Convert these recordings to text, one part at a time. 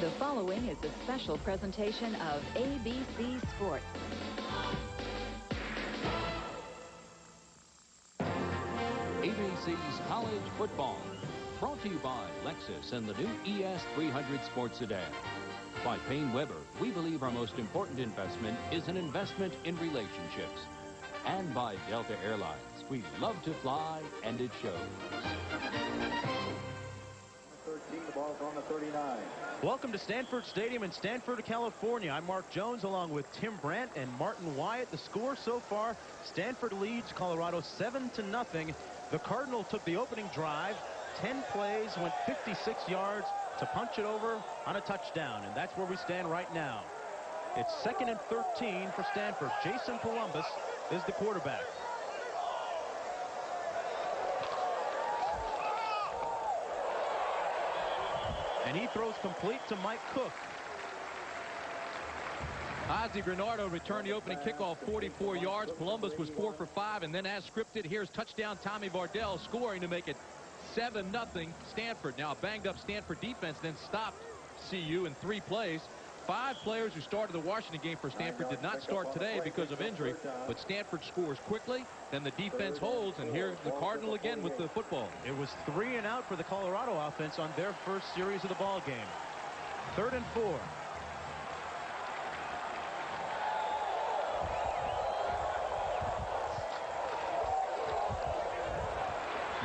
The following is a special presentation of ABC Sports. ABC's College Football. Brought to you by Lexus and the new ES300 Sports Sedan. By Payne Weber, we believe our most important investment is an investment in relationships. And by Delta Airlines, we love to fly, and it shows. 13, the ball's on the 39. Welcome to Stanford Stadium in Stanford, California. I'm Mark Jones along with Tim Brandt and Martin Wyatt. The score so far, Stanford leads Colorado 7-0. The Cardinal took the opening drive, 10 plays, went 56 yards to punch it over on a touchdown, and that's where we stand right now. It's 2nd and 13 for Stanford. Jason Columbus is the quarterback. And he throws complete to Mike Cook. Ozzie Granardo returned the opening kickoff 44 yards. Columbus was 4 for 5, and then as scripted, here's touchdown Tommy Vardell scoring to make it 7-0 Stanford. Now a banged up Stanford defense then stopped CU in 3 plays. 5 players who started the Washington game for Stanford did not start today because of injury, but Stanford scores quickly, then the defense holds, and here's the Cardinal again with the football. It was 3 and out for the Colorado offense on their first series of the ball game. 3rd and 4.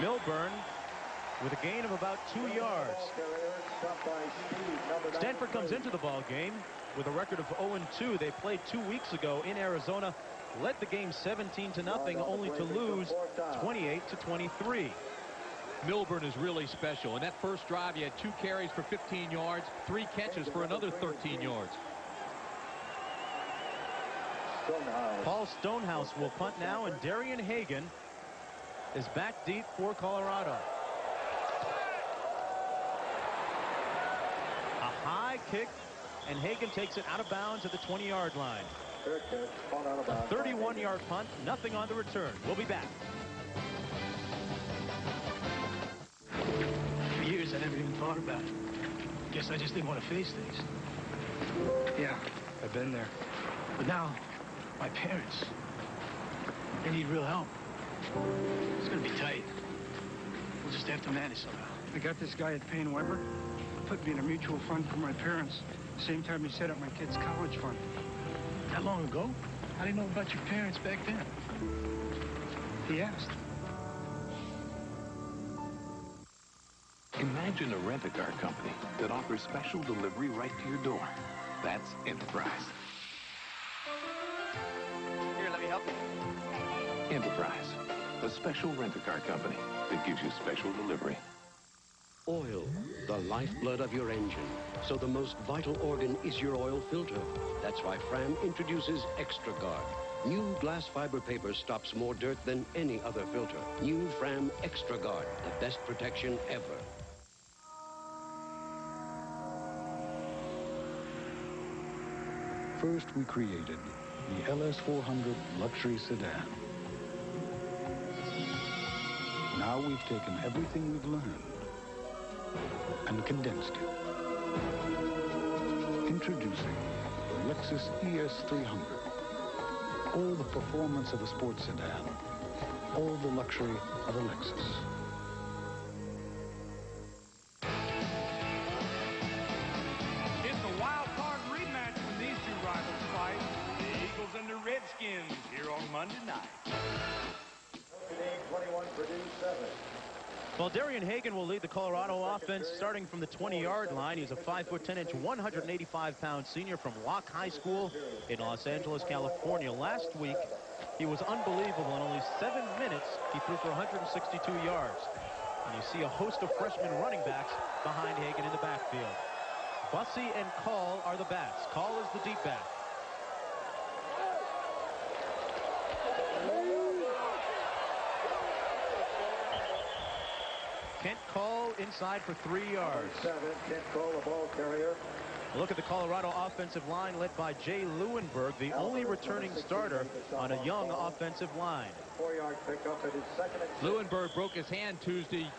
Milburn with a gain of about 2 yards. Stanford comes into the ball game with a record of 0-2. They played 2 weeks ago in Arizona, led the game 17-0, only to lose 28-23. Milburn is really special. In that first drive, he had 2 carries for 15 yards, 3 catches for another 13 yards. Paul Stonehouse will punt now, and Darian Hagan is back deep for Colorado. A high kick, and Hagan takes it out of bounds at the 20-yard line. A 31-yard punt, nothing on the return. We'll be back. For years, I never even thought about it. Guess I just didn't want to face things. Yeah, I've been there. But now, my parents, they need real help. It's going to be tight. We'll just have to manage somehow. I got this guy at Payne Weber. Put me in a mutual fund for my parents. Same time he set up my kid's college fund. That long ago? How do you know about your parents back then? He asked. Imagine a rent-a-car company that offers special delivery right to your door. That's Enterprise. Here, let me help you. Enterprise, a special rent-a-car company that gives you special delivery. Oil, the lifeblood of your engine. So the most vital organ is your oil filter. That's why Fram introduces Extra Guard. New glass fiber paper stops more dirt than any other filter. New Fram Extra Guard, the best protection ever. First, we created the LS400 luxury sedan. Now we've taken everything we've learned and condensed it. Introducing the Lexus ES300. All the performance of a sports sedan. All the luxury of a Lexus. It's a wild card rematch when these two rivals fight. The Eagles and the Redskins here on Monday night. 21 produced 7. Well, Darian Hagan will lead the Colorado offense starting from the 20-yard line. He's a 5'10", 185-pound senior from Locke High School in Los Angeles, California. Last week, he was unbelievable. In only 7 minutes, he threw for 162 yards. And you see a host of freshman running backs behind Hagan in the backfield. Bussey and Call are the backs. Call is the deep back. Kent Call inside for 3 yards. 7, Kent Call, the ball carrier. Look at the Colorado offensive line led by Jay Lewinberg, the only returning starter on a young offensive line. 4-yard pickup at his 2nd and 6. Lewinberg broke his hand Tuesday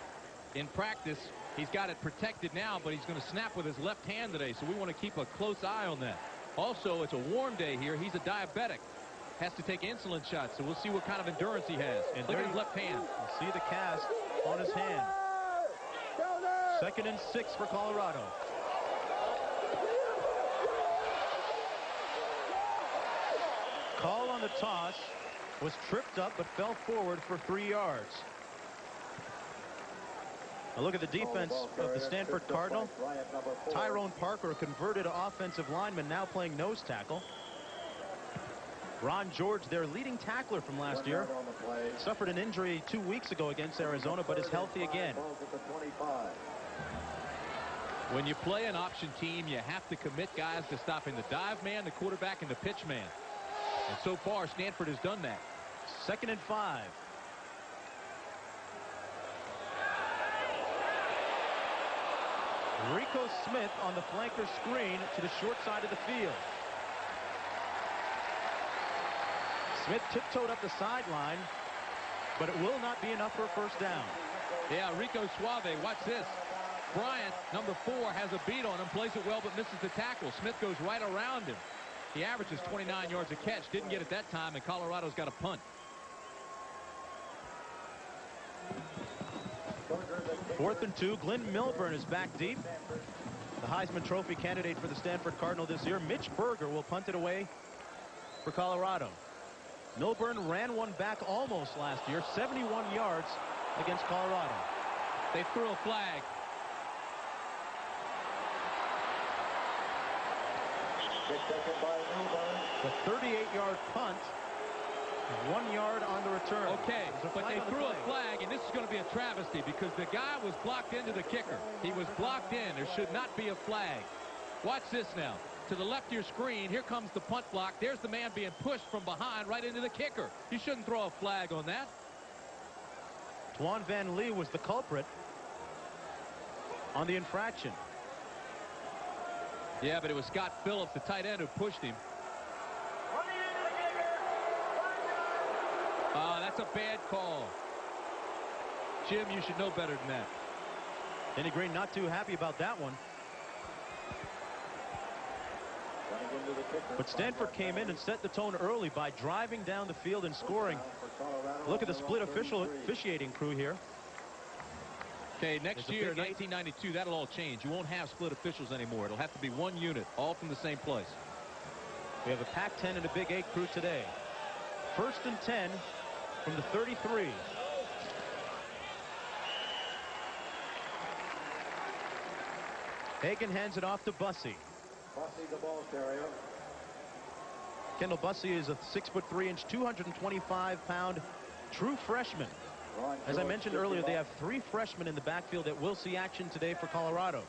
in practice. He's got it protected now, but he's going to snap with his left hand today, so we want to keep a close eye on that. Also, it's a warm day here. He's a diabetic. Has to take insulin shots, so we'll see what kind of endurance he has. And look at his left hand. You see the cast on his hand. 2nd and 6 for Colorado. Call on the toss, was tripped up but fell forward for 3 yards. Now look at the defense of the Stanford Cardinal. Tyrone Parker, a converted offensive lineman, now playing nose tackle. Ron George, their leading tackler from last year, suffered an injury 2 weeks ago against Arizona, but is healthy again. When you play an option team, you have to commit guys to stopping the dive man, the quarterback, and the pitch man. And so far, Stanford has done that. 2nd and 5. Rico Smith on the flanker screen to the short side of the field. Smith tiptoed up the sideline, but it will not be enough for a first down. Yeah, Rico Suave, watch this. Bryant, number 4, has a beat on him, plays it well, but misses the tackle. Smith goes right around him. He averages 29 yards a catch. Didn't get it that time, and Colorado's got a punt. 4th and 2. Glenn Milburn is back deep. The Heisman Trophy candidate for the Stanford Cardinal this year. Mitch Berger will punt it away for Colorado. Milburn ran one back almost last year, 71 yards against Colorado. They threw a flag. The 38-yard punt, 1 yard on the return. Okay, but they threw a flag, and this is going to be a travesty because the guy was blocked into the kicker. He was blocked in. There should not be a flag. Watch this now. To the left of your screen, here comes the punt block. There's the man being pushed from behind right into the kicker. You shouldn't throw a flag on that. Twan Van Lee was the culprit on the infraction. Yeah, but it was Scott Phillips, the tight end, who pushed him. That's a bad call. Jim, you should know better than that. Denny Green not too happy about that one. But Stanford came in and set the tone early by driving down the field and scoring. Look at the split officiating crew here. Okay, next year, 1992, that'll all change. You won't have split officials anymore. It'll have to be one unit, all from the same place. We have a Pac-10 and a Big 8 crew today. 1st and 10 from the 33. Hagan hands it off to Bussey. Bussey, the ball carrier. Kendall Bussey is a 6'3", 225-pound true freshman. As I mentioned earlier, they have 3 freshmen in the backfield that will see action today for Colorado.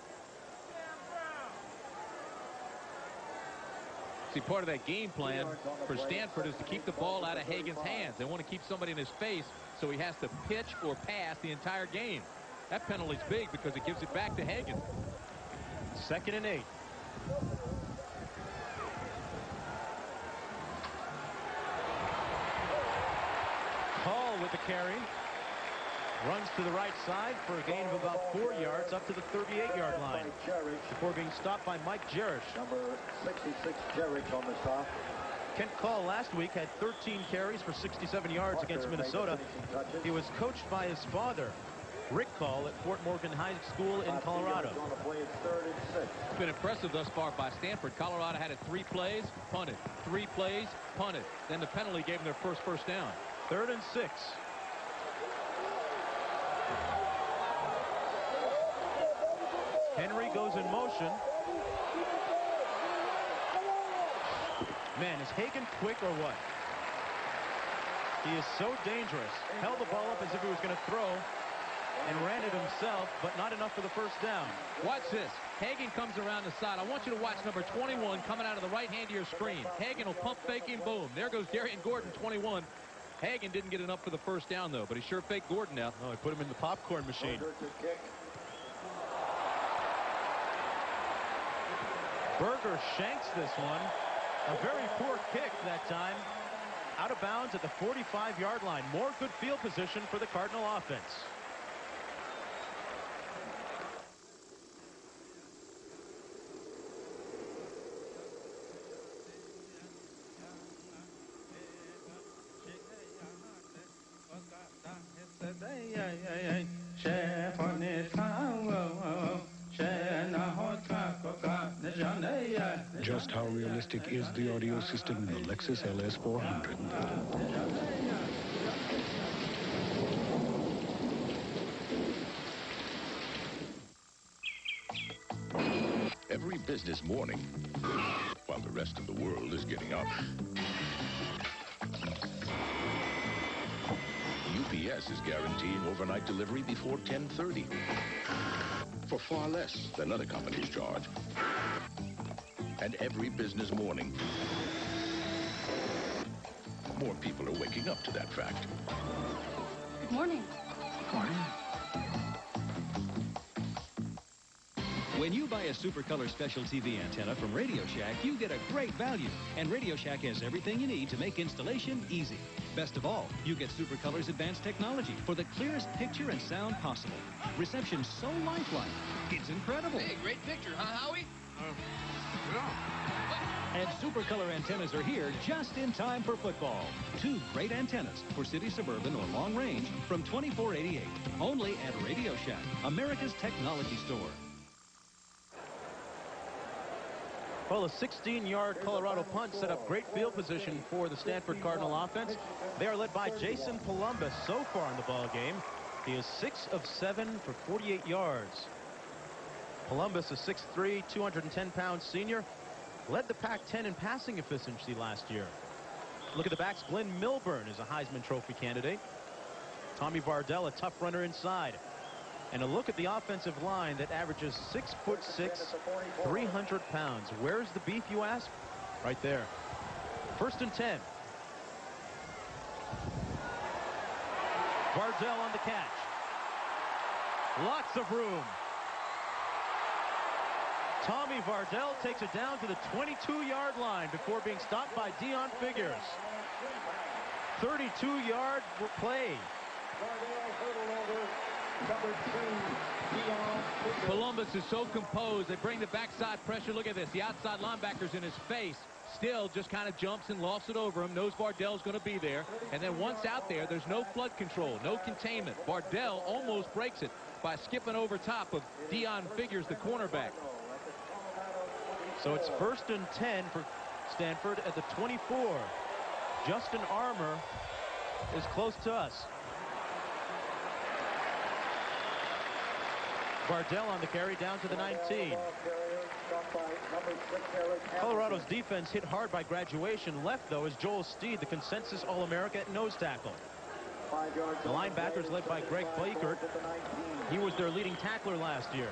See, part of that game plan for Stanford is to keep the ball out of Hagan's hands. They want to keep somebody in his face so he has to pitch or pass the entire game. That penalty's big because it gives it back to Hagan. 2nd and 8. Hall with the carry. Runs to the right side for a gain of about 4 yards up to the 38-yard line before being stopped by Mike Jerish. Number 66, Jerish on the stop. Kent Call last week had 13 carries for 67 yards against Minnesota. He was coached by his father, Rick Call, at Fort Morgan High School in Colorado. It's been impressive thus far by Stanford. Colorado had it 3 plays, punted. 3 plays, punted. Then the penalty gave them their first down. 3rd and 6. Henry goes in motion. Man, is Hagan quick or what? He is so dangerous. Held the ball up as if he was going to throw and ran it himself, but not enough for the first down. Watch this. Hagan comes around the side. I want you to watch number 21 coming out of the right hand of your screen. Hagan will pump fake him. Boom. There goes Darian Gordon, 21. Hagan didn't get enough for the first down, though, but he sure faked Gordon out. Oh, he put him in the popcorn machine. Berger shanks this one. A very poor kick that time. Out of bounds at the 45-yard line. More good field position for the Cardinal offense. Just how realistic is the audio system in the Lexus LS 400? Every business morning, while the rest of the world is getting up, UPS is guaranteeing overnight delivery before 10:30 for far less than other companies charge. And every business morning, more people are waking up to that fact. Good morning. Morning. When you buy a Supercolor Special TV antenna from Radio Shack, you get a great value. And Radio Shack has everything you need to make installation easy. Best of all, you get Supercolor's advanced technology for the clearest picture and sound possible. Reception so lifelike, it's incredible. Hey, great picture, huh, Howie? And Supercolor antennas are here just in time for football. 2 great antennas for city, suburban, or long range from $24.88. Only at Radio Shack, America's technology store. Well, a 16-yard Colorado punt set up great field position for the Stanford Cardinal offense. They are led by Jason Columbus so far in the ball game. He is 6 of 7 for 48 yards. Columbus, a 6'3", 210-pound senior, led the Pac-10 in passing efficiency last year. Look at the backs. Glenn Milburn is a Heisman Trophy candidate. Tommy Vardell, a tough runner inside. And a look at the offensive line that averages 6'6", 300 pounds. Where's the beef, you ask? Right there. 1st and 10. Vardell on the catch. Lots of room. Tommy Vardell takes it down to the 22-yard line before being stopped by Deon Figures. 32-yard play. Columbus is so composed. They bring the backside pressure. Look at this. The outside linebacker's in his face. Still just kind of jumps and lofts it over him. Knows Vardell's going to be there. And then once out there, there's no flood control, no containment. Vardell almost breaks it by skipping over top of Deon Figures, the cornerback. So it's 1st and 10 for Stanford at the 24. Justin Armour is close to us. Vardell on the carry down to the 19. Colorado's defense hit hard by graduation. Left, though, is Joel Steed, the consensus All-America at nose tackle. The linebackers led by Greg Blakert. He was their leading tackler last year.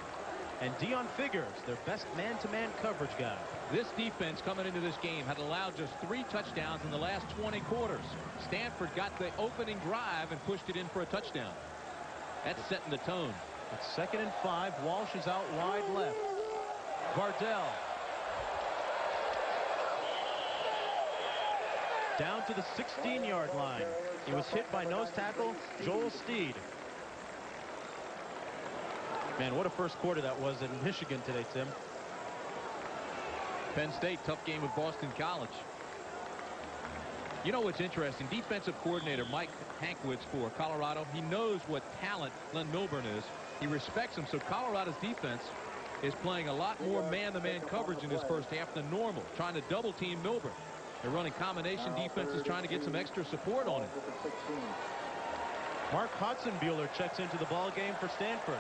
And Deon Figures, their best man-to-man coverage guy. This defense coming into this game had allowed just 3 touchdowns in the last 20 quarters. Stanford got the opening drive and pushed it in for a touchdown. That's setting the tone. It's 2nd and 5. Walsh is out wide left. Vardell. Down to the 16-yard line. He was hit by nose tackle Joel Steed. Man, what a first quarter that was in Michigan today, Tim. Penn State, tough game with Boston College. You know what's interesting? Defensive coordinator Mike Hankwitz for Colorado, he knows what talent Glenn Milburn is. He respects him, so Colorado's defense is playing a lot more man-to-man coverage in this first half than normal, trying to double-team Milburn. They're running combination defenses, trying to get some extra support on him. Mark Hudson-Buehler checks into the ball game for Stanford.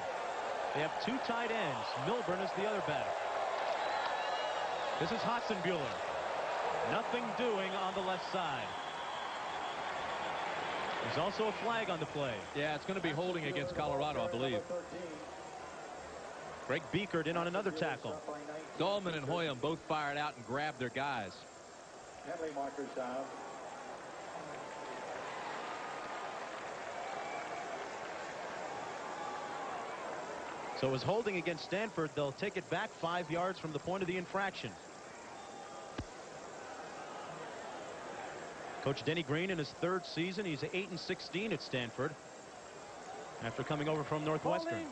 They have 2 tight ends. Milburn is the other back. This is Hudson-Buehler. Nothing doing on the left side. There's also a flag on the play. Yeah, it's going to be holding against Colorado, I believe. Greg Beekert in on another tackle. Dahlman and Hoyam both fired out and grabbed their guys. Penalty markers down. So it was holding against Stanford. They'll take it back 5 yards from the point of the infraction. Coach Denny Green in his 3rd season. He's 8-16 at Stanford after coming over from Northwestern.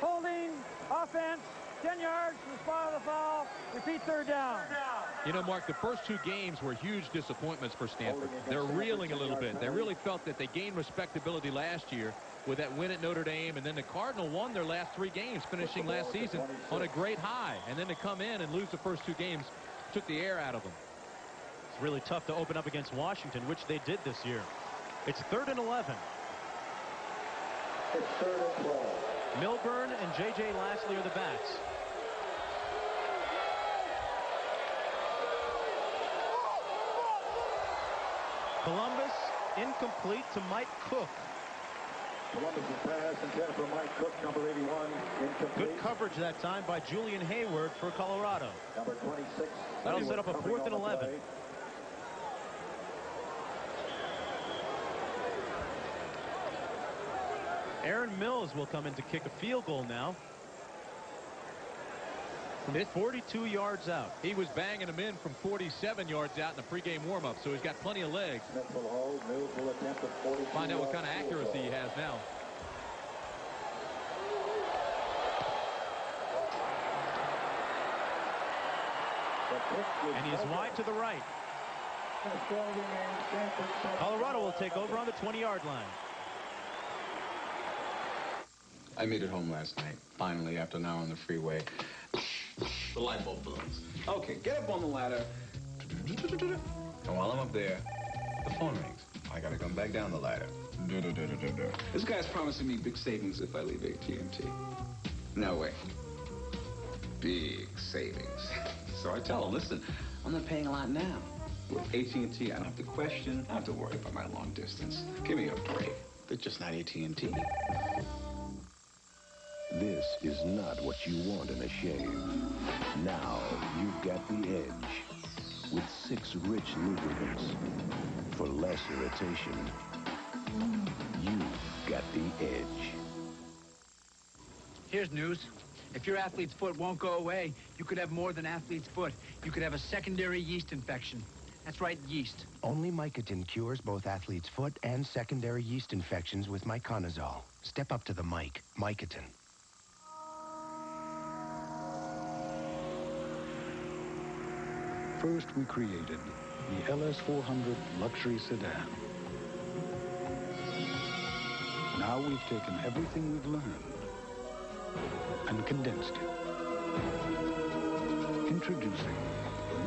Holding, offense, 10 yards from the spot of the foul. Repeat 3rd down. You know, Mark, the first 2 games were huge disappointments for Stanford. They're reeling a little bit. They really felt that they gained respectability last year, with that win at Notre Dame, and then the Cardinal won their last 3 games, finishing last season on a great high. And then to come in and lose the first 2 games took the air out of them. It's really tough to open up against Washington, which they did this year. It's 3rd and 11. It's 3rd and 12. Milburn and J.J. Lastly are the backs. Columbus incomplete to Mike Cook. Columbus' pass intended for Mike Cook, number 81, incomplete. Good coverage that time by Julian Hayward for Colorado. Number 26. That'll set up a 4th and 11. Aaron Mills will come in to kick a field goal now. From 42 yards out. He was banging them in from 47 yards out in the pregame warm-up, so he's got plenty of legs. Mills will attempt a 42. Find out what kind of accuracy he has now. And he's wide to the right. Colorado will take over on the 20-yard line. I made it home last night, finally, after an hour on the freeway. The light bulb blows. Okay, get up on the ladder. And while I'm up there, the phone rings. I gotta come back down the ladder. This guy's promising me big savings if I leave AT&T. No way. Big savings. So I tell him, listen, I'm not paying a lot now. With AT&T, I don't have to question, I don't have to worry about my long distance. Give me a break. They're just not AT&T. This is not what you want in a shave. Now you've got the edge. With 6 rich lubricants. For less irritation, you've got the edge. Here's news. If your athlete's foot won't go away, you could have more than athlete's foot. You could have a secondary yeast infection. That's right, yeast. Only Mycotin cures both athlete's foot and secondary yeast infections with Myconazole. Step up to the mic. Mycotin. First, we created the LS400 luxury sedan. Now we've taken everything we've learned and condensed it. Introducing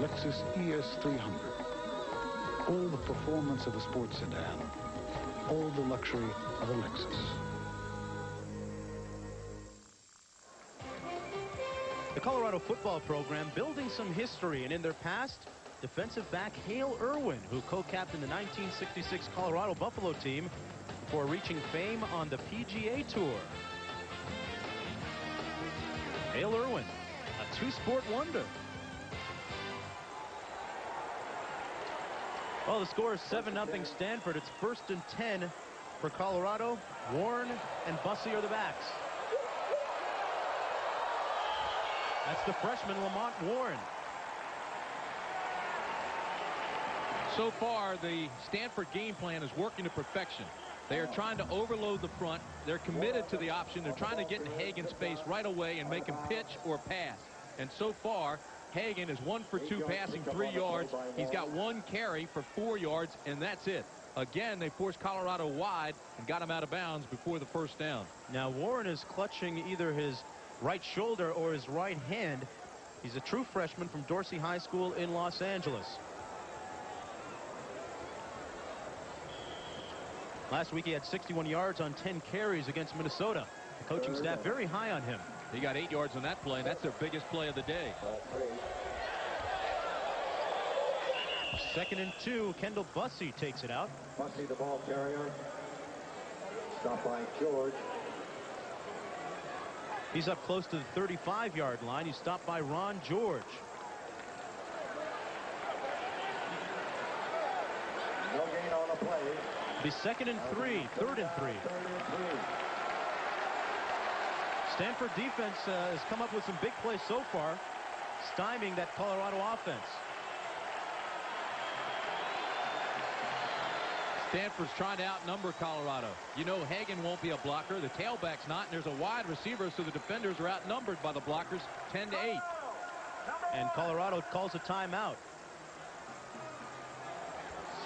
the Lexus ES300. All the performance of a sports sedan. All the luxury of a Lexus. The Colorado football program building some history, and in their past, defensive back Hale Irwin, who co-captained the 1966 Colorado Buffalo team before reaching fame on the PGA Tour. Hale Irwin, a 2-sport wonder. Well, the score is 7-0 Stanford. It's 1st and 10 for Colorado. Warren and Bussey are the backs. That's the freshman, Lamont Warren. So far, the Stanford game plan is working to perfection. They are trying to overload the front. They're committed to the option. They're trying to get in Hagan's space right away and make him pitch or pass. And so far, Hagan is 1 for 2 passing 3 yards. He's got 1 carry for 4 yards, and that's it. Again, they forced Colorado wide and got him out of bounds before the first down. Now, Warren is clutching either his right shoulder or his right hand. He's a true freshman from Dorsey High School in Los Angeles. Last week he had 61 yards on 10 carries against Minnesota. The coaching staff very high on him. He got 8 yards on that play. That's their biggest play of the day. 2nd and 2. Kendall Bussey takes it out. Bussey, the ball carrier. Stopped by George. He's up close to the 35-yard line. He's stopped by Ron George. No gain on the play. Be 2nd and 3. 3rd and 3. Stanford defense has come up with some big plays so far, stymieing that Colorado offense. Stanford's trying to outnumber Colorado. You know Hagan won't be a blocker. The tailback's not, and there's a wide receiver, so the defenders are outnumbered by the blockers 10-8. And Colorado calls a timeout.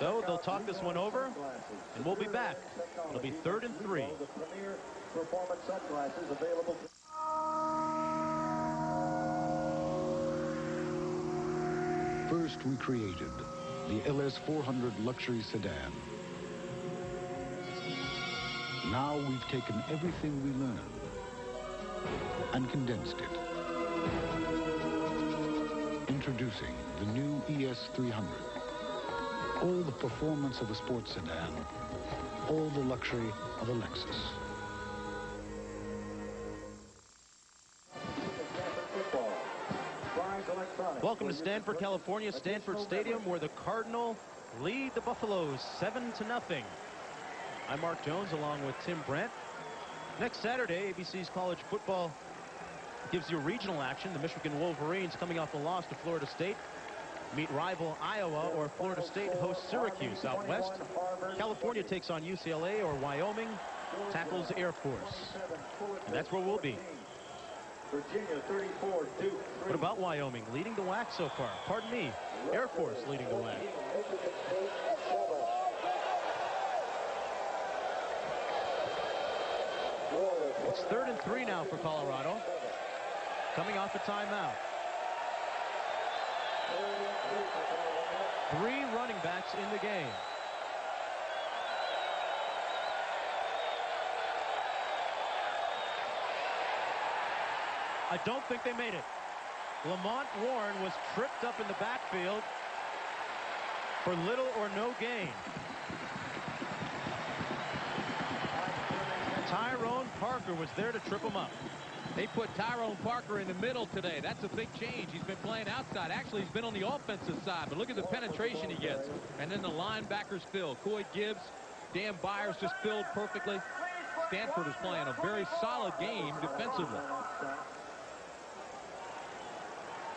So they'll talk this one over, and we'll be back. It'll be 3rd and 3. The premier performance sunglasses available. First, we created the LS 400 luxury sedan. Now we've taken everything we learned and condensed it. Introducing the new ES 300. All the performance of a sports sedan, all the luxury of a Lexus. Welcome to Stanford, California, Stanford Stadium, where the Cardinal lead the Buffaloes 7-0. I'm Mark Jones along with Tim Brent. Next Saturday, ABC's college football gives you regional action. The Michigan Wolverines, coming off a loss to Florida State, meet rival Iowa, or Florida State hosts Syracuse out west. California takes on UCLA, or Wyoming tackles Air Force. And that's where we'll be. Virginia 34, Duke 3. What about Wyoming? Leading the WAC so far. Pardon me. Air Force leading the WAC. It's 3rd and 3 now for Colorado. Coming off a timeout. 3 running backs in the game. I don't think they made it. Lamont Warren was tripped up in the backfield for little or no gain. Tyrone Parker was there to trip him up. They put Tyrone Parker in the middle today. That's a big change. He's been playing outside. Actually, he's been on the offensive side, but look at the penetration he gets. And then the linebackers fill. Coy Gibbs, Dan Byers just filled perfectly. Stanford is playing a very solid game defensively.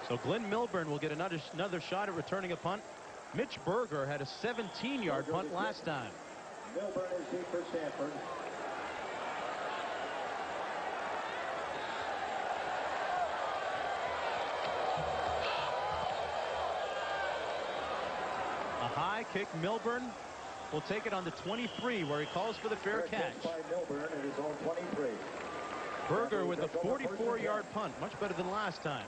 So Glenn Milburn will get another shot at returning a punt. Mitch Berger had a 17-yard punt last time. Milburn is deep for Stanford. A high kick. Milburn will take it on the 23, where he calls for the fair catch. By Milburn at his own 23. Berger with a 44-yard punt, much better than last time.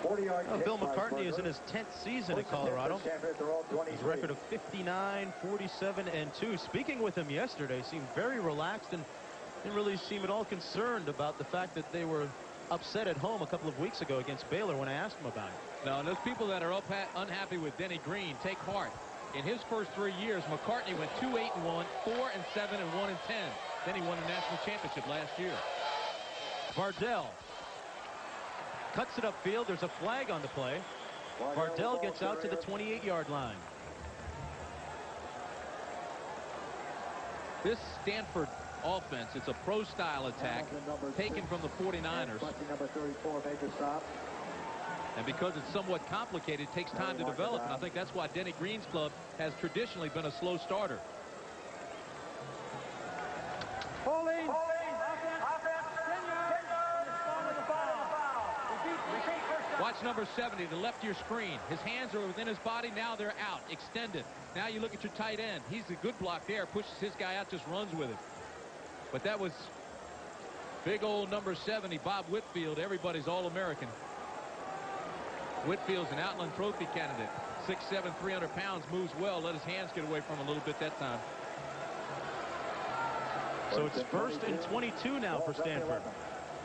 Oh, Bill McCartney is in his 10th season at Colorado. His record of 59, 47, and 2. Speaking with him yesterday, seemed very relaxed and didn't really seem at all concerned about the fact that they were upset at home a couple of weeks ago against Baylor when I asked him about it. No, and those people that are unhappy with Denny Green, take heart. In his first 3 years, McCartney went 2-8-1, 4-7, and 1-10. Then he won a national championship last year. Vardell cuts it upfield. There's a flag on the play. Vardell gets out to the 28-yard line. This Stanford offense, it's a pro-style attack taken from the 49ers. And because it's somewhat complicated, it takes time to develop. And I think that's why Denny Green's club has traditionally been a slow starter. Holding. Offense. 10 yards. Respond to the foul. Repeat. Watch number 70, the left of your screen. His hands are within his body. Now they're out, extended. Now you look at your tight end. He's a good block there. Pushes his guy out, just runs with it. But that was big old number 70, Bob Whitfield, everybody's All-American. Whitfield's an Outland Trophy candidate. 6'7", 300 pounds, moves well. Let his hands get away from him a little bit that time. So it's 1st and 22 now for Stanford.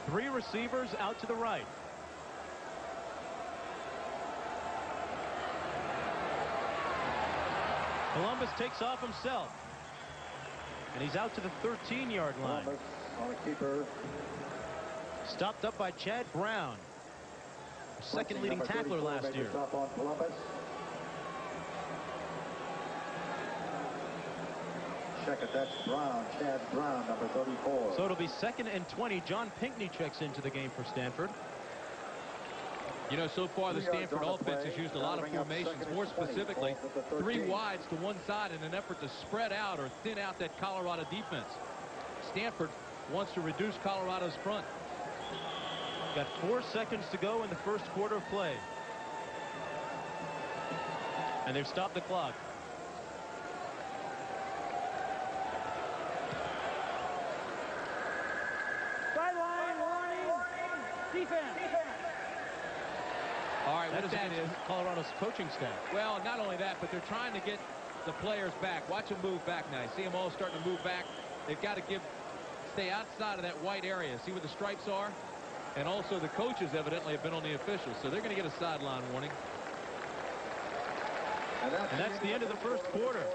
3 receivers out to the right. Columbus takes off himself. And he's out to the 13-yard line. Stopped up by Chad Brown, second leading tackler last year. Check it, that's Brown, Chad Brown, number 34. So it'll be 2nd and 20. John Pinckney checks into the game for Stanford. You know, so far the Stanford offense has used a lot of formations, more specifically 3 wides to one side in an effort to spread out or thin out that Colorado defense. Stanford wants to reduce Colorado's front. Got 4 seconds to go in the first quarter of play. And they've stopped the clock. Sideline warning. Defense. All right, what that is Colorado's coaching staff. Well, not only that, but they're trying to get the players back. Watch them move back now. You see them all starting to move back. They've got to stay outside of that white area. See where the stripes are? And also the coaches evidently have been on the officials, so they're going to get a sideline warning. And that's the end of the first quarter.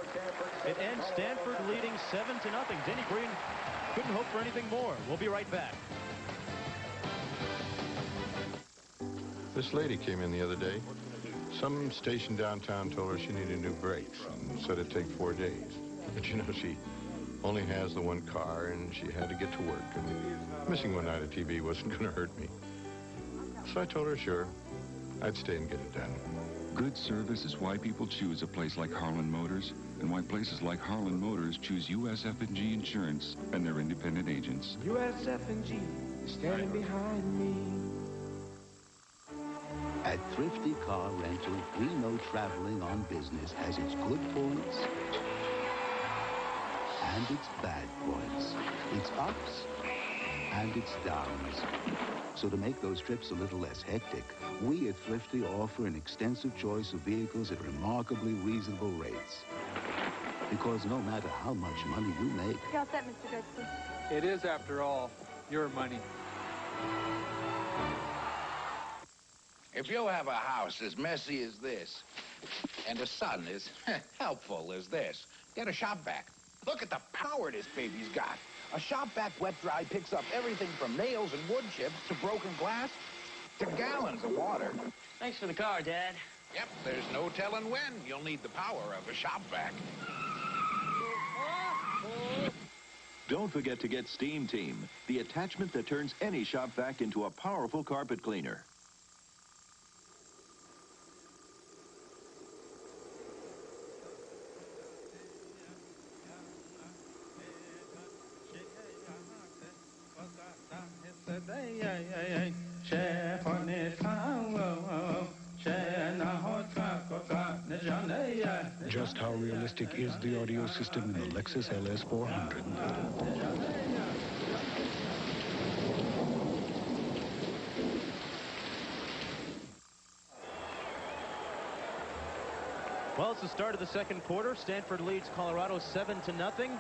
It ends Stanford leading 7-0. Denny Green couldn't hope for anything more. We'll be right back. This lady came in the other day. Some station downtown told her she needed new brakes and said it'd take 4 days. But you know, she only has the one car and she had to get to work. And missing one night of TV wasn't going to hurt me. So I told her, sure, I'd stay and get it done. Good service is why people choose a place like Harlan Motors, and why places like Harlan Motors choose USF&G Insurance and their independent agents. USF&G is standing behind me. At Thrifty Car Rental, we know traveling on business has its good points and its bad points, its ups and its downs. So to make those trips a little less hectic, we at Thrifty offer an extensive choice of vehicles at remarkably reasonable rates. Because no matter how much money you make... You all set, Mr. Gretzky? It is, after all, your money. If you have a house as messy as this, and a son as helpful as this, get a shop vac. Look at the power this baby's got. A shop vac wet dry picks up everything from nails and wood chips to broken glass to gallons of water. Thanks for the car, Dad. Yep, there's no telling when you'll need the power of a shop vac. Don't forget to get Steam Team, the attachment that turns any shop vac into a powerful carpet cleaner. Just how realistic is the audio system in the Lexus LS 400? Well, it's the start of the second quarter. Stanford leads Colorado 7-0.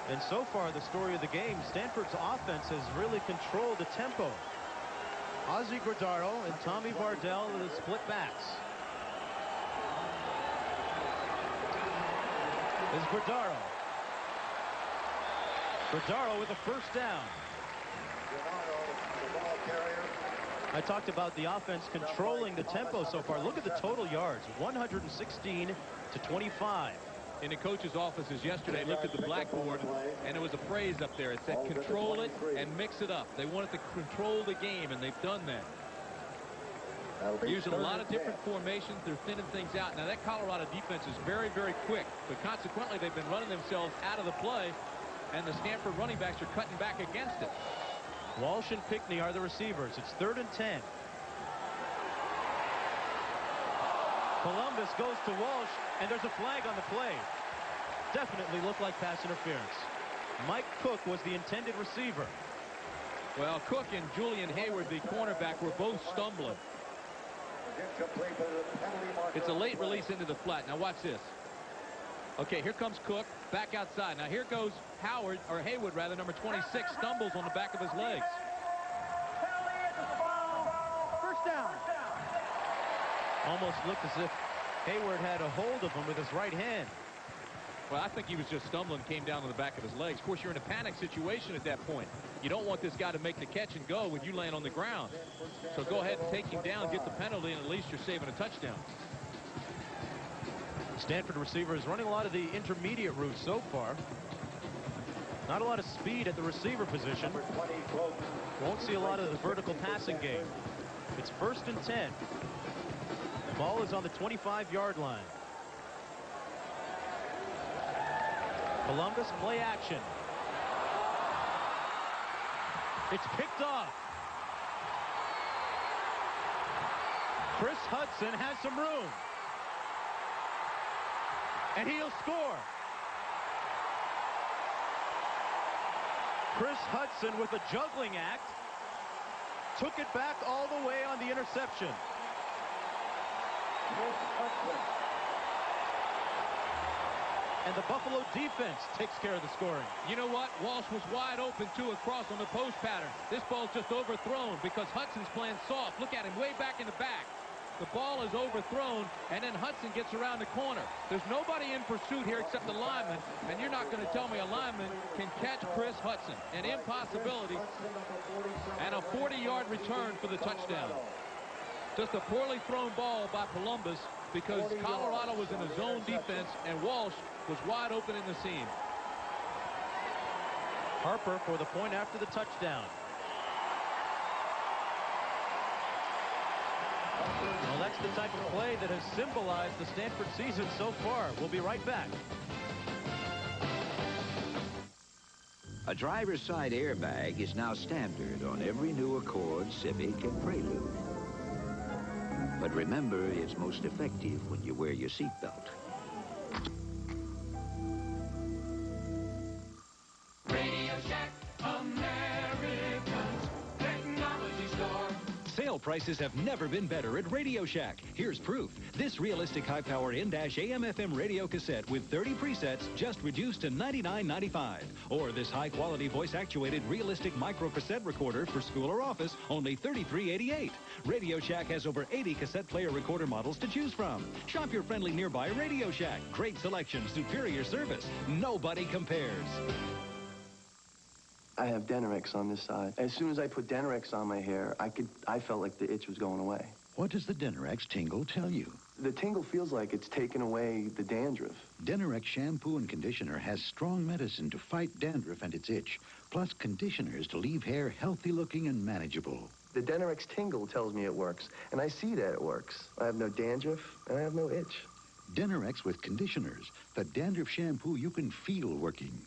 And so far, the story of the game, Stanford's offense has really controlled the tempo. Ozzie Gradaro and Tommy Vardell are the split backs. Is Gradaro. Gradaro with a first down. I talked about the offense controlling the tempo so far. Look at the total yards, 116 to 25. In the coach's offices yesterday, I looked at the blackboard, and there was a phrase up there. It said, control it and mix it up. They wanted to control the game, and they've done that. Using a lot of different formations. They're thinning things out. Now, that Colorado defense is very, very quick, but consequently, they've been running themselves out of the play, and the Stanford running backs are cutting back against it. Walsh and Pickney are the receivers. It's 3rd and 10. Columbus goes to Walsh, and there's a flag on the play. Definitely looked like pass interference. Mike Cook was the intended receiver. Well, Cook and Julian Hayward, the cornerback, were both stumbling. It's a late release into the flat. Now watch this. Okay, here comes Cook back outside. Now here goes Hayward, number 26, stumbles on the back of his legs. First down. Almost looked as if Hayward had a hold of him with his right hand. Well, I think he was just stumbling, came down on the back of his legs. Of course, you're in a panic situation at that point. You don't want this guy to make the catch and go when you land on the ground. So go ahead and take him down, get the penalty, and at least you're saving a touchdown. Stanford receiver is running a lot of the intermediate routes so far. Not a lot of speed at the receiver position. Won't see a lot of the vertical passing game. It's 1st and 10. The ball is on the 25-yard line. Columbus play action. It's picked off. Chris Hudson has some room. And he'll score. Chris Hudson with a juggling act took it back all the way on the interception. And the Buffalo defense takes care of the scoring. You know what? Walsh was wide open, too, across on the post pattern. This ball's just overthrown because Hudson's playing soft. Look at him way back in the back. The ball is overthrown, and then Hudson gets around the corner. There's nobody in pursuit here except the lineman, and you're not going to tell me a lineman can catch Chris Hudson. An impossibility, and a 40-yard return for the touchdown. Just a poorly thrown ball by Columbus because Colorado was in a zone defense, and Walsh was wide open in the seam. Harper for the point after the touchdown. Well, that's the type of play that has symbolized the Stanford season so far. We'll be right back. A driver's side airbag is now standard on every new Accord, Civic, and Prelude. But remember, it's most effective when you wear your seatbelt. Radio Shack, America's technology store. Sale prices have never been better at Radio Shack. Here's proof. This realistic high-power in-AM/FM radio cassette with 30 presets just reduced to $99.95. Or this high-quality voice-actuated realistic micro-cassette recorder for school or office, only $33.88. Radio Shack has over 80 cassette player recorder models to choose from. Shop your friendly nearby Radio Shack. Great selection, superior service. Nobody compares. I have Denorex on this side. As soon as I put Denorex on my hair, I felt like the itch was going away. What does the Denorex tingle tell you? The tingle feels like it's taken away the dandruff. Denorex shampoo and conditioner has strong medicine to fight dandruff and its itch, plus conditioners to leave hair healthy looking and manageable. The Denorex tingle tells me it works, and I see that it works. I have no dandruff, and I have no itch. Denorex with conditioners, the dandruff shampoo you can feel working.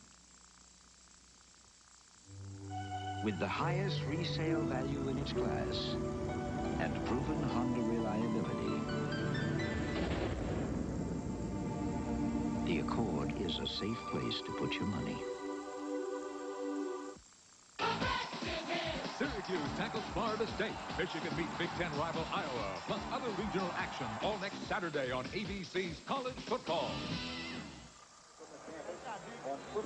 With the highest resale value in its class and proven Honda reliability, the Accord is a safe place to put your money. Syracuse tackles Florida State. Michigan beat Big Ten rival Iowa, plus other regional action all next Saturday on ABC's College Football.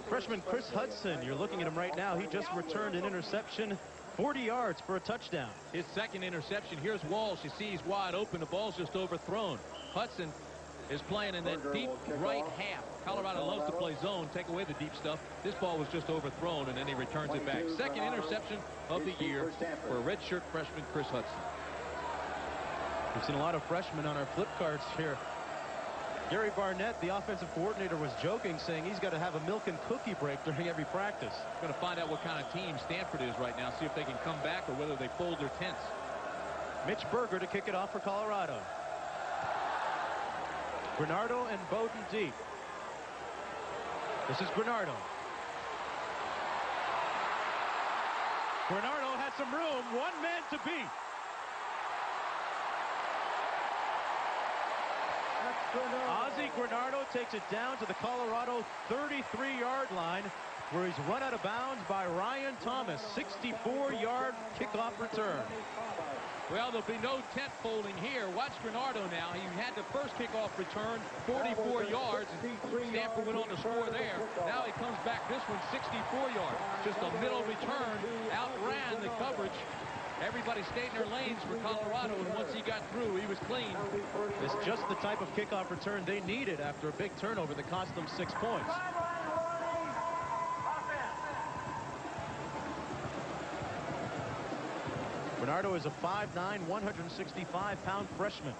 Freshman Chris Hudson, you're looking at him right now. He just returned an interception, 40 yards for a touchdown. His second interception. Here's Walsh. You see he's wide open. The ball's just overthrown. Hudson is playing in that deep right half. Colorado loves to play zone, take away the deep stuff. This ball was just overthrown, and then he returns it back. Second interception of the year for redshirt freshman Chris Hudson. We've seen a lot of freshmen on our flip cards here. Gary Barnett, the offensive coordinator, was joking, saying he's got to have a milk and cookie break during every practice. Going to find out what kind of team Stanford is right now, see if they can come back or whether they fold their tents. Mitch Berger to kick it off for Colorado. Granardo and Bowden deep. This is Granardo. Granardo has some room. One man to beat. Ozzie Granardo takes it down to the Colorado 33-yard line, where he's run out of bounds by Ryan Thomas. 64-yard kickoff return. Well, there'll be no tent folding here. Watch Granardo now. He had the first kickoff return, 44 yards, and Stanford went on to score there. Now he comes back this one, 64 yards. Just a middle return, outran the coverage. Everybody stayed in their lanes for Colorado, and once he got through, he was clean. It's just the type of kickoff return they needed after a big turnover that cost them 6 points. Granardo is a 5'9", 165-pound freshman.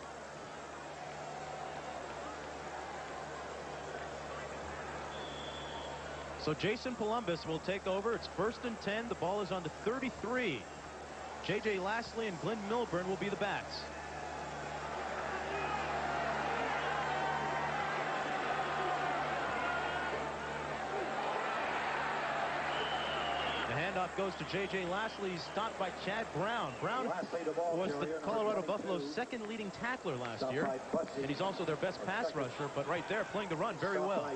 So Jason Columbus will take over. It's 1st and 10. The ball is on the 33. J.J. Lastly and Glenn Milburn will be the backs. The handoff goes to J.J. Lastly, stopped by Chad Brown. Brown was the Colorado Buffalo's second leading tackler last year, and he's also their best pass rusher, but right there playing the run very well.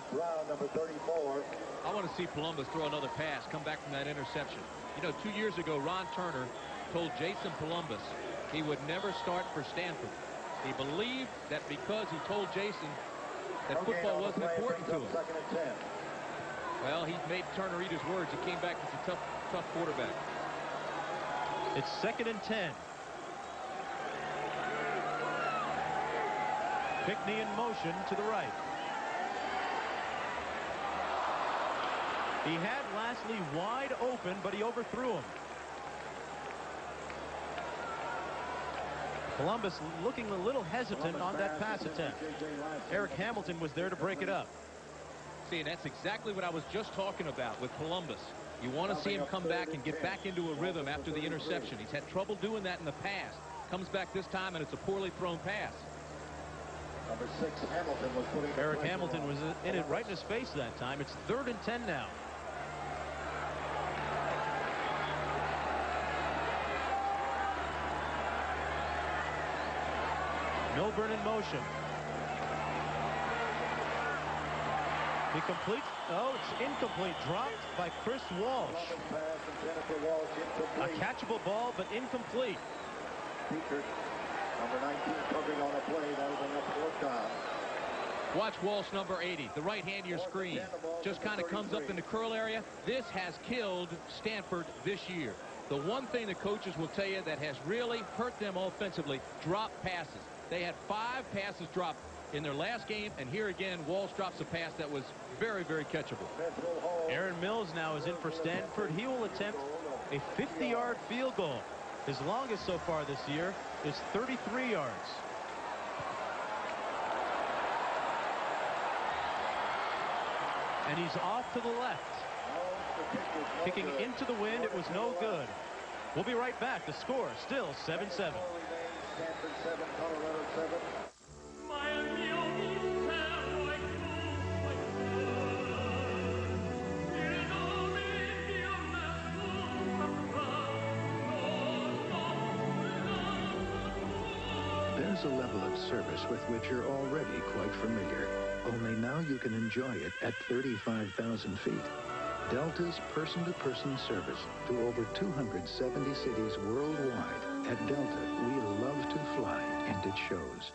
I want to see Columbus throw another pass, come back from that interception. You know, 2 years ago, Ron Turner told Jason Columbus he would never start for Stanford. He believed that because he told Jason that football wasn't important to him. Well, he made Turner eat his words. He came back as a tough quarterback. It's 2nd and 10. Pickney in motion to the right. He had Lastly wide open, but he overthrew him. Columbus looking a little hesitant on that pass attempt. Eric Hamilton was there to break it up. See, and that's exactly what I was just talking about with Columbus. You want to see him come back and get back into a rhythm after the interception. He's had trouble doing that in the past. Comes back this time, and it's a poorly thrown pass. Number 6, Hamilton was putting Eric Hamilton was in it right in his face that time. It's 3rd and 10 now. Milburn in motion. He complete. Oh, it's incomplete. Dropped by Chris Walsh. A catchable ball, but incomplete. Number 19 covering on a play. That'll bring up 4th down. Watch Walsh, number 80, the right hand of your screen. Just kind of comes up in the curl area. This has killed Stanford this year. The one thing the coaches will tell you that has really hurt them offensively, drop passes. They had 5 passes dropped in their last game, and here again, Walsh drops a pass that was very, very catchable. Aaron Mills now is in for Stanford. He will attempt a 50-yard field goal. His longest so far this year is 33 yards. And he's off to the left. Kicking into the wind, it was no good. We'll be right back. The score still 7-7. Stanford 7, Colorado 7. There's a level of service with which you're already quite familiar. Only now you can enjoy it at 35,000 feet. Delta's person-to-person service to over 270 cities worldwide. At Delta, we love to fly, and it shows.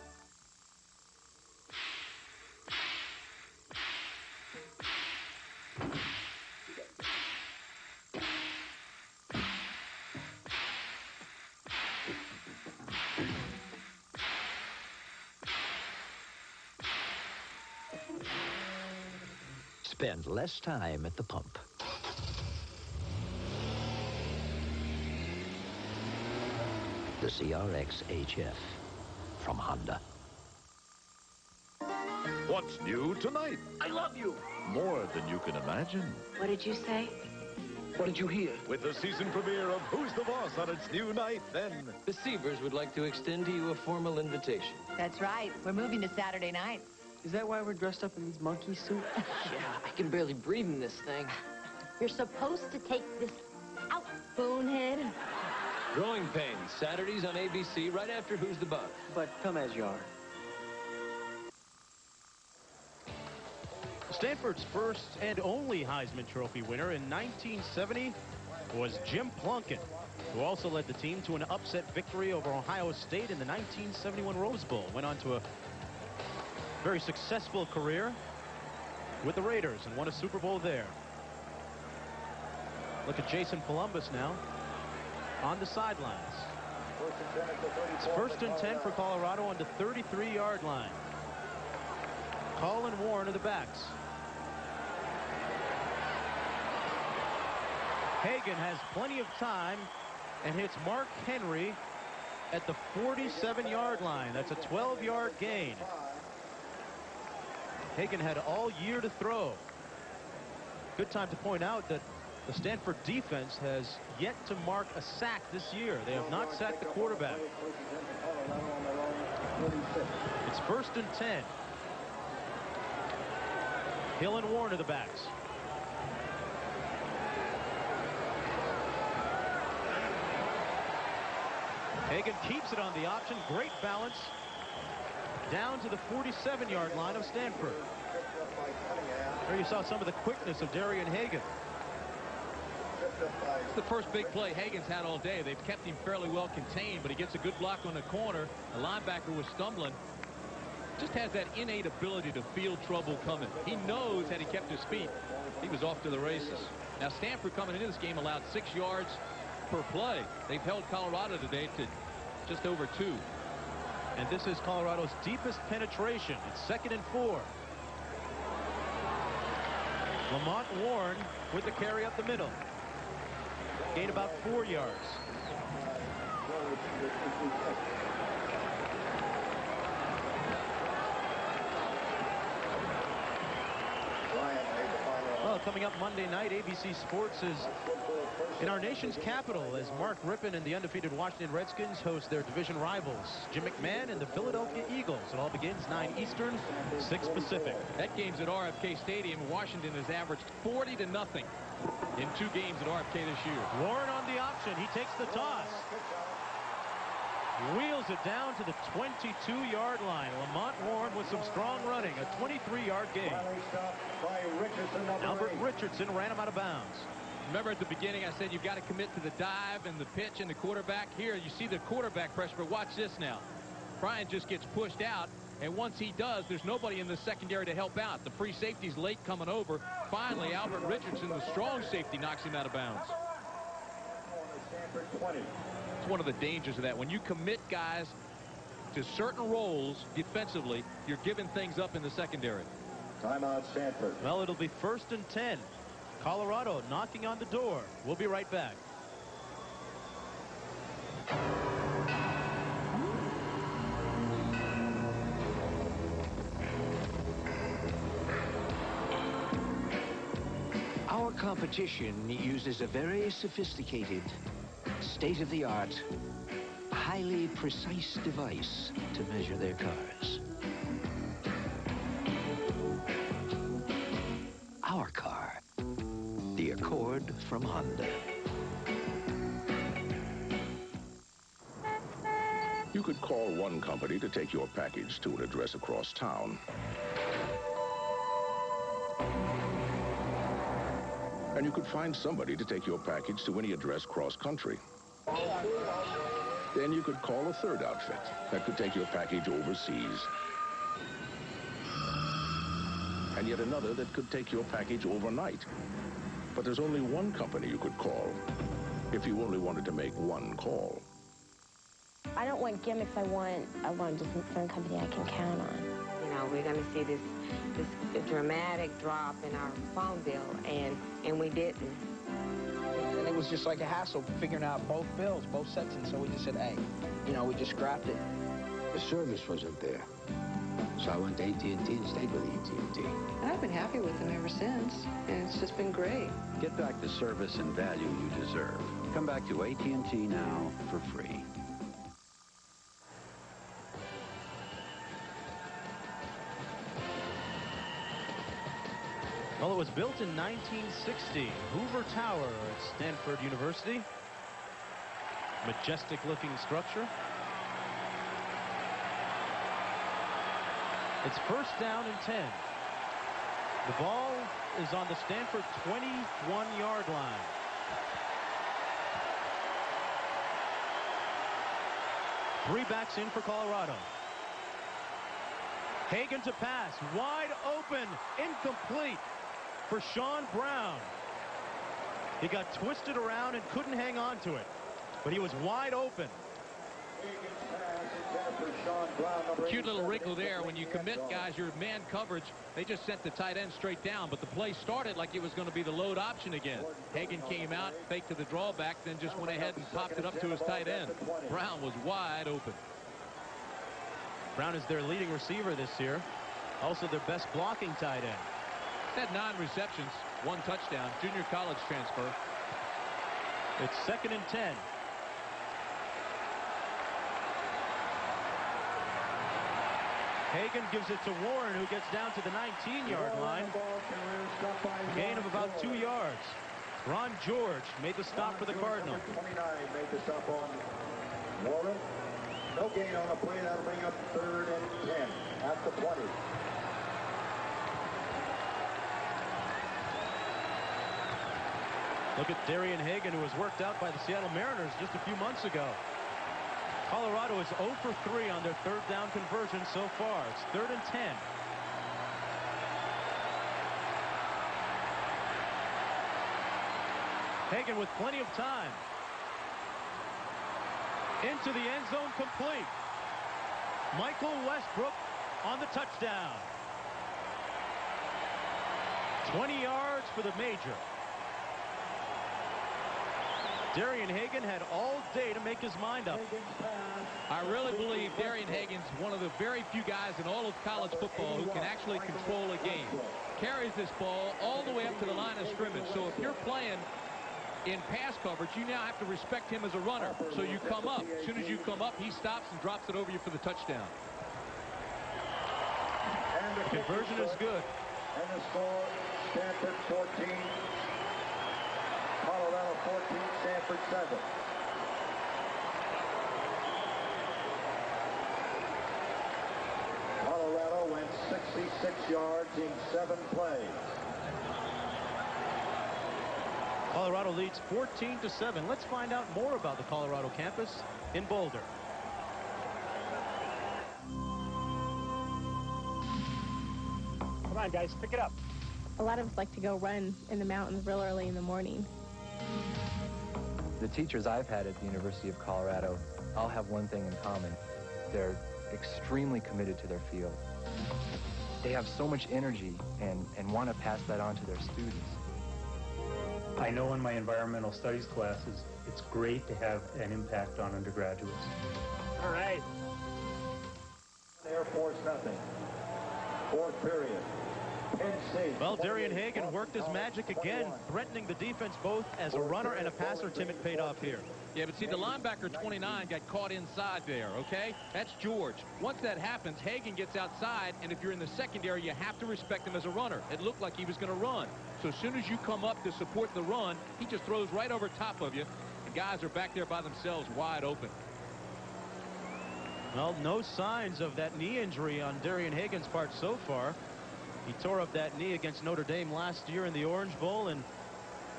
Spend less time at the pump. The CRX HF from Honda. What's new tonight? I love you. More than you can imagine. What did you say? What did you hear? With the season premiere of Who's the Boss on its new night, then... The Seavers would like to extend to you a formal invitation. That's right. We're moving to Saturday night. Is that why we're dressed up in these monkey suits? Yeah, I can barely breathe in this thing. You're supposed to take this out, bonehead. Growing Pains, Saturdays on ABC, right after Who's the Boss. But come as you are. Stanford's first and only Heisman Trophy winner in 1970 was Jim Plunkett, who also led the team to an upset victory over Ohio State in the 1971 Rose Bowl. Went on to a very successful career with the Raiders and won a Super Bowl there. Look at Jason Columbus now on the sidelines. It's 1st and 10 for Colorado on the 33-yard line. Colin Warren of the backs. Hagan has plenty of time and hits Mark Henry at the 47-yard line. That's a 12-yard gain. Hagan had all year to throw. Good time to point out that the Stanford defense has yet to mark a sack this year. They have not sacked the quarterback. It's 1st and 10. Hill and Warren are the backs. Hagan keeps it on the option. Great balance. Down to the 47-yard line of Stanford. There you saw some of the quickness of Darian Hagan. It's the first big play Hagan's had all day. They've kept him fairly well contained, but he gets a good block on the corner. The linebacker was stumbling. Just has that innate ability to feel trouble coming. He knows had he kept his feet, he was off to the races. Now Stanford coming into this game allowed 6 yards per play. They've held Colorado today to just over 2. And this is Colorado's deepest penetration. It's 2nd and 4. Lamont Warren with the carry up the middle. Gain about 4 yards. Well, coming up Monday night, ABC Sports is in our nation's capital as Mark Rippon and the undefeated Washington Redskins host their division rivals, Jim McMahon and the Philadelphia Eagles. It all begins 9 Eastern, 6 Pacific. That game's at RFK Stadium. Washington has averaged 40-0 in 2 games at RFK this year. Warren on the option. He takes the toss. Wheels it down to the 22-yard line. Lamont Warren with some strong running. A 23-yard gain. Albert Richardson ran him out of bounds. Remember at the beginning I said you've got to commit to the dive and the pitch and the quarterback. Here you see the quarterback pressure, but watch this now. Bryant just gets pushed out, and once he does, there's nobody in the secondary to help out. The free safety's late coming over. Finally, Albert Richardson, the strong safety, knocks him out of bounds. It's one of the dangers of that. When you commit guys to certain roles defensively, you're giving things up in the secondary. Timeout, Stanford. Well, it'll be 1st and 10. Colorado knocking on the door. We'll be right back. Our competition uses a very sophisticated, state-of-the-art, highly precise device to measure their cars. Our car, the Accord from Honda. You could call one company to take your package to an address across town. And you could find somebody to take your package to any address cross-country. Then you could call a third outfit that could take your package overseas. And yet another that could take your package overnight. But there's only one company you could call if you only wanted to make one call. I don't want gimmicks. I want just one company I can count on. You know, we're going to see this dramatic drop in our phone bill, and we didn't. And it was just like a hassle figuring out both bills, both sets, and so we just said, hey, you know, we just scrapped it. The service wasn't there. So I went to AT&T and stayed with AT&T. And I've been happy with them ever since, and it's just been great. Get back the service and value you deserve. Come back to AT&T now for free. Well, it was built in 1960. Hoover Tower at Stanford University. Majestic-looking structure. It's 1st down and 10. The ball is on the Stanford 21-yard line. Three backs in for Colorado. Hagan to pass. Wide open. Incomplete for Sean Brown. He got twisted around and couldn't hang on to it. But he was wide open. Cute little wrinkle there. When you commit guys your man coverage, they just sent the tight end straight down, but the play started like it was going to be the load option again. Hagan came out, faked to the drawback, then just went ahead and popped it up to his tight end. Brown was wide open. Brown is their leading receiver this year, also their best blocking tight end. Had 9 receptions, 1 touchdown, junior college transfer. It's 2nd and 10. Hagan gives it to Warren, who gets down to the 19-yard line. A gain of about 2 yards. Ron George made the stop for the Cardinals. Warren, no gain on the play. That'll bring up 3rd and 10 at the 20. Look at Darian Hagan, who was worked out by the Seattle Mariners just a few months ago. Colorado is 0 for 3 on their 3rd down conversion so far. It's 3rd and 10. Hagan with plenty of time. Into the end zone, complete. Michael Westbrook on the touchdown. 20 yards for the major. Darian Hagan had all day to make his mind up. I really believe Darian Hagan's one of the very few guys in all of college football who can actually control a game. Carries this ball all the way up to the line of scrimmage. So if you're playing in pass coverage, you now have to respect him as a runner. So you come up. As soon as you come up, he stops and drops it over you for the touchdown. And the conversion is good. And the score, Stanford 14. Colorado 14, Stanford 7. Colorado went 66 yards in 7 plays. Colorado leads 14-7. Let's find out more about the Colorado campus in Boulder. Come on, guys, pick it up. A lot of us like to go run in the mountains real early in the morning. The teachers I've had at the University of Colorado all have one thing in common. They're extremely committed to their field. They have so much energy and want to pass that on to their students. I know in my environmental studies classes, it's great to have an impact on undergraduates. All right. Air Force nothing. 4th period. Well, Darian Hagan worked his magic again, threatening the defense both as a runner and a passer. Tim, it paid off here. Yeah, but see, the linebacker 29 got caught inside there, okay? That's George. Once that happens, Hagan gets outside, and if you're in the secondary, you have to respect him as a runner. It looked like he was going to run. So as soon as you come up to support the run, he just throws right over top of you, and guys are back there by themselves wide open. Well, no signs of that knee injury on Darian Hagan's part so far. He tore up that knee against Notre Dame last year in the Orange Bowl, and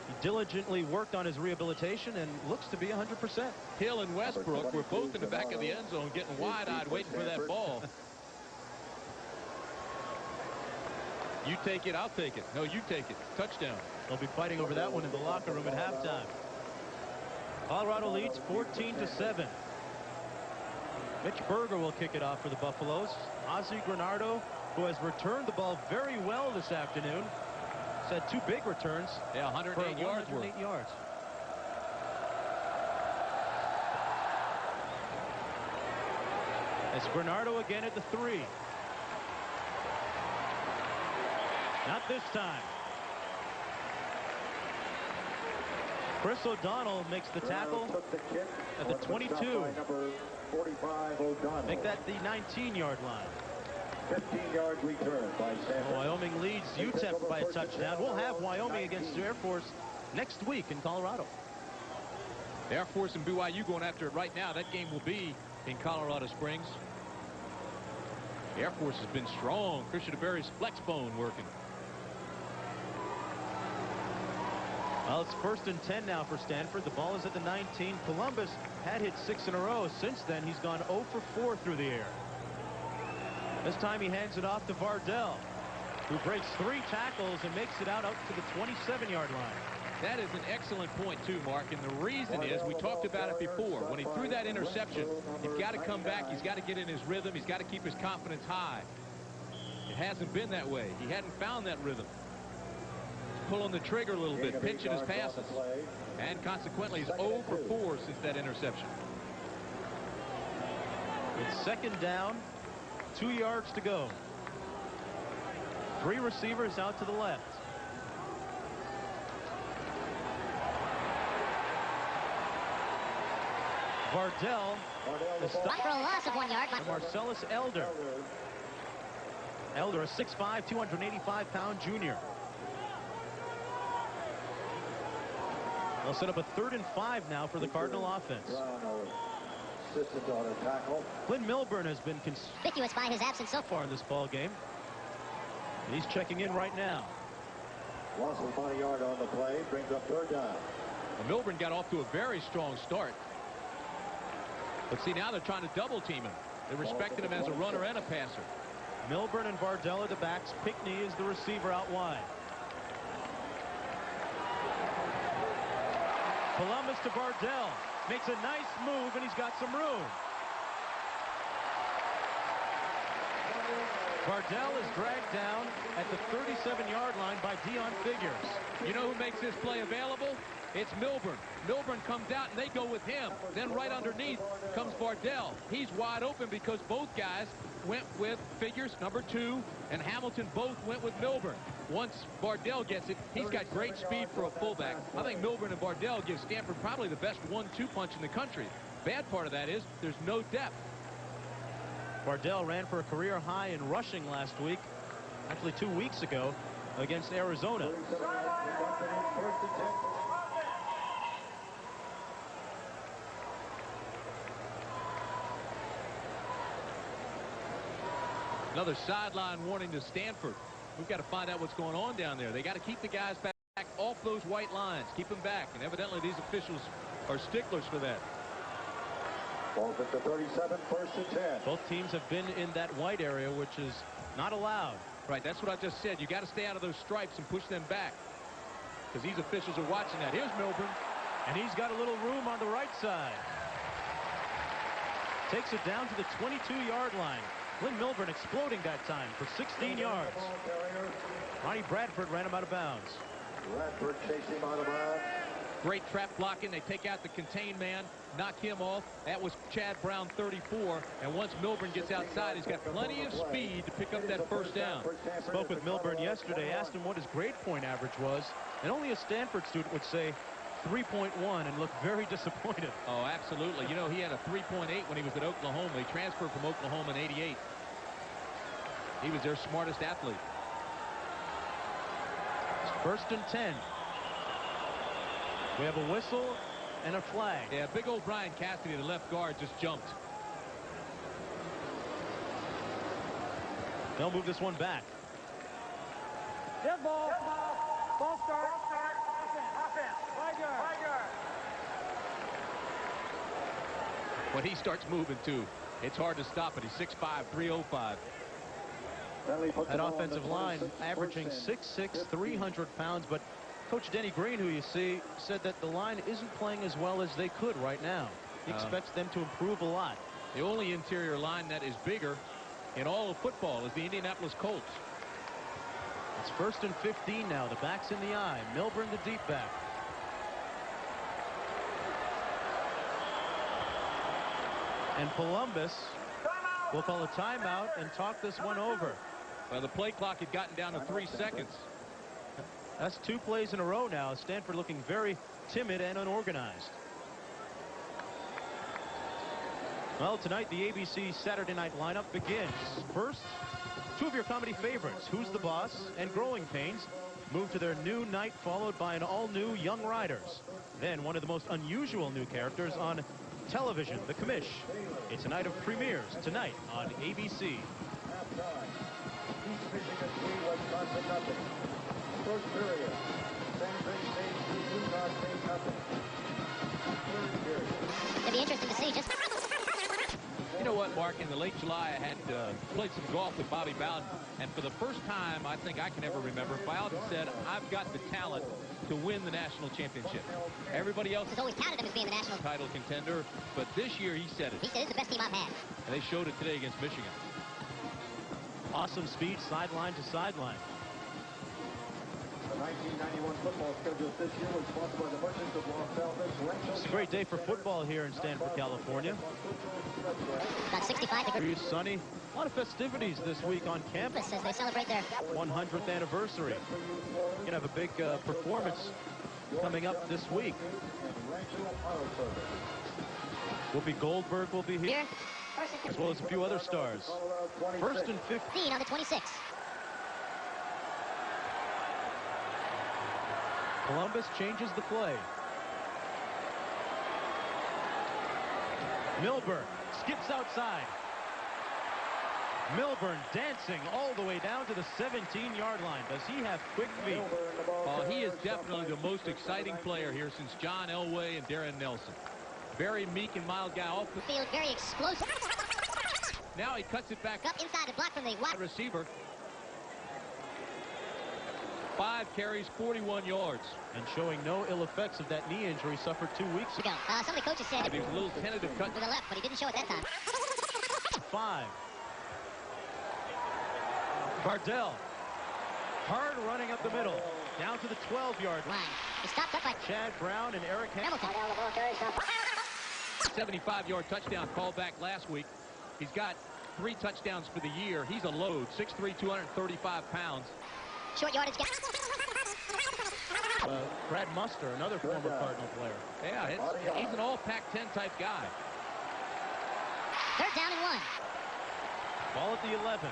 he diligently worked on his rehabilitation and looks to be 100%. Hill and Westbrook were both in the back of the end zone getting wide-eyed waiting for that ball. You take it, I'll take it. No, you take it. Touchdown. They'll be fighting over that one in the locker room at halftime. Colorado leads 14-7. Mitch Berger will kick it off for the Buffaloes. Ozzie Granardo, who has returned the ball very well this afternoon. He's had 2 big returns. Yeah, 108 yards. 108 yards. It's Granardo again at the 3. Not this time. Chris O'Donnell makes the tackle at the 22. Make that the 19-yard line. 15-yard return by Stanford. Wyoming leads UTEP by a touchdown. We'll have Wyoming against Air Force next week in Colorado. Air Force and BYU going after it right now. That game will be in Colorado Springs. Air Force has been strong. Christian DeBerry's flex bone working. Well, it's 1st and 10 now for Stanford. The ball is at the 19. Columbus had hit 6 in a row. Since then, he's gone 0 for 4 through the air. This time he hands it off to Vardell, who breaks 3 tackles and makes it out to the 27-yard line. That is an excellent point, too, Mark. And the reason is, we talked about it before. When he threw that interception, he's got to come back. He's got to get in his rhythm. He's got to keep his confidence high. It hasn't been that way. He hadn't found that rhythm. He's pulling the trigger a little bit, pinching his passes. And consequently, he's 0 for 4 since that interception. It's 2nd down. 2 yards to go. 3 receivers out to the left. Vardell is stopped for a loss of 1 yard. Marcellus Elder. Elder, a 6'5", 285-pound junior. They'll set up a 3rd and 5 now for the Cardinal offense. consistent on her tackle. Lynn Milburn has been conspicuous by his absence so far in this ball game. He's checking in right now. Loss of about a yard on the play, brings up third down. Well, Milburn got off to a very strong start. But see, now they're trying to double team him. They respected him as a runner and a passer. Milburn and Vardell are the backs. Pickney is the receiver out wide. Columbus to Vardell. Makes a nice move, and he's got some room. Vardell is dragged down at the 37-yard line by Dion Figures. You know who makes this play available? It's Milburn. Milburn comes out, and they go with him. Then right underneath comes Vardell. He's wide open because both guys went with Figures, number 2, and Hamilton both went with Milburn. Once Vardell gets it, he's got great speed for a fullback. I think Milburn and Vardell give Stanford probably the best 1-2 punch in the country. Bad part of that is there's no depth. Vardell ran for a career high in rushing last week, actually 2 weeks ago, against Arizona. Another sideline warning to Stanford. We've got to find out what's going on down there. They got to keep the guys back off those white lines. Keep them back. And evidently these officials are sticklers for that. Ball's at the 37, first and 10. Both teams have been in that white area, which is not allowed. Right, that's what I just said. You got to stay out of those stripes and push them back, because these officials are watching that. Here's Milburn, and he's got a little room on the right side. Takes it down to the 22-yard line. Lynn Milburn exploding that time for 16 yards. Ronnie Bradford ran him out of bounds. Bradford chased him out of bounds. Great trap blocking. They take out the contained man, knock him off. That was Chad Brown, 34. And once Milburn gets outside, he's got plenty of speed to pick up that first down. Spoke with Milburn yesterday, asked him what his grade point average was, and only a Stanford student would say 3.1 and look very disappointed. Oh, absolutely. You know, he had a 3.8 when he was at Oklahoma. He transferred from Oklahoma in '88. He was their smartest athlete. It's first and 10. We have a whistle and a flag. Yeah, big old Brian Cassidy, the left guard, just jumped. They'll move this one back. Dead ball. Ball start. Offense. 5 yards. When he starts moving, too, it's hard to stop it. He's 6'5", 305. That offensive line averaging 6'6", 300 pounds, but Coach Denny Green, who you see, said that the line isn't playing as well as they could right now. He expects them to improve a lot. The only interior line that is bigger in all of football is the Indianapolis Colts. It's first and 15 now. The back's in the eye. Milburn, the deep back. And Columbus will call a timeout and talk this one over. Well, the play clock had gotten down to 3 seconds. That's 2 plays in a row now. Stanford looking very timid and unorganized. Well, tonight the ABC Saturday night lineup begins. First, 2 of your comedy favorites, Who's the Boss and Growing Pains, move to their new night, followed by an all-new Young Riders. Then one of the most unusual new characters on television, The Commish. It's a night of premieres tonight on ABC. East Michigan 3, Wisconsin nothing. First period. San Jose State 3, Utah State nothing. Third period. It'll be interesting to see just. You know what, Mark? In the late July, I had played some golf with Bobby Bowden, and for the first time I think I can ever remember, Bowden said, "I've got the talent to win the national championship." Everybody else has always touted him as being the national title contender, but this year he said it. He said it's the best team I've had. And they showed it today against Michigan. Awesome speed, sideline to sideline. The 1991 football schedule this year was sponsored by the merchants of Los Alamos. It's a great day for football here in Stanford, California. About 65 degrees. Sunny. A lot of festivities this week on campus as they celebrate their 100th anniversary. We're going to have a big performance coming up this week. Whoopi Goldberg will be here, as well as a few other stars. First and 15 on the 26. Columbus changes the play. Milburn skips outside. Milburn dancing all the way down to the 17-yard line. Does he have quick feet? He is definitely the most exciting player here since John Elway and Darren Nelson. Very meek and mild guy off the field, very explosive. Now he cuts it back up inside the block from the wide receiver. 5 carries, 41 yards. And showing no ill effects of that knee injury suffered 2 weeks ago. Some of the coaches said he was a little tentative cut to the left, but he didn't show it that time. 5. Vardell. Hard running up the middle. Down to the 12-yard line. He stopped up by Chad Brown and Eric Hamilton. 75-yard touchdown called back last week. He's got 3 touchdowns for the year. He's a load. 6'3", 235 pounds. Short yardage guy. Brad Muster, another former Cardinal player. Yeah, he's an all Pac-10 type guy. 3rd down and 1. Ball at the 11.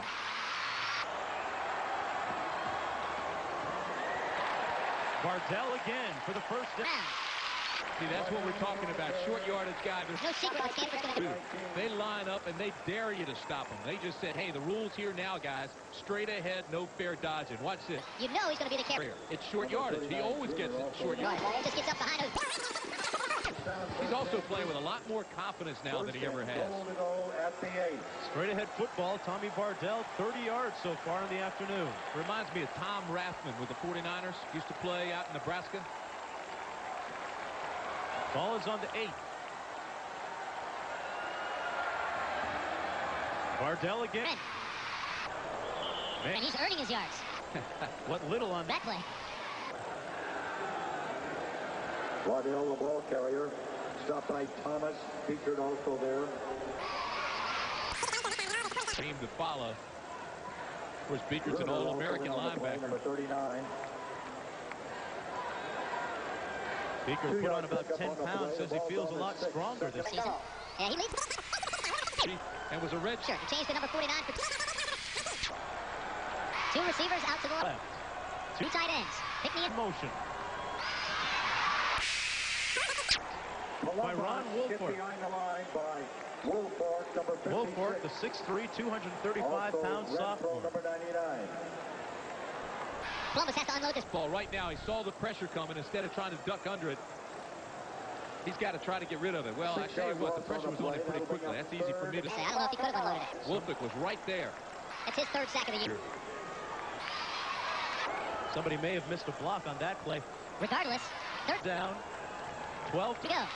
Vardell again for the first down. See, that's what we're talking about. Short yardage guy. There's no secret what Stanford's going to do. They line up and they dare you to stop them. They just said, hey, the rule's here now, guys. Straight ahead, no fair dodging. Watch this. You know he's going to be the carrier. It's short yardage. He always gets it short yardage. He just gets up behind him. He's also playing with a lot more confidence now than he ever has. Straight ahead football. Tommy Vardell, 30 yards so far in the afternoon. Reminds me of Tom Rathman with the 49ers. Used to play out in Nebraska. Ball is on the 8. Vardell again. And he's earning his yards. What little on that play. Vardell, the ball carrier. Stopped by Thomas. Featured also there. Team to follow. Of course, Beaker's an All-American linebacker. Number 39. Beaker put on about 10 pounds, says he feels a lot stronger this season. Yeah, he leads. And was a red shirt. He changed to number 49 for 2 receivers out to the left. 2 tight ends. Pick me in motion. By Ron Wolford. Wolford, the 6'3", 235-pound sophomore. Number 99. Columbus has to unload this ball right now. He saw the pressure coming. Instead of trying to duck under it, he's got to try to get rid of it. Well, I tell you what, the pressure was on him pretty quickly. That's easy for me to say. I don't know if he could have unloaded it. Wolford was right there. That's his 3rd sack of the year. Somebody may have missed a block on that play. Regardless, 3rd down. 12 to go.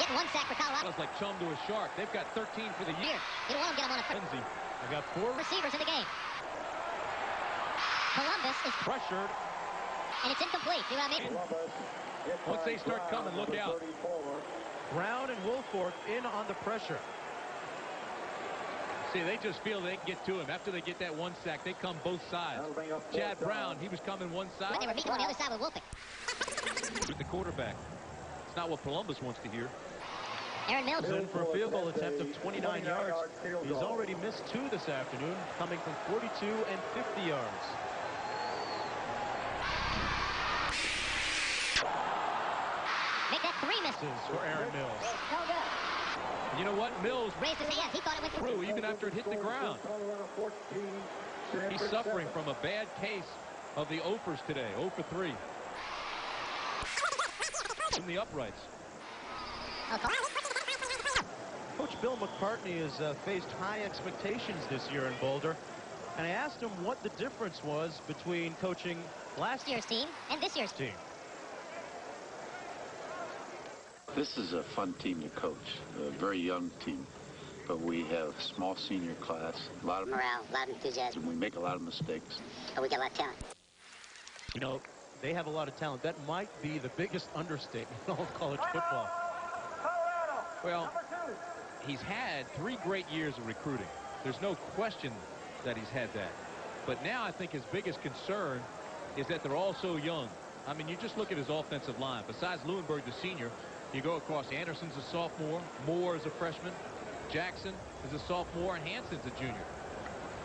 Getting 1 sack for Colorado. It's like chum to a shark. They've got 13 for the year. You don't want to get him on a frenzy. I got 4 receivers in the game. Columbus is pressured. And it's incomplete. See what I mean? Once they start coming, look out. Brown and Wolford in on the pressure. See, they just feel they can get to him. After they get that 1 sack, they come both sides. Chad Brown, he was coming one side. But they were meeting on the other side with Wolford. With the quarterback. It's not what Columbus wants to hear. Aaron Mills. In for a field goal attempt of 29 yards. He's already missed 2 this afternoon, coming from 42 and 50 yards. Make that 3 misses for Aaron Mills. You know what? Mills raised his hand. He thought it went through even after it hit the ground. He's suffering from a bad case of the offers today. 0 for 3. From the uprights. Coach Bill McCartney has faced high expectations this year in Boulder. And I asked him what the difference was between coaching last year's team and this year's team. This is a fun team to coach, a very young team. But we have a small senior class, a lot of morale, a lot of enthusiasm. We make a lot of mistakes. But we got a lot of talent. You know, they have a lot of talent. That might be the biggest understatement in all of college football. Well, he's had 3 great years of recruiting. There's no question that he's had that. But now I think his biggest concern is that they're all so young. I mean, you just look at his offensive line. Besides Lewinberg, the senior, you go across. Anderson's a sophomore. Moore is a freshman. Jackson is a sophomore. And Hanson's a junior.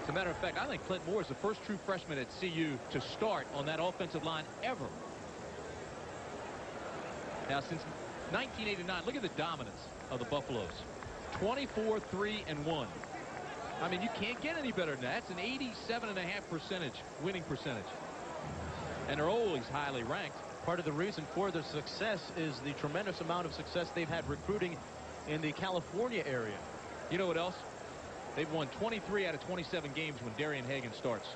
As a matter of fact, I think Clint Moore is the first true freshman at CU to start on that offensive line ever. Now, since 1989, look at the dominance of the Buffaloes. 24-3-1. I mean, you can't get any better than that. It's an 87.5% winning percentage. And they're always highly ranked. Part of the reason for their success is the tremendous amount of success they've had recruiting in the California area. You know what else? They've won 23 out of 27 games when Darian Hagan starts.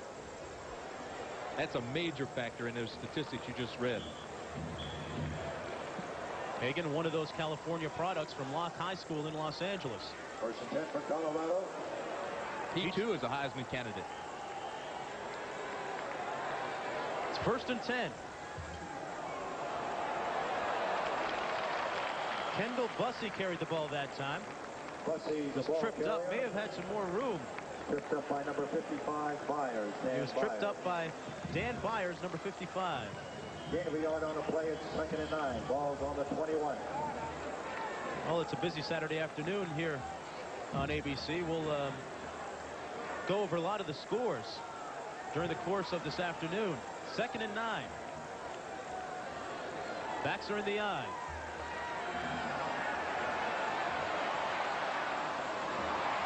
That's a major factor in those statistics you just read. Hagan, one of those California products from Locke High School in Los Angeles. 1st and 10 for Colorado. He too is a Heisman candidate. It's 1st and 10. Kendall Bussey carried the ball that time. Bussey was tripped up, may have had some more room. Tripped up by number 55, Byers. He was tripped up by Dan Byers, number 55. Gain of a yard on the play. It's 2nd and 9. Ball's on the 21. Well, it's a busy Saturday afternoon here on ABC. We'll go over a lot of the scores during the course of this afternoon. 2nd and 9. Backs are in the eye.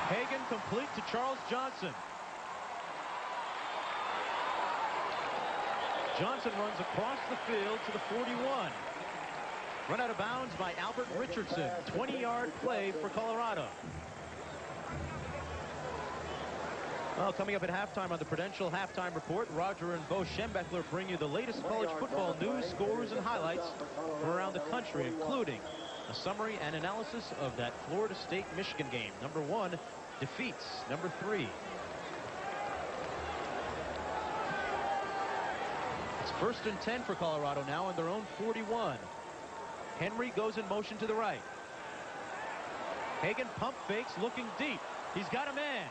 Hagan complete to Charles Johnson. Johnson runs across the field to the 41. Run out of bounds by Albert Richardson. 20-yard play for Colorado. Well, coming up at halftime on the Prudential Halftime Report, Roger and Bo Schembechler bring you the latest college football news, scores, and highlights from around the country, including a summary and analysis of that Florida State-Michigan game. Number 1 defeats number 3. It's 1st and 10 for Colorado now on their own 41. Henry goes in motion to the right. Hagan pump fakes, looking deep. He's got a man.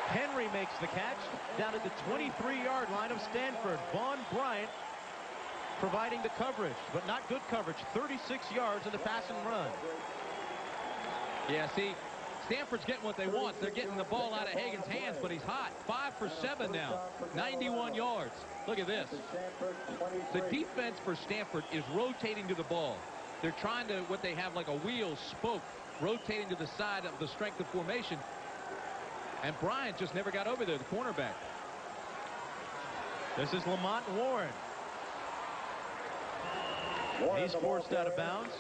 Henry makes the catch down at the 23-yard line of Stanford. Vaughn Bryant providing the coverage, but not good coverage. 36 yards in the pass and run. Yeah, see, Stanford's getting what they want. They're getting the ball out of Hagan's hands, but he's hot. 5 for 7 now. 91 yards. Look at this. The defense for Stanford is rotating to the ball. They're trying to, what they have like a wheel spoke, rotating to the side of the strength of formation. And Bryant just never got over there, the cornerback. This is Lamont Warren. He's forced out of bounds.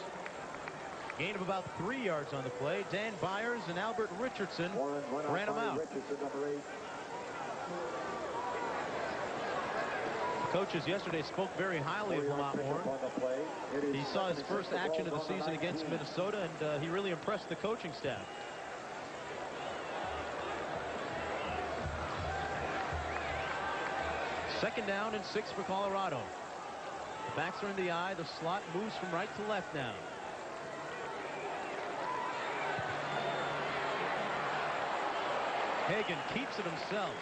Gain of about 3 yards on the play. Dan Byers and Albert Richardson ran him out. Coaches yesterday spoke very highly of Lamont Warren. He saw his first action of the season against Minnesota, and he really impressed the coaching staff. Second down and 6 for Colorado. The backs are in the eye. The slot moves from right to left now. Hagan keeps it himself.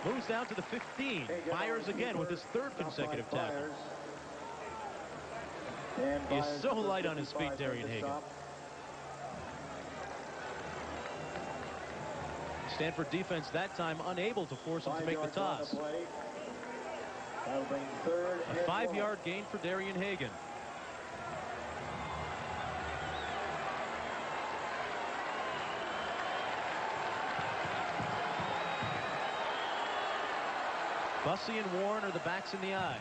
Moves down to the 15. Byers again with his 3rd consecutive tackle. He's so light on his feet, Darian Hagan. Stanford defense that time unable to force him to make the toss. A 5-yard gain for Darian Hagan. Bussey and Warren are the backs in the eye.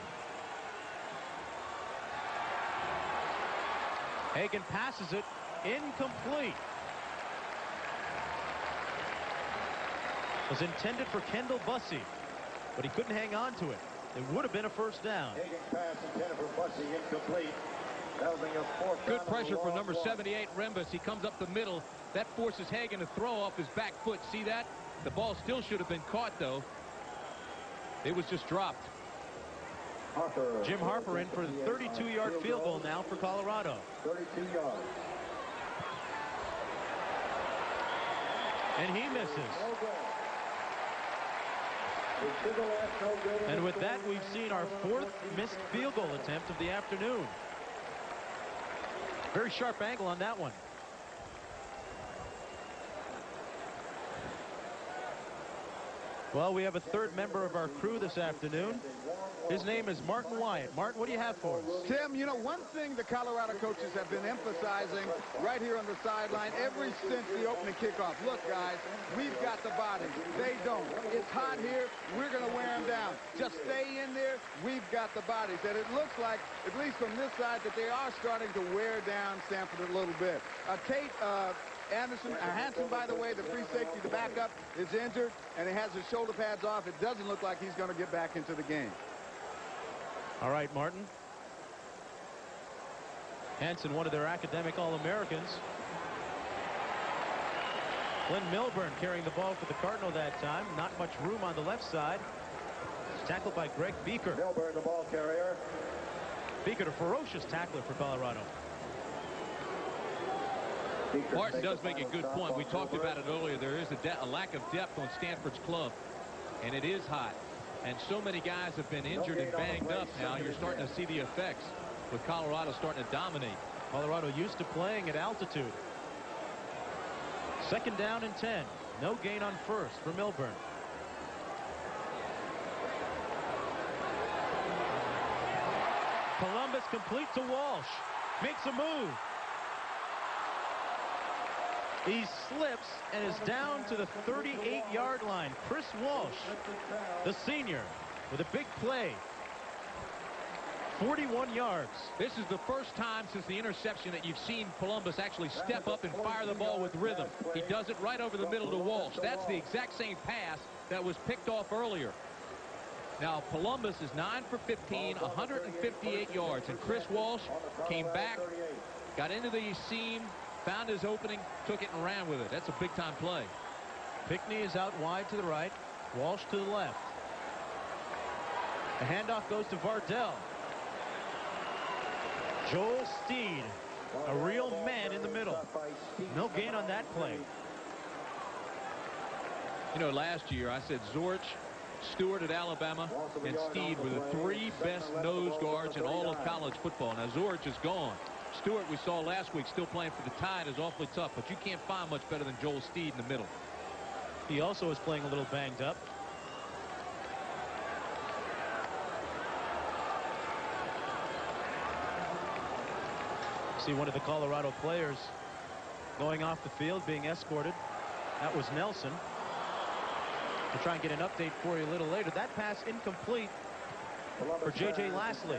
Hagan passes it. Incomplete. Was intended for Kendall Bussey, but he couldn't hang on to it. It would have been a first down. Hagan pass intended for Bussey, incomplete. That'll bring up 4th Good down pressure for number one. 78, Rembus. He comes up the middle. That forces Hagan to throw off his back foot. See that? The ball still should have been caught, though. It was just dropped. Harper. Jim Harper in for the 32-yard field goal now for Colorado. 32 yards. And he misses. And with that, we've seen our 4th missed field goal attempt of the afternoon. Very sharp angle on that one. Well, we have a third member of our crew this afternoon. His name is Martin Wyatt. Martin, what do you have for us? Tim, you know, one thing the Colorado coaches have been emphasizing right here on the sideline ever since the opening kickoff. Look, guys, we've got the bodies. They don't. It's hot here. We're going to wear them down. Just stay in there. We've got the bodies. And it looks like, at least from this side, that they are starting to wear down Stanford a little bit. Hansen, by the way, the free safety, the backup, is injured, and he has his shoulder pads off. It doesn't look like he's going to get back into the game. All right, Martin. Hansen, one of their academic All-Americans. Glenn Milburn carrying the ball for the Cardinal that time. Not much room on the left side. Tackled by Greg Beaker. Milburn, the ball carrier. Beaker, a ferocious tackler for Colorado. Martin does make a good point. We talked about it earlier. There is a lack of depth on Stanford's club, and it is hot. And so many guys have been injured and banged up now. You're starting to see the effects with Colorado starting to dominate. Colorado used to playing at altitude. 2nd down and 10. No gain on first for Milburn. Columbus complete to Walsh. Makes a move. He slips and is down to the 38-yard line. Chris Walsh, the senior, with a big play. 41 yards. This is the first time since the interception that you've seen Columbus actually step up and fire the ball with rhythm. He does it right over the middle to Walsh. That's the exact same pass that was picked off earlier. Now, Columbus is 9 for 15, 158 yards. And Chris Walsh came back, got into the seam, found his opening, took it and ran with it. That's a big-time play. Pickney is out wide to the right. Walsh to the left. The handoff goes to Vardell. Joel Steed, a real man in the middle. No gain on that play. You know, last year I said Zorich, Stewart at Alabama, and Steed were the 3 best nose guards in all of college football. Now, Zorich is gone. Stewart, we saw last week, still playing for the Tide, is awfully tough, but you can't find much better than Joel Steed in the middle. He also is playing a little banged up. See one of the Colorado players going off the field, being escorted. That was Nelson. We'll try and get an update for you a little later. That pass incomplete for J.J. Lastly.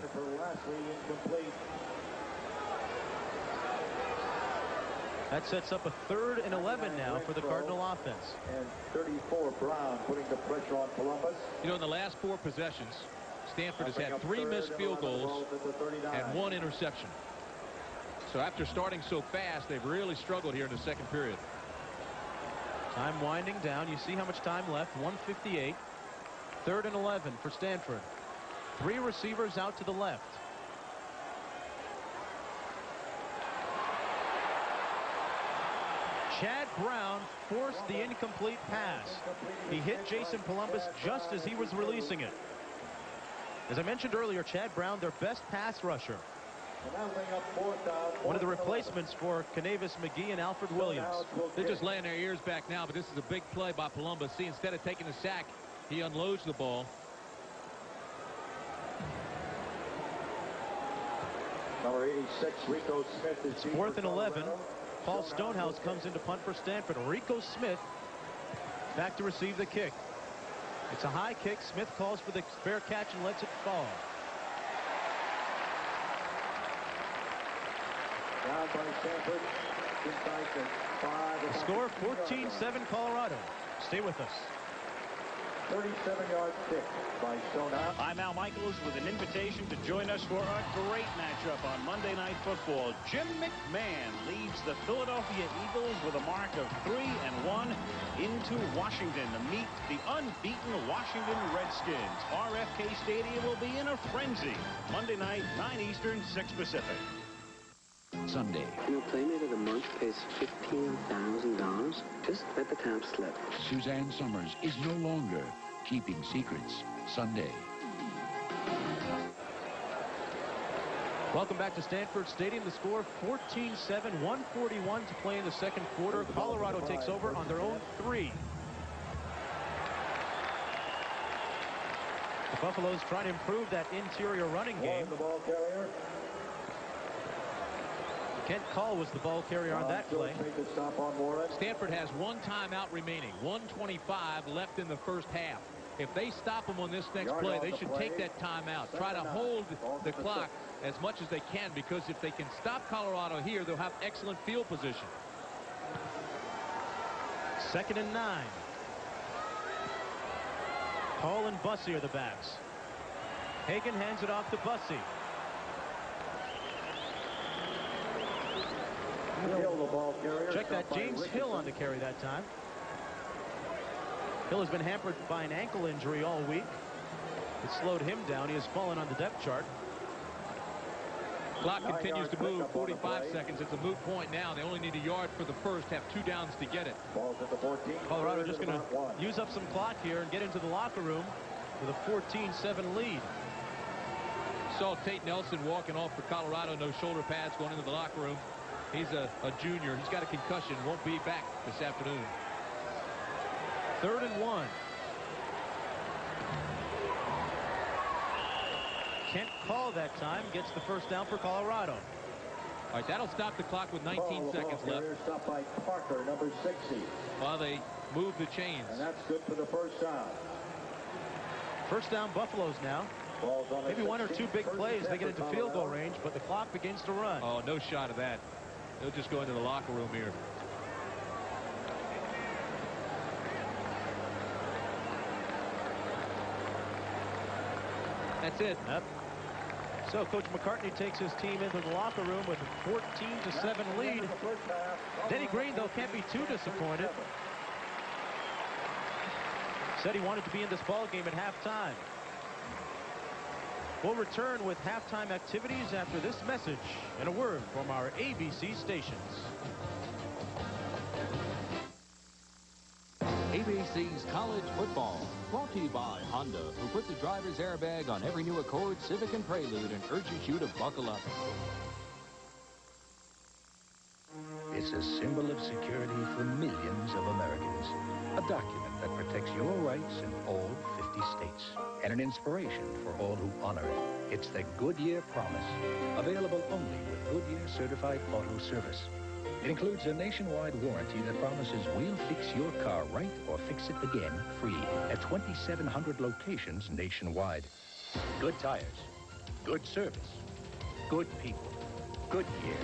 That sets up a 3rd and 11 now for the Cardinal offense. And 34 Brown putting the pressure on Columbus. You know, in the last 4 possessions, Stanford has had 3 missed field goals and 1 interception. So after starting so fast, they've really struggled here in the 2nd period. Time winding down. You see how much time left. 1:58. 3rd and 11 for Stanford. 3 receivers out to the left. Chad Brown forced the incomplete pass. He hit Jason Columbus just as he was releasing it. As I mentioned earlier, Chad Brown, their best pass rusher. One of the replacements for Canavis McGee and Alfred Williams. They're just laying their ears back now, but this is a big play by Columbus. See, instead of taking a sack, he unloads the ball. Number 86, Rico Smith. It's 4th and 11. Paul Stonehouse comes in to punt for Stanford. Rico Smith back to receive the kick. It's a high kick. Smith calls for the fair catch and lets it fall. The score 14-7 Colorado. Stay with us. 37-yard kick by Stonehouse. I'm Al Michaels with an invitation to join us for a great matchup on Monday Night Football. Jim McMahon leads the Philadelphia Eagles with a mark of 3-1 into Washington to meet the unbeaten Washington Redskins. RFK Stadium will be in a frenzy. Monday night, 9 Eastern, 6 Pacific. Sunday. Your Playmate of the Month pays $15,000. Just let the cap slip. Suzanne Summers is no longer keeping secrets. Sunday. Welcome back to Stanford Stadium. The score 14-7, 1:41 to play in the 2nd quarter. Colorado takes over on their own 3. The Buffaloes trying to improve that interior running game. The ball carrier. Kent Call was the ball carrier on that play. Stanford has one timeout remaining. 1:25 left in the first half. If they stop them on this next play, they should take that timeout. Try to hold the clock as much as they can, because if they can stop Colorado here, they'll have excellent field position. 2nd and 9. Call and Bussey are the backs. Hagan hands it off to Bussey. Check that, James Hill on the carry that time. Hill has been hampered by an ankle injury all week. It slowed him down. He has fallen on the depth chart. Clock continues to move. 45 seconds. It's a moot point now. They only need a yard for the first. Have 2 downs to get it. Colorado just going to use up some clock here and get into the locker room with a 14-7 lead. Saw Tate Nelson walking off for Colorado. No shoulder pads going into the locker room. He's a junior. He's got a concussion. Won't be back this afternoon. 3rd and 1. Kent Call that time gets the first down for Colorado. All right, that'll stop the clock with 19 seconds left. Stopped by Parker, number 60. While they move the chains. And that's good for the first down. First down Buffaloes now. Maybe 1 or 2 big plays. They get into field goal range, but the clock begins to run. Oh, no shot of that. They'll just go into the locker room here. That's it. Yep. So Coach McCartney takes his team into the locker room with a 14-7 lead. Denny Green, though, can't be too disappointed. Said he wanted to be in this ball game at halftime. We'll return with halftime activities after this message and a word from our ABC stations. ABC's College Football, brought to you by Honda, who put the driver's airbag on every new Accord, Civic, and Prelude and urges you to buckle up. It's a symbol of security for millions of Americans. A document that protects your rights in all 50 states. And an inspiration for all who honor it. It's the Goodyear Promise. Available only with Goodyear Certified Auto Service. It includes a nationwide warranty that promises we'll fix your car right or fix it again free at 2,700 locations nationwide. Good tires, good service, good people, Goodyear.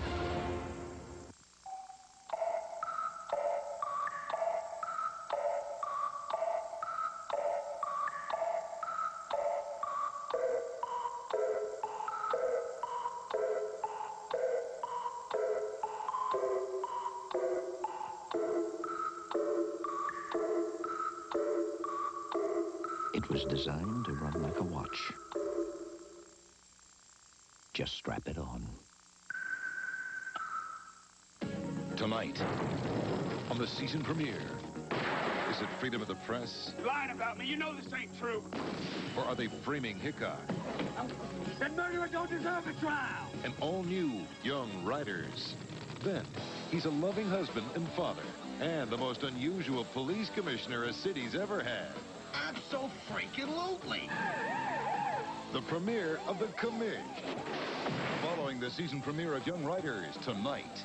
It was designed to run like a watch. Just strap it on. Tonight, on the season premiere, is it freedom of the press? You lied about me. You know this ain't true. Or are they framing Hickok? That murderer don't deserve a trial. And all-new Young Riders. Then, he's a loving husband and father, and the most unusual police commissioner a city's ever had. Abso-freaking-lutely. The premiere of The Commish. Following the season premiere of Young Riders tonight.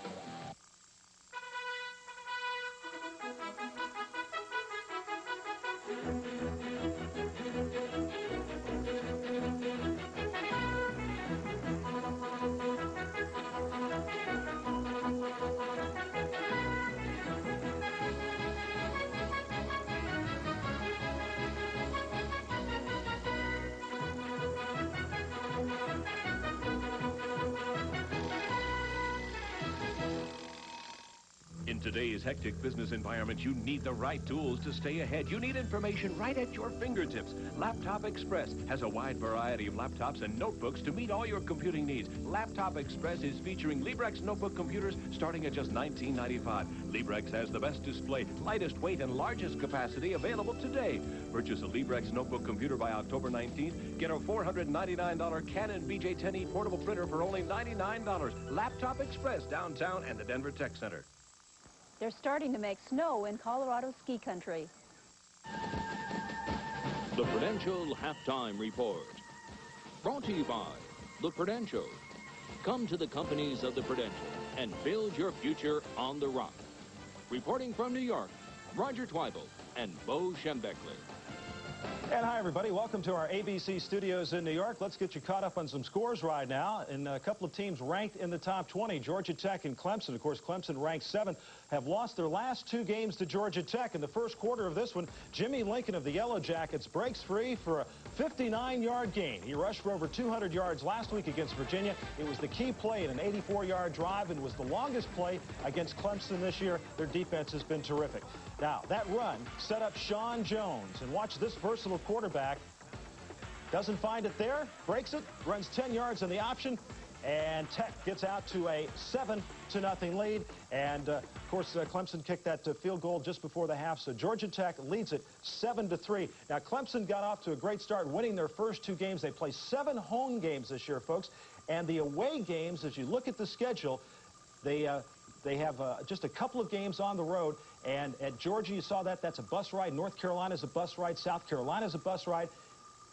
In today's hectic business environment, you need the right tools to stay ahead. You need information right at your fingertips. Laptop Express has a wide variety of laptops and notebooks to meet all your computing needs. Laptop Express is featuring Librex notebook computers starting at just $19.95. Librex has the best display, lightest weight, and largest capacity available today. Purchase a Librex notebook computer by October 19th. Get a $499 Canon BJ10E portable printer for only $99. Laptop Express downtown and the Denver Tech Center. They're starting to make snow in Colorado ski country. The Prudential Halftime Report. Brought to you by The Prudential. Come to the companies of The Prudential and build your future on the rock. Reporting from New York, Roger Twyble and Bo Schembechler. And hi, everybody. Welcome to our ABC studios in New York. Let's get you caught up on some scores right now. And a couple of teams ranked in the top 20, Georgia Tech and Clemson. Of course, Clemson ranked 7th, have lost their last 2 games to Georgia Tech. In the first quarter of this one, Jimmy Lincoln of the Yellow Jackets breaks free for a 59-yard gain. He rushed for over 200 yards last week against Virginia. It was the key play in an 84-yard drive and was the longest play against Clemson this year. Their defense has been terrific. Now, that run set up Sean Jones. And watch this versatile quarterback. Doesn't find it there, breaks it, runs 10 yards on the option, and Tech gets out to a 7-0 lead. And, of course, Clemson kicked that field goal just before the half, so Georgia Tech leads it 7-3. Now, Clemson got off to a great start, winning their first 2 games. They play 7 home games this year, folks. And the away games, as you look at the schedule, they have just a couple of games on the road. And at Georgia, you saw that. That's a bus ride. North Carolina's a bus ride. South Carolina's a bus ride.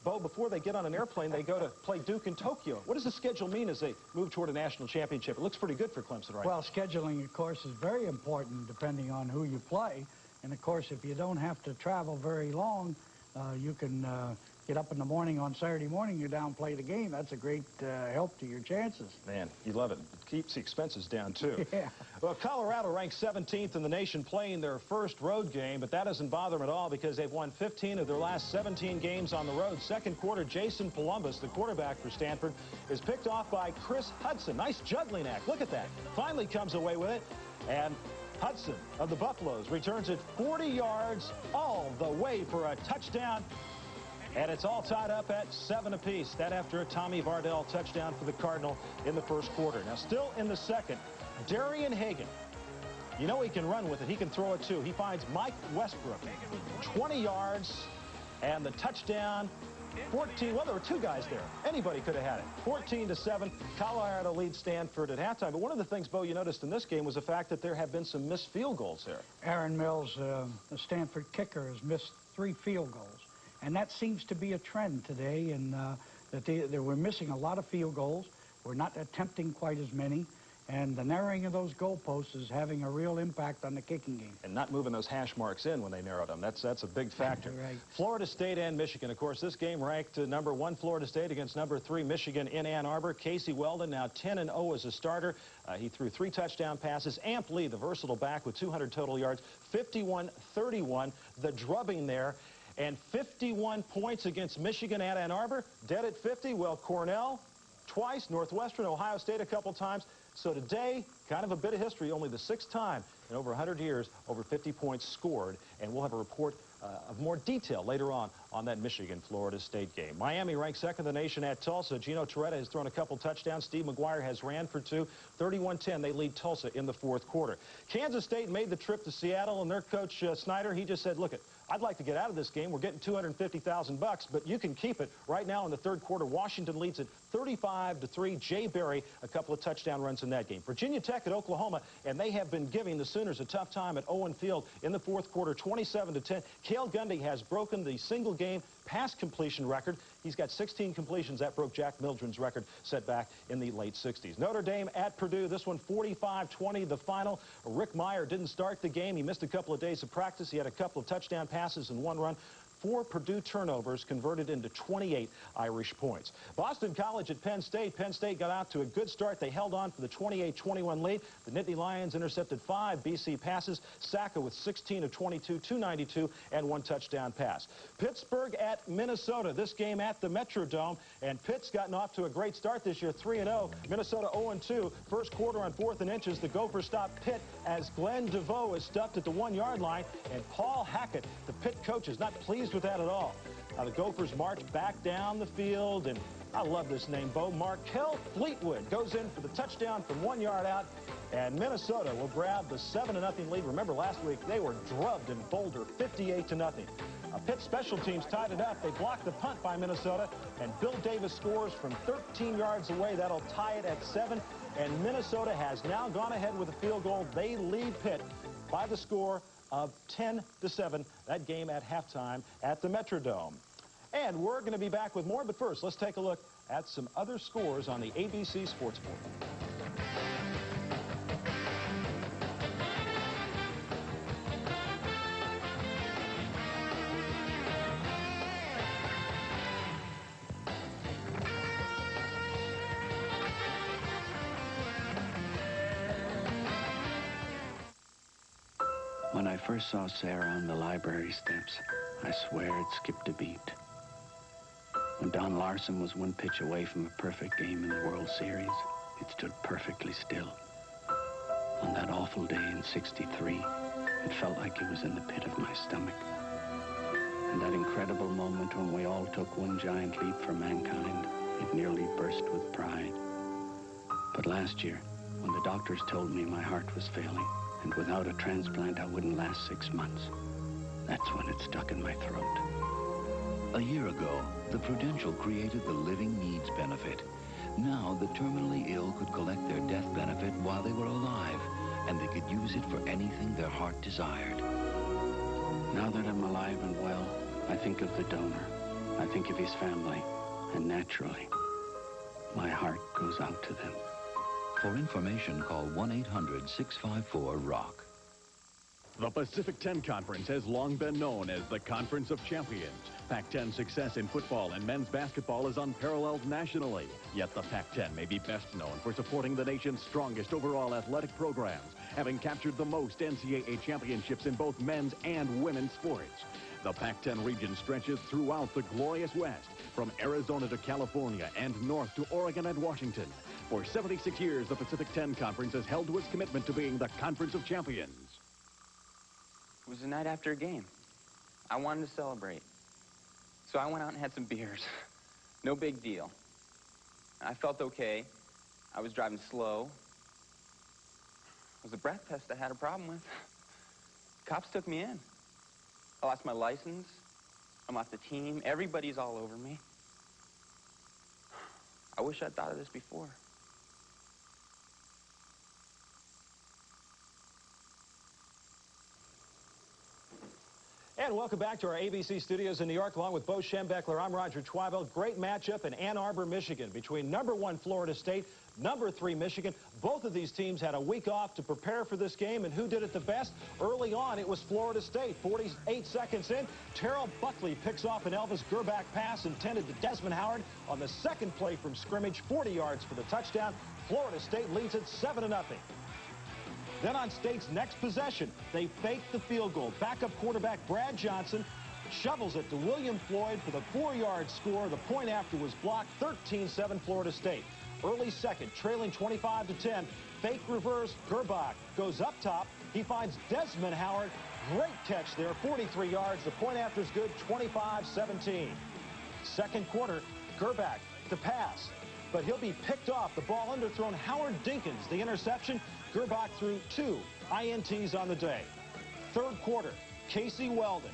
Bo, before they get on an airplane, they go to play Duke in Tokyo. What does the schedule mean as they move toward a national championship? It looks pretty good for Clemson right now. Well, scheduling, of course, is very important depending on who you play. And, of course, if you don't have to travel very long, you can get up in the morning on Saturday morning, you down play the game. That's a great help to your chances. Man, you love it. It keeps the expenses down, too. Yeah. Well, Colorado ranks 17th in the nation playing their first road game, but that doesn't bother them at all because they've won 15 of their last 17 games on the road. Second quarter, Jason Columbus, the quarterback for Stanford, is picked off by Chris Hudson. Nice juggling act. Look at that. Finally comes away with it. And Hudson of the Buffaloes returns it 40 yards all the way for a touchdown. And it's all tied up at 7 apiece. That after a Tommy Vardell touchdown for the Cardinal in the first quarter. Now, still in the second, Darian Hagan. You know he can run with it. He can throw it, too. He finds Mike Westbrook. 20 yards and the touchdown. 14. Well, there were 2 guys there. Anybody could have had it. 14-7. Colorado leads Stanford at halftime. But one of the things, Bo, you noticed in this game was the fact that there have been some missed field goals there. Aaron Mills, the Stanford kicker, has missed 3 field goals. And that seems to be a trend today, and that they were missing a lot of field goals. We're not attempting quite as many. And the narrowing of those goalposts is having a real impact on the kicking game. And not moving those hash marks in when they narrowed them. That's a big factor. Right. Florida State and Michigan. Of course, this game ranked number 1 Florida State against number 3 Michigan in Ann Arbor. Casey Weldon now 10-0 as a starter. He threw 3 touchdown passes. Amp Lee, the versatile back with 200 total yards, 51-31. The drubbing there. And 51 points against Michigan at Ann Arbor. Dead at 50, well, Cornell twice, Northwestern, Ohio State a couple times. So today, kind of a bit of history, only the 6th time in over 100 years, over 50 points scored. And we'll have a report of more detail later on that Michigan-Florida State game. Miami ranked 2nd in the nation at Tulsa. Gino Torretta has thrown a couple touchdowns. Steve McGuire has ran for 2. 31-10, they lead Tulsa in the 4th quarter. Kansas State made the trip to Seattle, and their coach, Snyder, he just said, look, I'd like to get out of this game. We're getting $250,000, but you can keep it. Right now in the 3rd quarter, Washington leads it 35-3. Jay Berry, a couple of touchdown runs in that game. Virginia Tech at Oklahoma, and they have been giving the Sooners a tough time at Owen Field in the 4th quarter, 27-10. Cale Gundy has broken the single-game pass completion record. He's got 16 completions. That broke Jack Mildren's record set back in the late 60s. Notre Dame at Purdue. This one 45-20, the final. Rick Meyer didn't start the game. He missed a couple of days of practice. He had a couple of touchdown passes and 1 run. 4 Purdue turnovers converted into 28 Irish points. Boston College at Penn State. Penn State got out to a good start. They held on for the 28-21 lead. The Nittany Lions intercepted 5 BC passes. Sacco with 16 of 22, 292, and 1 touchdown pass. Pittsburgh at Minnesota. This game at the Metrodome. And Pitt's gotten off to a great start this year, 3-0. Minnesota 0-2. First quarter on 4th and inches. The Gophers stopped Pitt as Glenn DeVoe is stuffed at the 1-yard line. And Paul Hackett, the Pitt coach, is not pleased with that at all. The Gophers march back down the field, and I love this name, Bo. Markel Fleetwood goes in for the touchdown from 1 yard out, and Minnesota will grab the 7-0 lead. Remember, last week they were drubbed in Boulder, 58-0. Pitt special teams tied it up. They blocked the punt by Minnesota, and Bill Davis scores from 13 yards away. That'll tie it at 7, and Minnesota has now gone ahead with a field goal. They lead Pitt by the score of 10-7, that game at halftime at the Metrodome. And we're going to be back with more, but first, let's take a look at some other scores on the ABC Sports Board. When I first saw Sarah on the library steps, I swear it skipped a beat. When Don Larson was one pitch away from a perfect game in the World Series, it stood perfectly still. On that awful day in '63, it felt like it was in the pit of my stomach. And that incredible moment when we all took one giant leap for mankind, it nearly burst with pride. But last year, when the doctors told me my heart was failing, and without a transplant I wouldn't last 6 months, that's when it stuck in my throat. A year ago, the Prudential created the Living Needs Benefit. Now, the terminally ill could collect their death benefit while they were alive, and they could use it for anything their heart desired. Now that I'm alive and well, I think of the donor. I think of his family, and naturally, my heart goes out to them. For information, call 1-800-654-ROCK. The Pacific 10 Conference has long been known as the Conference of Champions. Pac-10 success in football and men's basketball is unparalleled nationally. Yet the Pac-10 may be best known for supporting the nation's strongest overall athletic programs, having captured the most NCAA championships in both men's and women's sports. The Pac-10 region stretches throughout the glorious West, from Arizona to California and north to Oregon and Washington. For 76 years, the Pacific 10 Conference has held to its commitment to being the Conference of Champions. It was the night after a game. I wanted to celebrate. So I went out and had some beers. No big deal. I felt okay. I was driving slow. It was a breath test I had a problem with. Cops took me in. I lost my license. I'm off the team. Everybody's all over me. I wish I'd thought of this before. And welcome back to our ABC studios in New York, along with Bo Schembechler. I'm Roger Twibell. Great matchup in Ann Arbor, Michigan, between #1 Florida State, #3 Michigan. Both of these teams had a week off to prepare for this game, and who did it the best? Early on, it was Florida State. 48 seconds in, Terrell Buckley picks off an Elvis Gerbach pass intended to Desmond Howard on the second play from scrimmage, 40 yards for the touchdown. Florida State leads it 7-0. Then on State's next possession, they fake the field goal. Backup quarterback Brad Johnson shovels it to William Floyd for the 4-yard score. The point after was blocked. 13-7 Florida State. Early second, trailing 25-10. Fake reverse. Gerbach goes up top. He finds Desmond Howard. Great catch there. 43 yards. The point after is good. 25-17. Second quarter, Gerbach to pass, but he'll be picked off. The ball underthrown. Howard Dinkins, the interception. Gerbach threw 2 INTs on the day. Third quarter, Casey Weldon,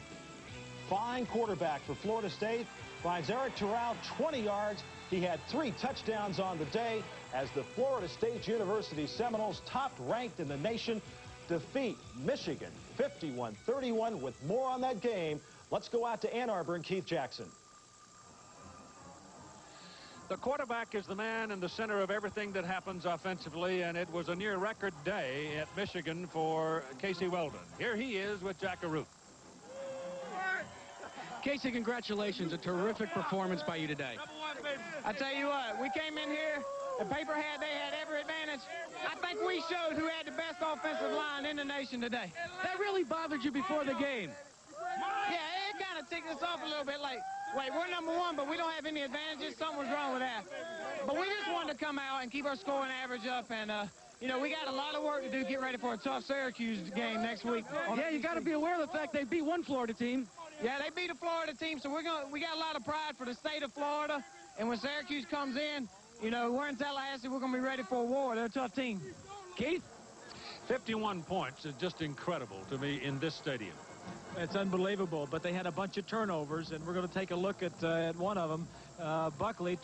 fine quarterback for Florida State, finds Eric Terrell 20 yards. He had 3 touchdowns on the day as the Florida State University Seminoles, top ranked in the nation, defeat Michigan 51-31. With more on that game, let's go out to Ann Arbor and Keith Jackson. The quarterback is the man in the center of everything that happens offensively, and it was a near record day at Michigan for Casey Weldon. Here he is with Jack Arute. Casey, congratulations. A terrific performance by you today. I tell you what, we came in here, the paper they had every advantage. I think we showed who had the best offensive line in the nation today. That really bothered you before the game. Yeah, it kind of ticked us off a little bit, like, wait, we're #1, but we don't have any advantages. Something was wrong with that. But we just wanted to come out and keep our scoring average up, and, you know, we got a lot of work to do, get ready for a tough Syracuse game next week. Yeah, you got to be aware of the fact they beat one Florida team. Yeah, they beat a Florida team, so we got a lot of pride for the state of Florida, and when Syracuse comes in, you know, we're in Tallahassee, we're going to be ready for a war. They're a tough team. Keith? 51 points is just incredible to me in this stadium. It's unbelievable, but they had a bunch of turnovers, and we're going to take a look at one of them.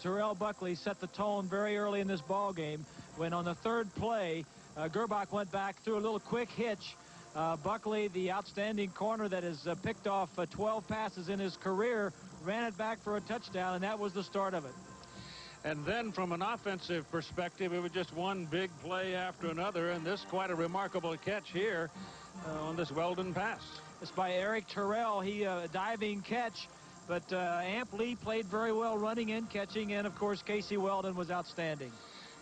Terrell Buckley set the tone very early in this ball game when on the third play, Gerbach went back, threw a little quick hitch. Buckley, the outstanding corner that has picked off 12 passes in his career, ran it back for a touchdown, and that was the start of it. And then from an offensive perspective, it was just one big play after another, and this quite a remarkable catch here on this Weldon pass. It's by Eric Terrell. He diving catch, but Amp Lee played very well running in, catching, and of course Casey Weldon was outstanding.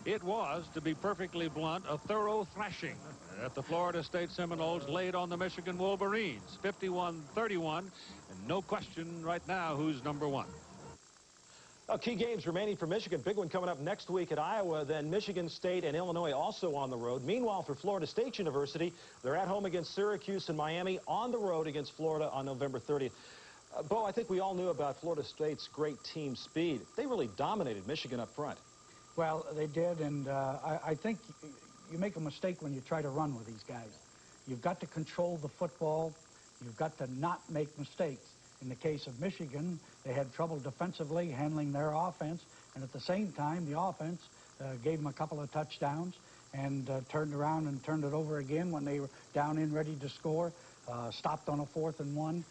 It was, to be perfectly blunt, a thorough thrashing that the Florida State Seminoles laid on the Michigan Wolverines, 51-31, and no question right now who's number one. Key games remaining for Michigan. Big one coming up next week at Iowa, then Michigan State and Illinois also on the road. Meanwhile, for Florida State University, they're at home against Syracuse and Miami, on the road against Florida on November 30th. Bo, I think we all knew about Florida State's great team speed. They really dominated Michigan up front. Well, they did, and I think you make a mistake when you try to run with these guys. You've got to control the football. You've got to not make mistakes. In the case of Michigan, they had trouble defensively handling their offense, and at the same time, the offense gave them a couple of touchdowns and turned around and turned it over again when they were down in ready to score, stopped on a 4th and 1.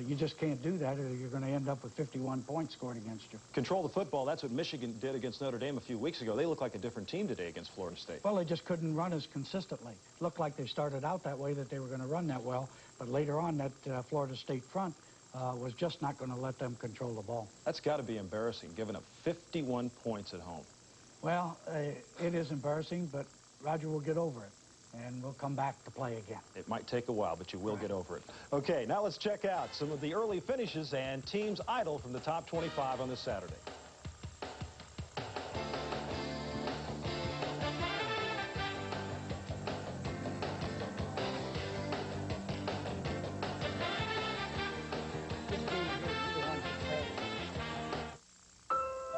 You just can't do that, or you're going to end up with 51 points scored against you. Control the football. That's what Michigan did against Notre Dame a few weeks ago. They look like a different team today against Florida State. Well, they just couldn't run as consistently. It looked like they started out that way, that they were going to run that well, but later on, that Florida State front was just not going to let them control the ball. That's got to be embarrassing, giving up 51 points at home. Well, it is embarrassing, but Roger will get over it, and we'll come back to play again. It might take a while, but you will get over it. Okay, now let's check out some of the early finishes and teams idle from the top 25 on this Saturday.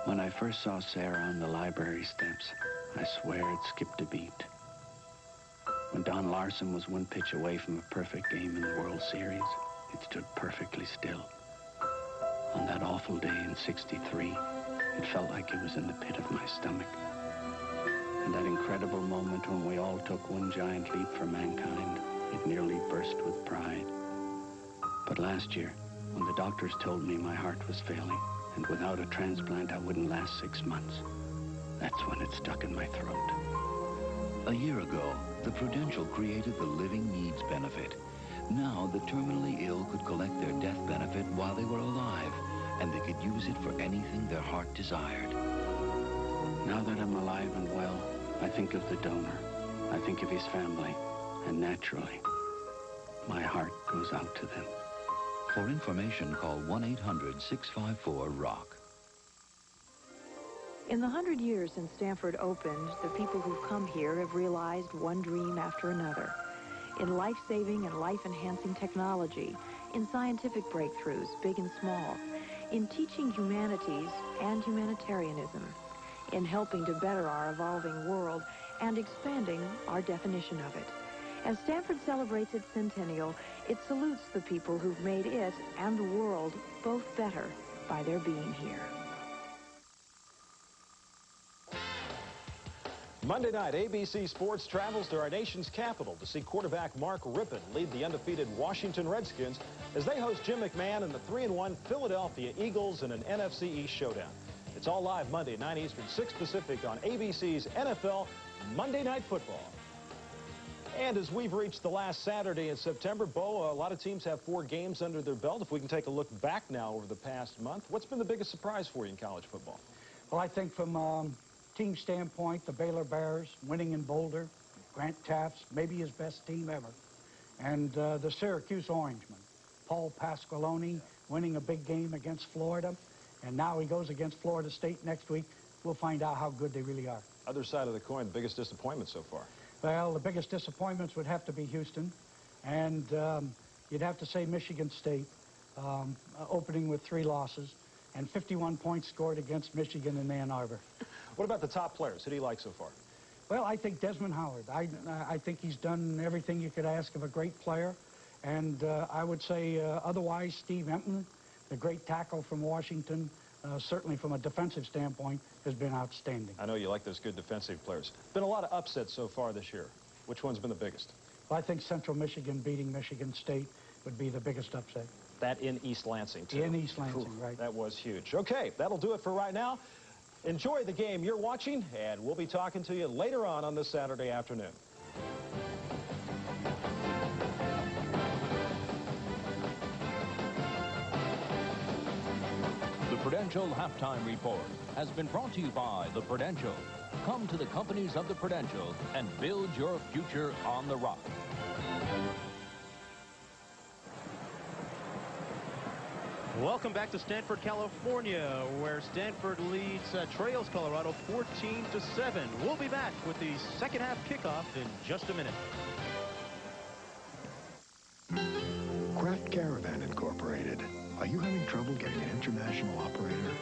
When I first saw Sarah on the library steps, I swear it skipped a beat. When Don Larson was one pitch away from a perfect game in the World Series, it stood perfectly still. On that awful day in '63, it felt like it was in the pit of my stomach. And that incredible moment when we all took one giant leap for mankind, it nearly burst with pride. But last year, when the doctors told me my heart was failing, and without a transplant I wouldn't last 6 months, that's when it stuck in my throat. A year ago, the Prudential created the Living Needs Benefit. Now, the terminally ill could collect their death benefit while they were alive, and they could use it for anything their heart desired. Now that I'm alive and well, I think of the donor. I think of his family, and naturally, my heart goes out to them. For information, call 1-800-654-ROCK. In the 100 years since Stanford opened, the people who've come here have realized one dream after another. In life-saving and life-enhancing technology, in scientific breakthroughs, big and small, in teaching humanities and humanitarianism, in helping to better our evolving world and expanding our definition of it. As Stanford celebrates its centennial, it salutes the people who've made it and the world both better by their being here. Monday night, ABC Sports travels to our nation's capital to see quarterback Mark Rippon lead the undefeated Washington Redskins as they host Jim McMahon and the 3-1 Philadelphia Eagles in an NFC East showdown. It's all live Monday, 9 Eastern, 6 Pacific on ABC's NFL Monday Night Football. And as we've reached the last Saturday in September, Bo, a lot of teams have 4 games under their belt. If we can take a look back now over the past month, what's been the biggest surprise for you in college football? Well, I think from team standpoint, the Baylor Bears winning in Boulder, Grant Taft's maybe his best team ever, and the Syracuse Orangemen, Paul Pasqualoni winning a big game against Florida, and now he goes against Florida State next week. We'll find out how good they really are. Other side of the coin, the biggest disappointment so far? Well, the biggest disappointments would have to be Houston, and you'd have to say Michigan State, opening with 3 losses, and 51 points scored against Michigan in Ann Arbor. What about the top players? Who do you like so far? Well, I think Desmond Howard. I think he's done everything you could ask of a great player, and I would say otherwise Steve Emtman, the great tackle from Washington, certainly from a defensive standpoint, has been outstanding. I know you like those good defensive players. Been a lot of upsets so far this year. Which one's been the biggest? Well, I think Central Michigan beating Michigan State would be the biggest upset. That in East Lansing, too. In East Lansing, right. That was huge. Okay, that'll do it for right now. Enjoy the game you're watching, and we'll be talking to you later on this Saturday afternoon. The Prudential Halftime Report has been brought to you by the Prudential. Come to the companies of the Prudential and build your future on the rock. Welcome back to Stanford, California, where Stanford leads trails Colorado 14-7. We'll be back with the second half kickoff in just a minute. Craft Caravan Incorporated. Are you having trouble getting an international operator?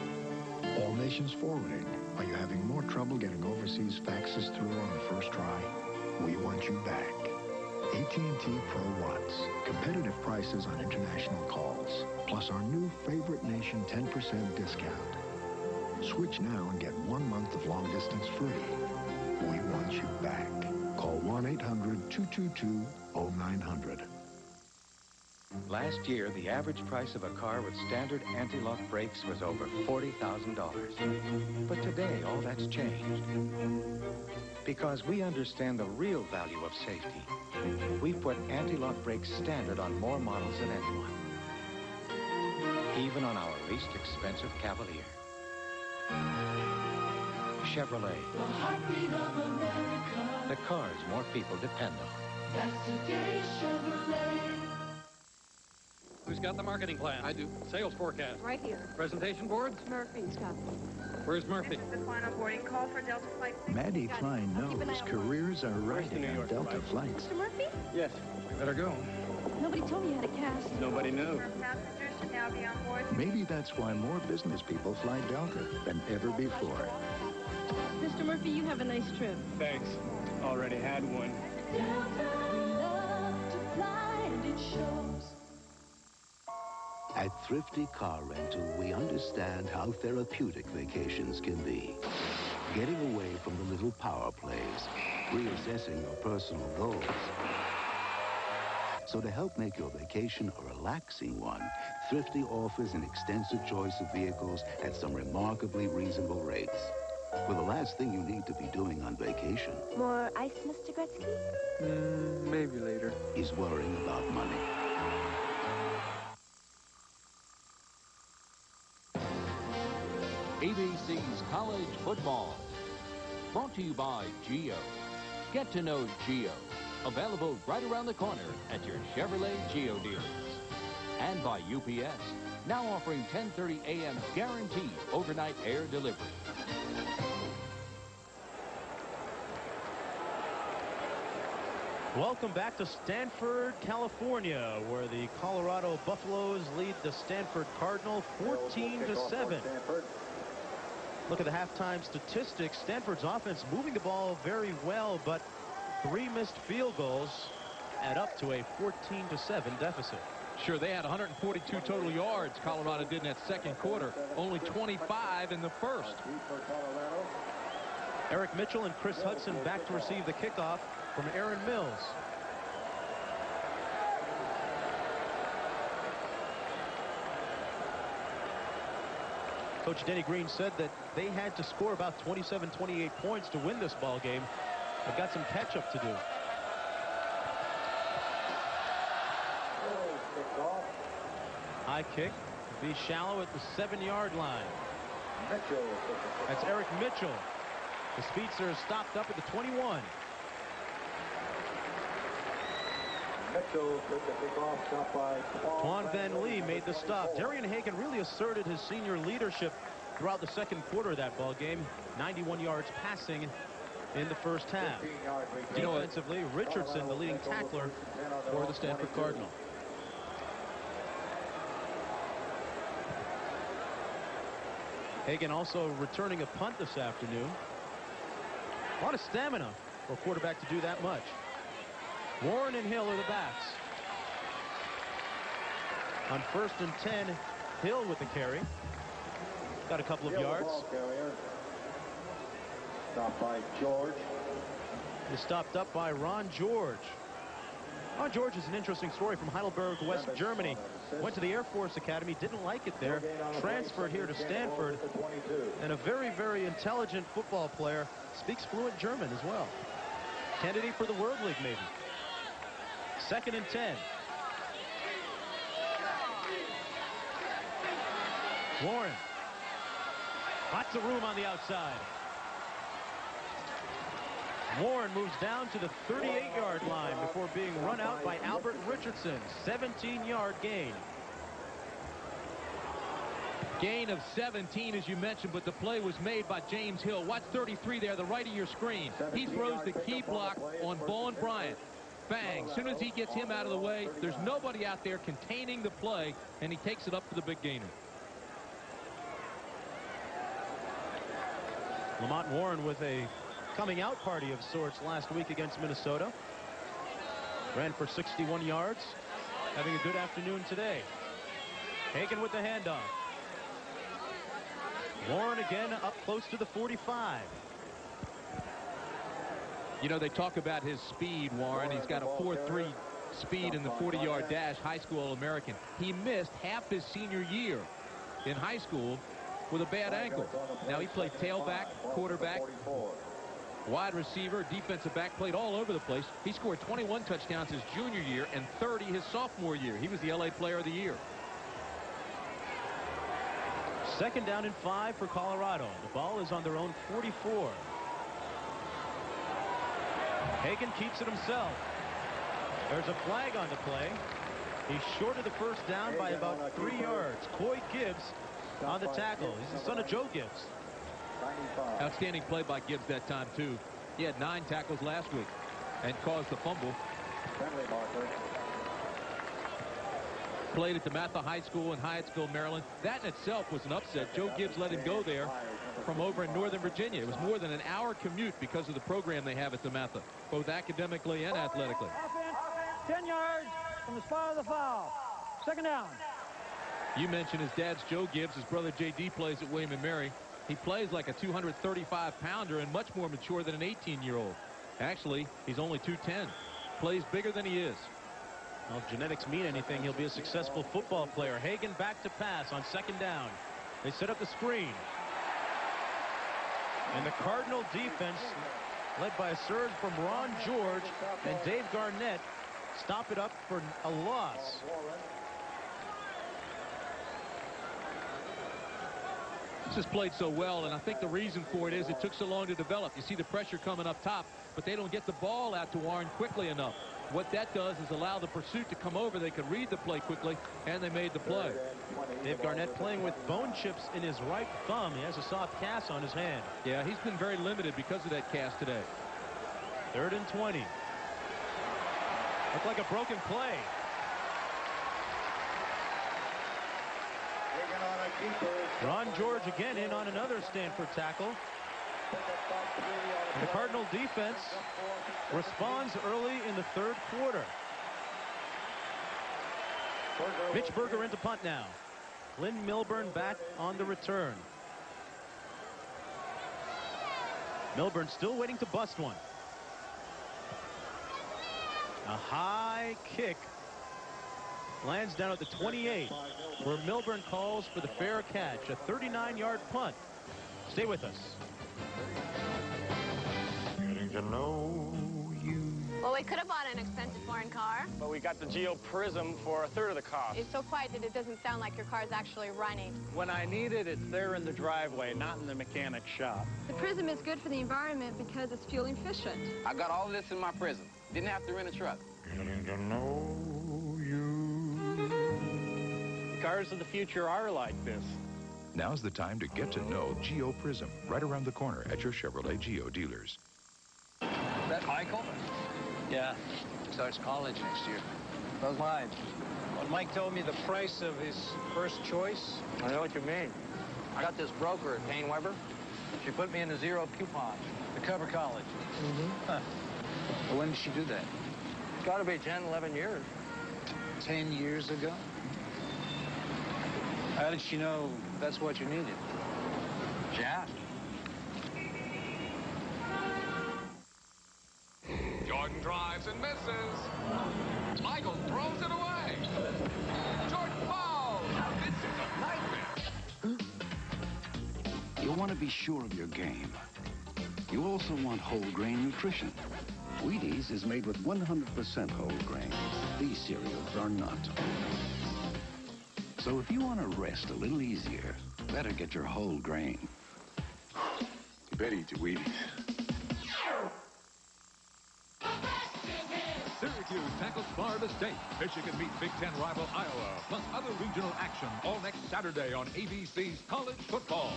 All Nations Forwarding. Are you having more trouble getting overseas faxes through on the first try? We want you back. AT&T Pro Watts. Competitive prices on international calls. Plus our new Favorite Nation 10% discount. Switch now and get 1 month of long distance free. We want you back. Call 1-800-222-0900. Last year, the average price of a car with standard anti-lock brakes was over $40,000. But today, all that's changed. Because we understand the real value of safety. We've put anti-lock brakes standard on more models than anyone. Even on our least expensive Cavalier. Chevrolet. The heartbeat of America. The cars more people depend on. That's today's Chevrolet. Who's got the marketing plan? I do. Sales forecast. Right here. Presentation boards? Murphy's got them. Where's Murphy? This is the final boarding call for Delta Flight 6. Maddie Klein knows careers are writing on Delta flights. Mr. Murphy? Yes. We better go. Nobody told me you had a cast. Nobody knows. Passengers should now be on board. Maybe that's why more business people fly Delta than ever before. Mr. Murphy, you have a nice trip. Thanks. Already had one. Delta, we love to fly and it shows. At Thrifty Car Rental, we understand how therapeutic vacations can be. Getting away from the little power plays, reassessing your personal goals. So to help make your vacation a relaxing one, Thrifty offers an extensive choice of vehicles at some remarkably reasonable rates. Well, the last thing you need to be doing on vacation... More ice, Mr. Gretzky? Maybe later. ...is worrying about money. ABC's College Football. Brought to you by Geo. Get to know Geo. Available right around the corner at your Chevrolet Geo dealers. And by UPS. Now offering 10:30 a.m. guaranteed overnight air delivery. Welcome back to Stanford, California, where the Colorado Buffaloes lead the Stanford Cardinal 14-7. Look at the halftime statistics. Stanford's offense moving the ball very well, but 3 missed field goals add up to a 14-7 deficit. Sure, they had 142 total yards. Colorado did in that second quarter. Only 25 in the first. Eric Mitchell and Chris Hudson back to receive the kickoff from Aaron Mills. Coach Denny Green said that they had to score about 27, 28 points to win this ball game. They've got some catch-up to do. High kick, be shallow at the 7-yard line. That's Eric Mitchell. The speedster is stopped up at the 21. Twan Van Lee made the stop. Darian Hagan really asserted his senior leadership throughout the second quarter of that ball game. 91 yards passing in the first half. Defensively, Richardson, the leading tackler for the Stanford Cardinal. Hagan also returning a punt this afternoon. A lot of stamina for a quarterback to do that much. Warren and Hill are the backs. On 1st and 10, Hill with the carry. Got a couple of yards. Stopped by George. He's stopped up by Ron George. Ron George is an interesting story from Heidelberg, West Germany. Went to the Air Force Academy, didn't like it there, transferred here to Stanford, and a very, very intelligent football player. Speaks fluent German as well. Candidate for the World League, maybe. 2nd and 10. Warren. Lots of room on the outside. Warren moves down to the 38-yard line before being run out by Albert Richardson. 17-yard gain. Gain of 17, as you mentioned, but the play was made by James Hill. Watch 33 there, the right of your screen. He throws the key block on Vaughn Bryant. Bang. As soon as he gets him out of the way, there's nobody out there containing the play, and he takes it up for the big gainer. Lamont Warren with a coming out party of sorts last week against Minnesota. Ran for 61 yards. Having a good afternoon today. Hagan with the handoff. Warren again up close to the 45. You know, they talk about his speed, Warren. He's got a 4.3 speed in the 40-yard dash, high school All-American. He missed half his senior year in high school with a bad ankle. Now he played tailback, quarterback, wide receiver, defensive back, played all over the place. He scored 21 touchdowns his junior year and 30 his sophomore year. He was the LA Player of the Year. 2nd down and 5 for Colorado. The ball is on their own 44. Hagan keeps it himself. There's a flag on the play. He's short of the first down by about 3 yards. Coy Gibbs on the tackle. He's the son of Joe Gibbs. Outstanding play by Gibbs that time, too. He had 9 tackles last week and caused the fumble. Played at DeMatha High School in Hyattsville, Maryland. That in itself was an upset. Joe Gibbs let him go there from over in Northern Virginia. It was more than an hour commute because of the program they have at DeMatha, both academically and athletically. 10 yards from the spot of the foul. 2nd down. You mentioned his dad's Joe Gibbs. His brother J.D. plays at William & Mary. He plays like a 235-pounder and much more mature than an 18-year-old. Actually, he's only 210. Plays bigger than he is. Well, if genetics mean anything, he'll be a successful football player. Hagan back to pass on 2nd down. They set up the screen. And the Cardinal defense, led by a surge from Ron George and Dave Garnett, stop it up for a loss. This is played so well, and I think the reason for it is it took so long to develop. You see the pressure coming up top, but they don't get the ball out to Warren quickly enough. What that does is allow the pursuit to come over. They could read the play quickly, and they made the play. Dave Garnett playing with bone chips in his right thumb. He has a soft cast on his hand. Yeah, he's been very limited because of that cast today. 3rd and 20. Looked like a broken play. Ron George again in on another Stanford tackle. And the Cardinal defense responds early in the 3rd quarter. Mitch Berger into punt now. Lynn Milburn back on the return. Milburn still waiting to bust one. A high kick lands down at the 28, where Milburn calls for the fair catch. A 39-yard punt. Stay with us. Getting to know you. Well, we could have bought an expensive foreign car. But we got the Geo Prism for 1/3 of the cost. It's so quiet that it doesn't sound like your car is actually running. When I need it, it's there in the driveway, not in the mechanic shop. The Prism is good for the environment because it's fuel efficient. I got all of this in my Prism. Didn't have to rent a truck. Getting to know you. Cars of the future are like this. Now's the time to get to know Geo Prism, right around the corner at your Chevrolet Geo dealers. That Michael? Yeah. Starts college next year. How's mine? When Mike told me the price of his first choice. I know what you mean. I got this broker at Payne Weber. She put me in a 0 coupon to cover college. Huh. Well, when did she do that? It's got to be 10, 11 years. 10 years ago? How did she know that's what you needed? She asked. Jordan drives and misses. Michael throws it away. Jordan falls. This is a nightmare. You want to be sure of your game. You also want whole grain nutrition. Wheaties is made with 100% whole grain. These cereals are not. So if you want to rest a little easier, better get your whole grain. You better eat your Wheaties. Syracuse tackles Florida State. Michigan meets Big Ten rival Iowa. Plus other regional action all next Saturday on ABC's College Football.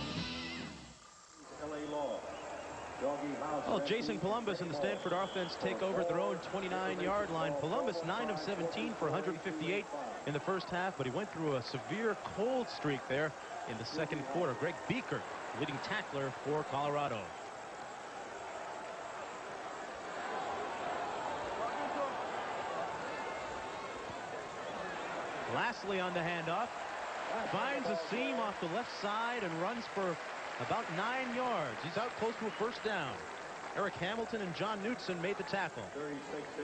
Well, Jason Columbus and the Stanford offense take over at their own 29-yard line. Columbus 9 of 17 for 158 in the first half, but he went through a severe cold streak there in the second quarter. Greg Beaker, leading tackler for Colorado. Lastly on the handoff, finds a seam off the left side and runs for about 9 yards. He's out close to a first down. Eric Hamilton and John Knutson made the tackle.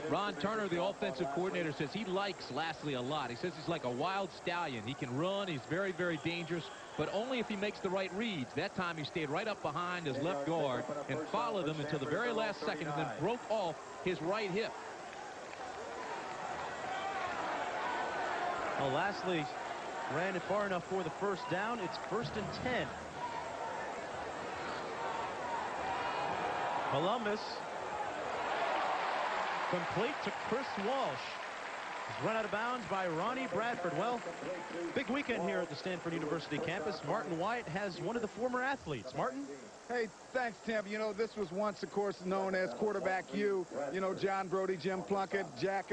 Ron Turner, the offensive coordinator, says he likes Lastly a lot. He says he's like a wild stallion. He can run. He's very, very dangerous, but only if he makes the right reads. That time he stayed right up behind his left guard and followed him until the very last second and then broke off his right hip. Well, Lastly ran it far enough for the first down. It's 1st and 10. Columbus complete to Chris Walsh. He's run out of bounds by Ronnie Bradford. Well, big weekend here at the Stanford University campus. Martin White has one of the former athletes. Martin? Hey, thanks, Tim. You know, this was once, of course, known as Quarterback U. You know, John Brody, Jim Plunkett, John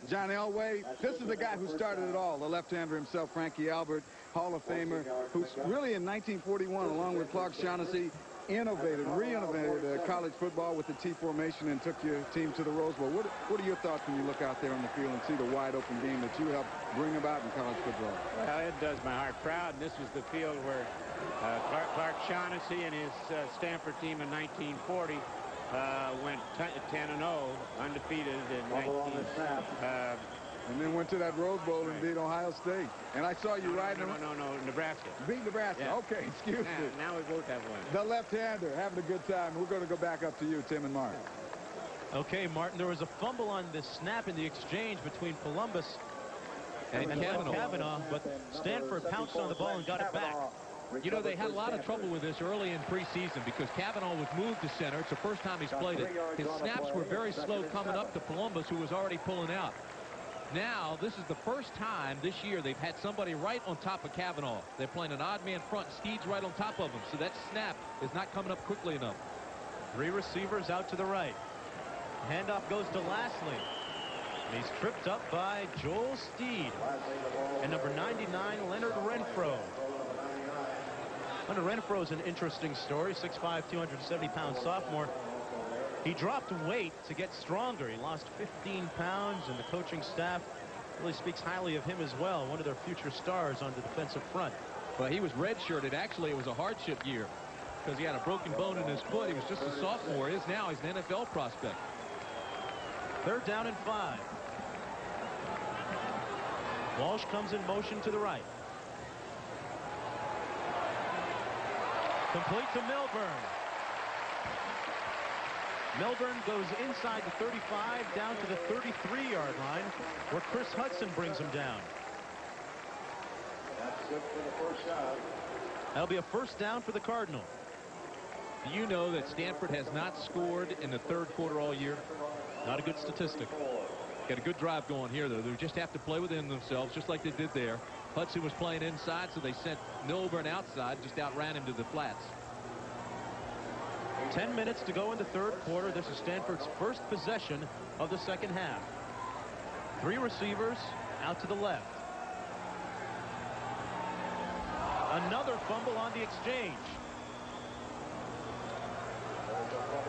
Elway. This is the guy who started it all, the left-hander himself, Frankie Albert, Hall of Famer, who's really in 1941, along with Clark Shaughnessy, re-innovated college football with the T formation and took your team to the Rose Bowl. What are your thoughts when you look out there on the field and see the wide-open game that you helped bring about in college football? Well, it does my heart proud. And this was the field where Clark Shaughnessy and his Stanford team in 1940 went 10-0, undefeated in 19. And then went to that Rose Bowl and beat Ohio State. And I saw you riding around. No, Nebraska. Beat Nebraska. Yeah. Okay, excuse me. Now we both have one. The left-hander having a good time. We're going to go back up to you, Tim and Mark. Okay, Martin, there was a fumble on this snap in the exchange between Columbus and Kavanaugh, but Stanford pounced on the ball and got it back. You know, they had a lot of trouble with this early in preseason because Kavanaugh was moved to center. It's the first time he's played it. His snaps were very slow coming up to Columbus, who was already pulling out. Now, this is the first time this year they've had somebody right on top of Kavanaugh. They're playing an odd man front. Steed's right on top of him, so that snap is not coming up quickly enough. 3 receivers out to the right. Handoff goes to Lastly. And he's tripped up by Joel Steed. And number 99, Leonard Renfro. Leonard Renfro is an interesting story. 6'5", 270-pound sophomore. He dropped weight to get stronger. He lost 15 pounds, and the coaching staff really speaks highly of him as well. One of their future stars on the defensive front. Well, he was redshirted. Actually, it was a hardship year because he had a broken bone in his foot. He was just a sophomore. Now he's an NFL prospect. 3rd down and 5. Walsh comes in motion to the right. Complete to Milburn. Milburn goes inside the 35 down to the 33-yard line where Chris Hudson brings him down. That's it for the first down. That'll be a first down for the Cardinal. Do you know that Stanford has not scored in the 3rd quarter all year? Not a good statistic. Got a good drive going here, though. They just have to play within themselves, just like they did there. Hudson was playing inside, so they sent Milburn outside, just outran him to the flats. 10 minutes to go in the 3rd quarter. This is Stanford's first possession of the second half. 3 receivers out to the left. Another fumble on the exchange.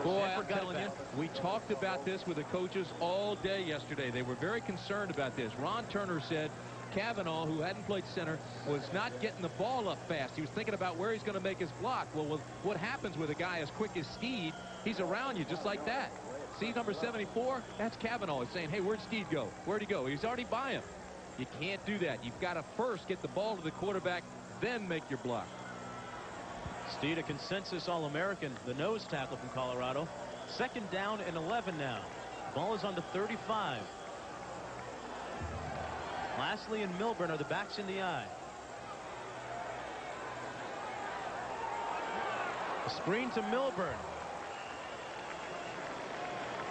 Boy, I'm telling you, we talked about this with the coaches all day yesterday. They were very concerned about this. Ron Turner said Kavanaugh, who hadn't played center, was not getting the ball up fast. He was thinking about where he's going to make his block. Well, what happens with a guy as quick as Steed, he's around you just like that. See number 74? That's Kavanaugh. He's saying, hey, where'd Steed go? Where'd he go? He's already by him. You can't do that. You've got to first get the ball to the quarterback, then make your block. Steed, a consensus All-American, the nose tackle from Colorado. 2nd down and 11 now. Ball is on the 35. Lastly and Milburn are the backs in the eye. A screen to Milburn.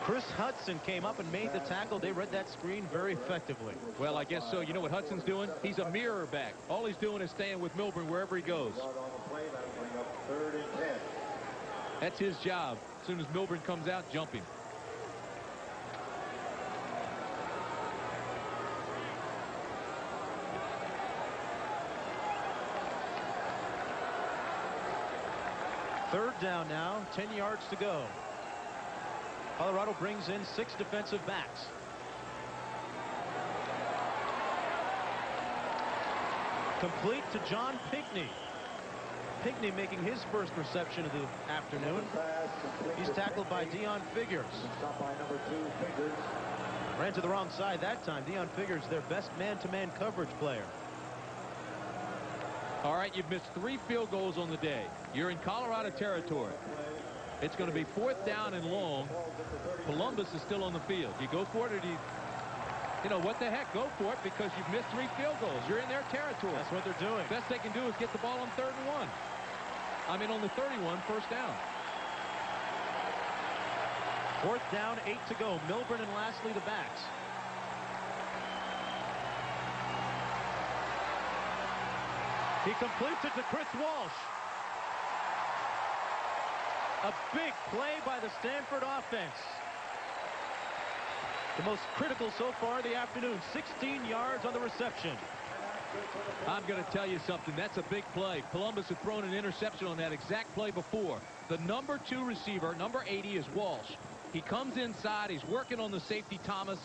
Chris Hudson came up and made the tackle. They read that screen very effectively. Well, I guess so. You know what Hudson's doing? He's a mirror back. All he's doing is staying with Milburn wherever he goes. That's his job. As soon as Milburn comes out, jump him. Third down now, 10 yards to go. Colorado brings in 6 defensive backs. Complete to John Pinckney. Pinckney making his first reception of the afternoon. He's tackled by Deon Figures. Ran to the wrong side that time. Deon Figures, their best man-to-man coverage player. All right, you've missed 3 field goals on the day. You're in Colorado territory. It's going to be 4th down and long. Columbus is still on the field. You go for it, or do you know, what the heck? Go for it, because you've missed 3 field goals. You're in their territory. That's what they're doing. Best they can do is get the ball on 3rd and 1. I mean, on the 31, 1st down. 4th down, 8 to go. Milburn and lastly the backs. He completes it to Chris Walsh. A big play by the Stanford offense. The most critical so far of the afternoon. 16 yards on the reception. I'm going to tell you something. That's a big play. Columbus had thrown an interception on that exact play before. The number 2 receiver, number 80, is Walsh. He comes inside. He's working on the safety, Thomas,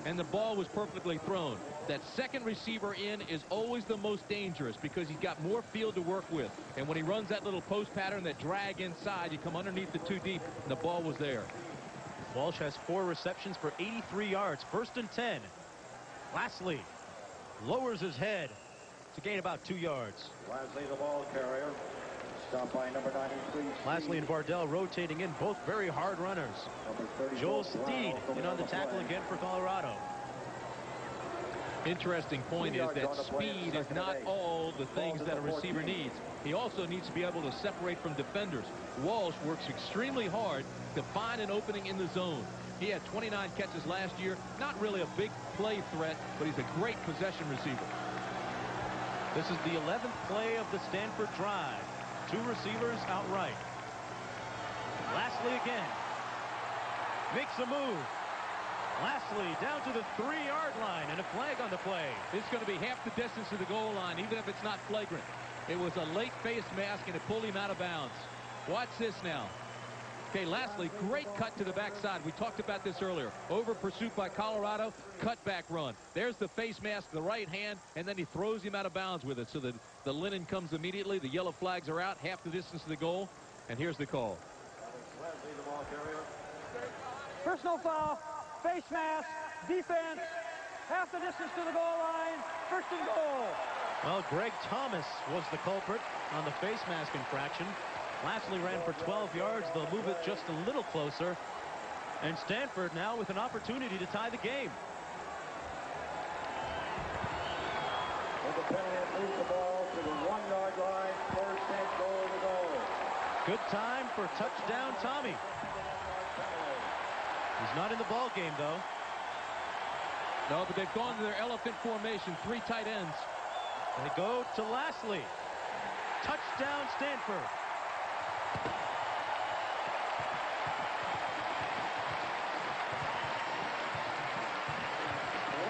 and the ball was perfectly thrown. That second receiver in is always the most dangerous because he's got more field to work with. And when he runs that little post pattern, that drag inside, you come underneath the 2 deep, and the ball was there. Walsh has 4 receptions for 83 yards. 1st and 10. Lastly lowers his head to gain about 2 yards. Lastly, the ball carrier. Stopped by number 93. Lastly, and Vardell rotating in, both very hard runners. Joel Steed in on the tackle again for Colorado. Interesting point is that speed is not all the things that a receiver needs. He also needs to be able to separate from defenders. Walsh works extremely hard to find an opening in the zone. He had 29 catches last year. Not really a big play threat, but he's a great possession receiver. This is the 11th play of the Stanford drive. 2 receivers outright. Lastly again. Makes a move. Lastly, down to the 3-yard line, and a flag on the play. It's going to be half the distance to the goal line, even if it's not flagrant. It was a late face mask, and it pulled him out of bounds. Watch this now. Okay, lastly, great cut to the backside. We talked about this earlier. Over pursuit by Colorado, cutback run. There's the face mask, the right hand, and then he throws him out of bounds with it. So the linen comes immediately. The yellow flags are out, half the distance to the goal. And here's the call. Personal foul, face mask, defense, half the distance to the goal line, 1st and goal. Well, Greg Thomas was the culprit on the face mask infraction. Lastly ran for 12 yards. They'll move it just a little closer. And Stanford now with an opportunity to tie the game. With the penalty, moves the ball to the 1-yard line. 1st and goal to go. Good time for touchdown, Tommy. He's not in the ball game, though. No, but they've gone to their elephant formation. 3 tight ends. They go to Lastly. Touchdown, Stanford.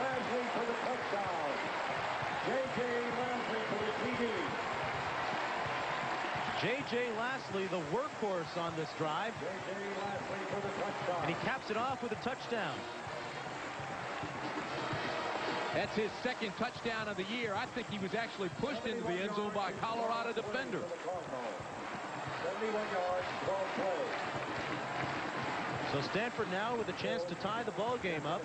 Lastly for the touchdown. J.J. Lastly for the TD. J.J. Lastly, the workhorse on this drive. J.J. Lastly for the touchdown. And he caps it off with a touchdown. That's his 2nd touchdown of the year. I think he was actually pushed into the end zone by a Colorado defender. 71 yards, 12 plays. So Stanford now with a chance to tie the ball game up.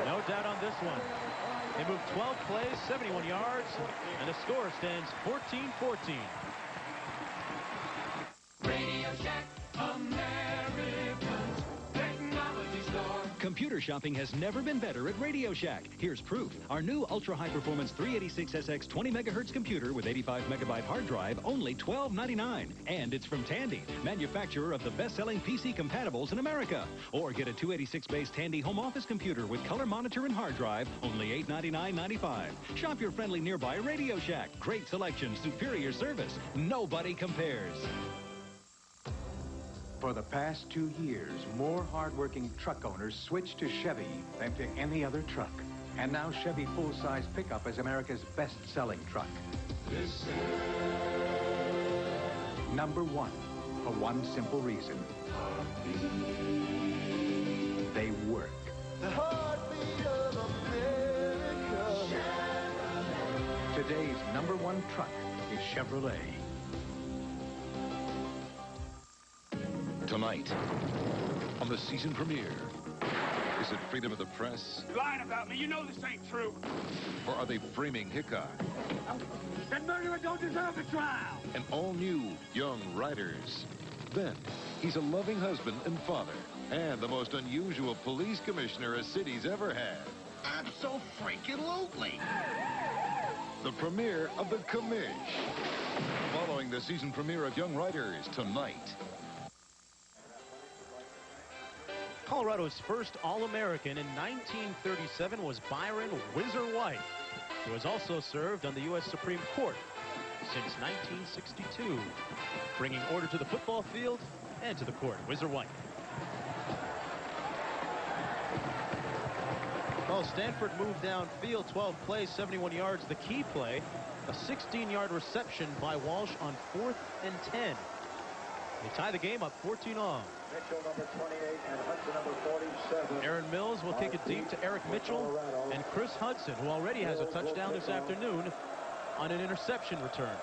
No doubt on this one. They moved 12 plays, 71 yards, and the score stands 14-14. Radio Shack, America's technology store. Computer shopping has never been better at Radio Shack. Here's proof. Our new ultra-high-performance 386SX 20 megahertz computer with 85 megabyte hard drive, only $12.99. And it's from Tandy, manufacturer of the best-selling PC compatibles in America. Or get a 286-based Tandy home office computer with color monitor and hard drive, only $899.95. Shop your friendly nearby Radio Shack. Great selection, superior service. Nobody compares. For the past 2 years, more hardworking truck owners switched to Chevy than to any other truck. And now Chevy full-size pickup is America's best-selling truck. Listen. Number one, for one simple reason. They work. The heartbeat of America. Chevrolet. Today's number one truck is Chevrolet. Tonight, on the season premiere, is it freedom of the press? You're lying about me. You know this ain't true. Or are they framing Hickok? That murderer don't deserve a trial. And all-new Young Riders. Then, he's a loving husband and father, and the most unusual police commissioner a city's ever had. Abso-freaking-lutely. The premiere of The Commish. Following the season premiere of Young Riders tonight. Colorado's first All-American in 1937 was Byron Whizzer White, who has also served on the U.S. Supreme Court since 1962, bringing order to the football field and to the court. Whizzer White. Well, Stanford moved downfield 12 plays, 71 yards. The key play, a 16-yard reception by Walsh on 4th and 10. They tie the game up 14-all. Mitchell, number 28, and Hudson, number 47. Aaron Mills will kick it deep to Eric Mitchell and Chris Hudson, who already has a touchdown this afternoon on an interception return.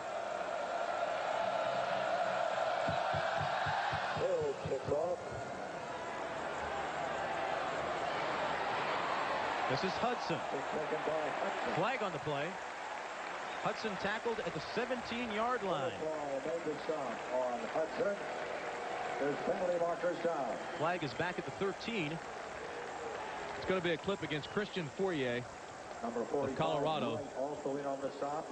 This is Hudson. Flag on the play. Hudson tackled at the 17-yard line. On Hudson. There's penalty markers down. Flag is back at the 13. It's going to be a clip against Christian Fourier of Colorado. Also in on the stop.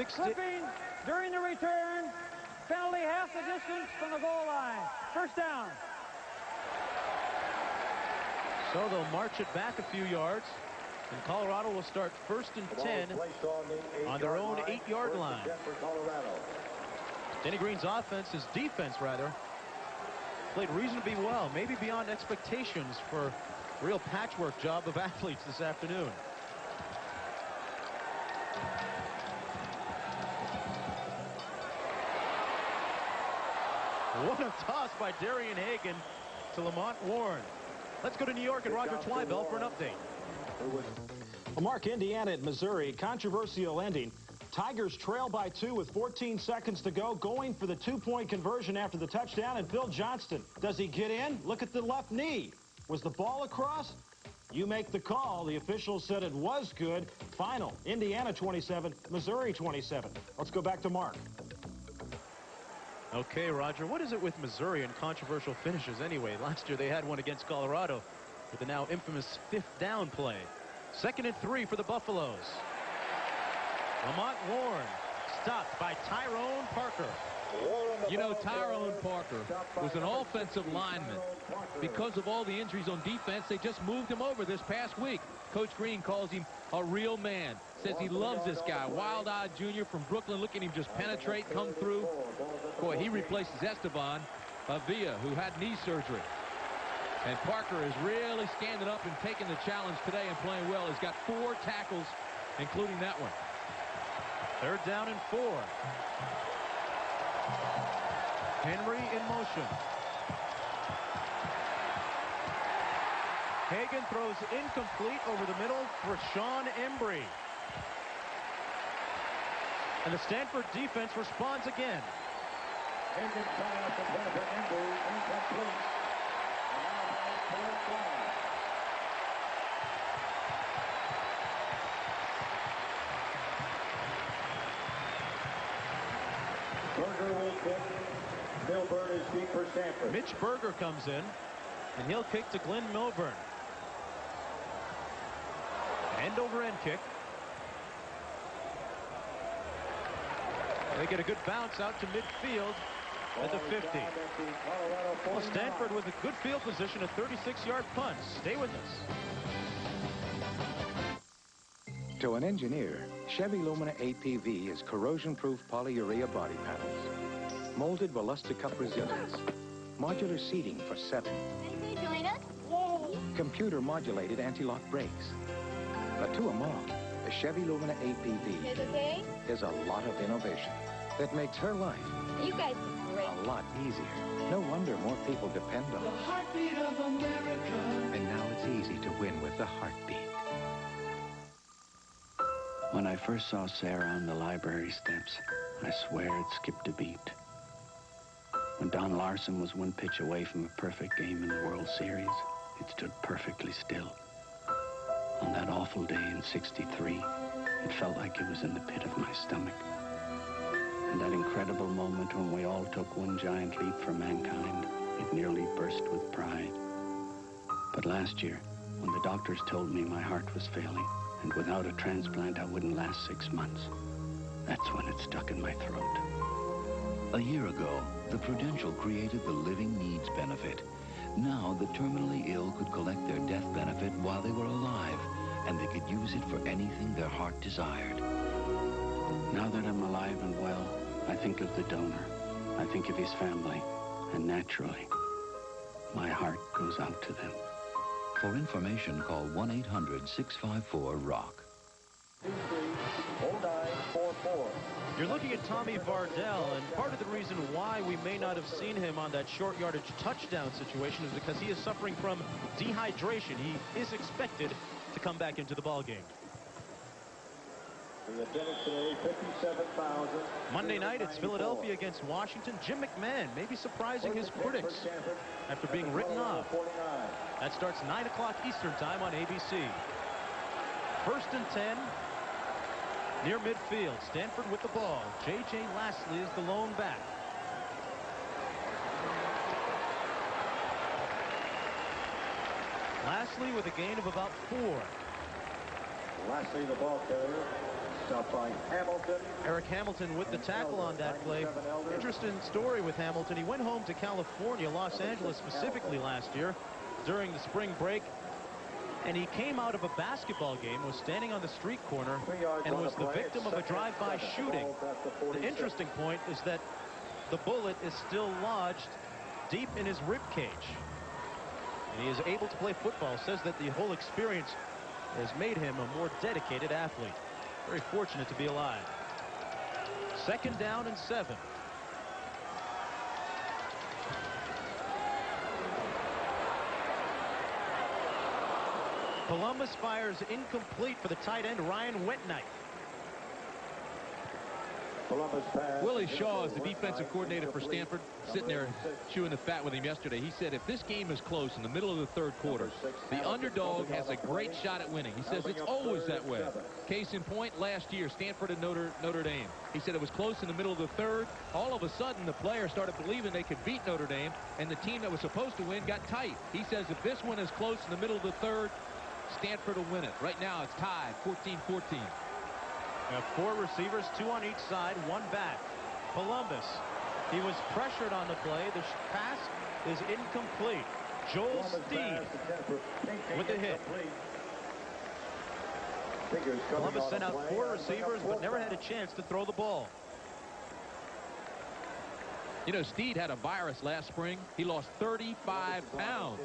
Slipping during the return. Penalty half the distance from the goal line. First down. So they'll march it back a few yards, and Colorado will start 1st and 10 on their own 8-yard line. Denny Green's offense, his defense rather, played reasonably well, maybe beyond expectations for a real patchwork job of athletes this afternoon. What a toss by Darian Hagan to Lamont Warren. Let's go to New York and Roger Twibell for an update. Well, Mark, Indiana at Missouri, controversial ending. Tigers trail by 2 with 14 seconds to go, going for the 2-point conversion after the touchdown. And Phil Johnston, does he get in? Look at the left knee. Was the ball across? You make the call. The officials said it was good. Final, Indiana 27, Missouri 27. Let's go back to Mark. Okay, Roger, what is it with Missouri and controversial finishes anyway? Last year they had one against Colorado with the now infamous 5th down play. 2nd and 3 for the Buffaloes. Lamont Warren stopped by Tyrone Parker. You know, Tyrone Parker was an offensive lineman. Because of all the injuries on defense, they just moved him over this past week. Coach Green calls him a real man. Says he loves this guy. Wild-eyed junior from Brooklyn. Look at him just penetrate, come through. Boy, he replaces Esteban Avila, who had knee surgery. And Parker is really standing up and taking the challenge today and playing well. He's got 4 tackles, including that one. 3rd down and 4. Henry in motion. Hagan throws incomplete over the middle for Sean Embry. And the Stanford defense responds again. Hagan pass intended for Embry, incomplete. Berger will kick. Milburn is deep for Stanford. Mitch Berger comes in, and he'll kick to Glenn Milburn. End-over-end kick. They get a good bounce out to midfield at the 50. Well, Stanford with a good field position, a 36-yard punt. Stay with us. To an engineer, Chevy Lumina APV is corrosion-proof polyurea body panels, molded Velusta Cup resilience, modular seating for 7, computer-modulated anti-lock brakes. But to a mom, the Chevy Lumina APV is a lot of innovation that makes her life You guys are great. a lot easier. No wonder more people depend on it. Heartbeat of America. And now it's easy to win with the heartbeat. When I first saw Sarah on the library steps, I swear it skipped a beat. When Don Larson was one pitch away from a perfect game in the World Series, it stood perfectly still. On that awful day in '63, it felt like it was in the pit of my stomach. And that incredible moment when we all took one giant leap for mankind, it nearly burst with pride. But last year, when the doctors told me my heart was failing, and without a transplant I wouldn't last 6 months, that's when it stuck in my throat. A year ago, the Prudential created the Living Needs Benefit. Now, the terminally ill could collect their death benefit while they were alive, and they could use it for anything their heart desired. Now that I'm alive and well, I think of the donor. I think of his family, and naturally, my heart goes out to them. For information, call 1-800-654-ROCK. 0944. You're looking at Tommy Vardell, and part of the reason why we may not have seen him on that short yardage touchdown situation is because he is suffering from dehydration. He is expected to come back into the ballgame. The attendance today, 57,000. Monday night, it's Philadelphia against Washington. Jim McMahon may be surprising his critics after being written off. That starts 9 o'clock Eastern time on ABC. 1st and 10. Near midfield, Stanford with the ball. J.J. Lastly is the lone back. Lastly with a gain of about 4. Lastly, the ball carrier. Stopped by Hamilton. Eric Hamilton with the tackle on that play. Interesting story with Hamilton. He went home to California, Los Angeles specifically last year during the spring break. And he came out of a basketball game, was standing on the street corner, and was the victim of a drive-by shooting. The interesting point is that the bullet is still lodged deep in his rib cage. And he is able to play football. Says that the whole experience has made him a more dedicated athlete. Very fortunate to be alive. 2nd down and 7. Columbus fires incomplete for the tight end, Ryan Wetnight. Willie Shaw is the defensive coordinator for Stanford, sitting there chewing the fat with him yesterday. He said if this game is close in the middle of the 3rd quarter, the underdog has a great shot at winning. He says it's always that way. Case in point, last year, Stanford and Notre Dame. He said it was close in the middle of the 3rd. All of a sudden, the players started believing they could beat Notre Dame, and the team that was supposed to win got tight. He says if this one is close in the middle of the 3rd, Stanford will win it. Right now, it's tied, 14-14. Have 4 receivers, 2 on each side, 1 back. Columbus, he was pressured on the play. The pass is incomplete. Joel Steed with the hit. Columbus sent out 4 receivers, but never had a chance to throw the ball. You know, Steed had a virus last spring. He lost 35 pounds.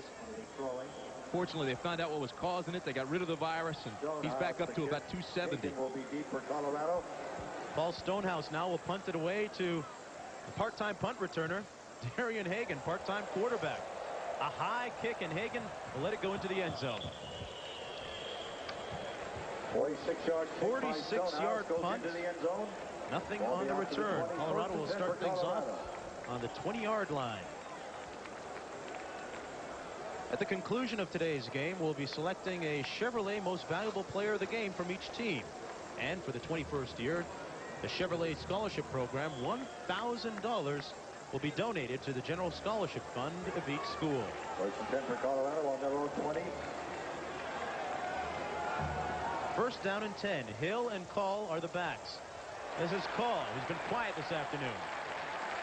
Fortunately, they found out what was causing it. They got rid of the virus, and he's back up to about 270. Will be deep for Colorado. Paul Stonehouse now will punt it away to The part-time punt returner, Darian Hagan, part-time quarterback. A high kick, and Hagan will let it go into the end zone. 46-yard punt. Into the end zone. Nothing on the return. Colorado will start things off on the 20-yard line. At the conclusion of today's game, we'll be selecting a Chevrolet Most Valuable Player of the Game from each team. And for the 21st year, the Chevrolet Scholarship Program, $1,000 will be donated to the General Scholarship Fund of each school. First and 10 for Colorado on their own 20. First down and 10. Hill and Call are the backs. This is Call, who's been quiet this afternoon.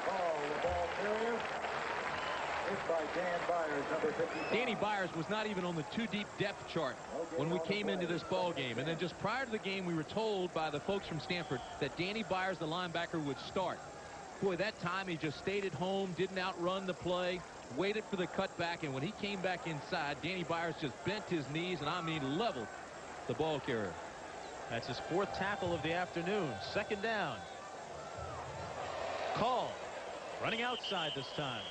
Call, the ball carrier. Hit by Dan Byers, number 55. Danny Byers was not even on the two-deep depth chart when we came into this ball game. And then just prior to the game, we were told by the folks from Stanford that Danny Byers, the linebacker, would start. Boy, that time he just stayed at home, didn't outrun the play, waited for the cutback, and when he came back inside, Danny Byers just bent his knees and, I mean, leveled the ball carrier. That's his 4th tackle of the afternoon. Second down. Call. Running outside this time.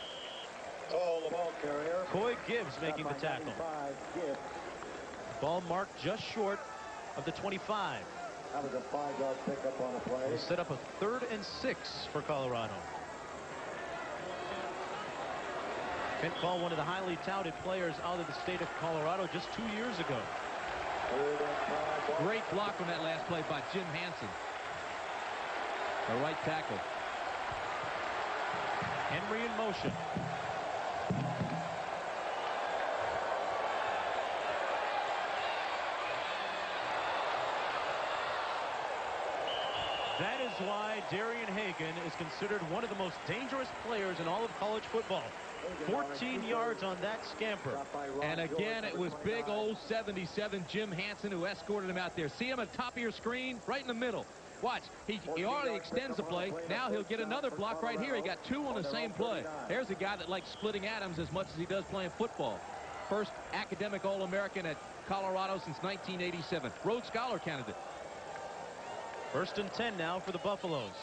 Call, the ball carrier. Coy Gibbs making the tackle. Ball marked just short of the 25. That was a 5-yard pickup on the play. We'll set up a 3rd and 6 for Colorado. Kent Call, one of the highly touted players out of the state of Colorado just 2 years ago. Great block on that last play by Jim Hansen, the right tackle. Henry in motion. That is why Darian Hagan is considered one of the most dangerous players in all of college football. 14 yards on that scamper. And again, it was big old 77 Jim Hansen who escorted him out there. See him at the top of your screen, right in the middle. Watch, he already extends the play. Now he'll get another block right here. He got 2 on the same play. There's a guy that likes splitting atoms as much as he does playing football. First academic All-American at Colorado since 1987. Rhodes Scholar candidate. First and 10 now for the Buffaloes.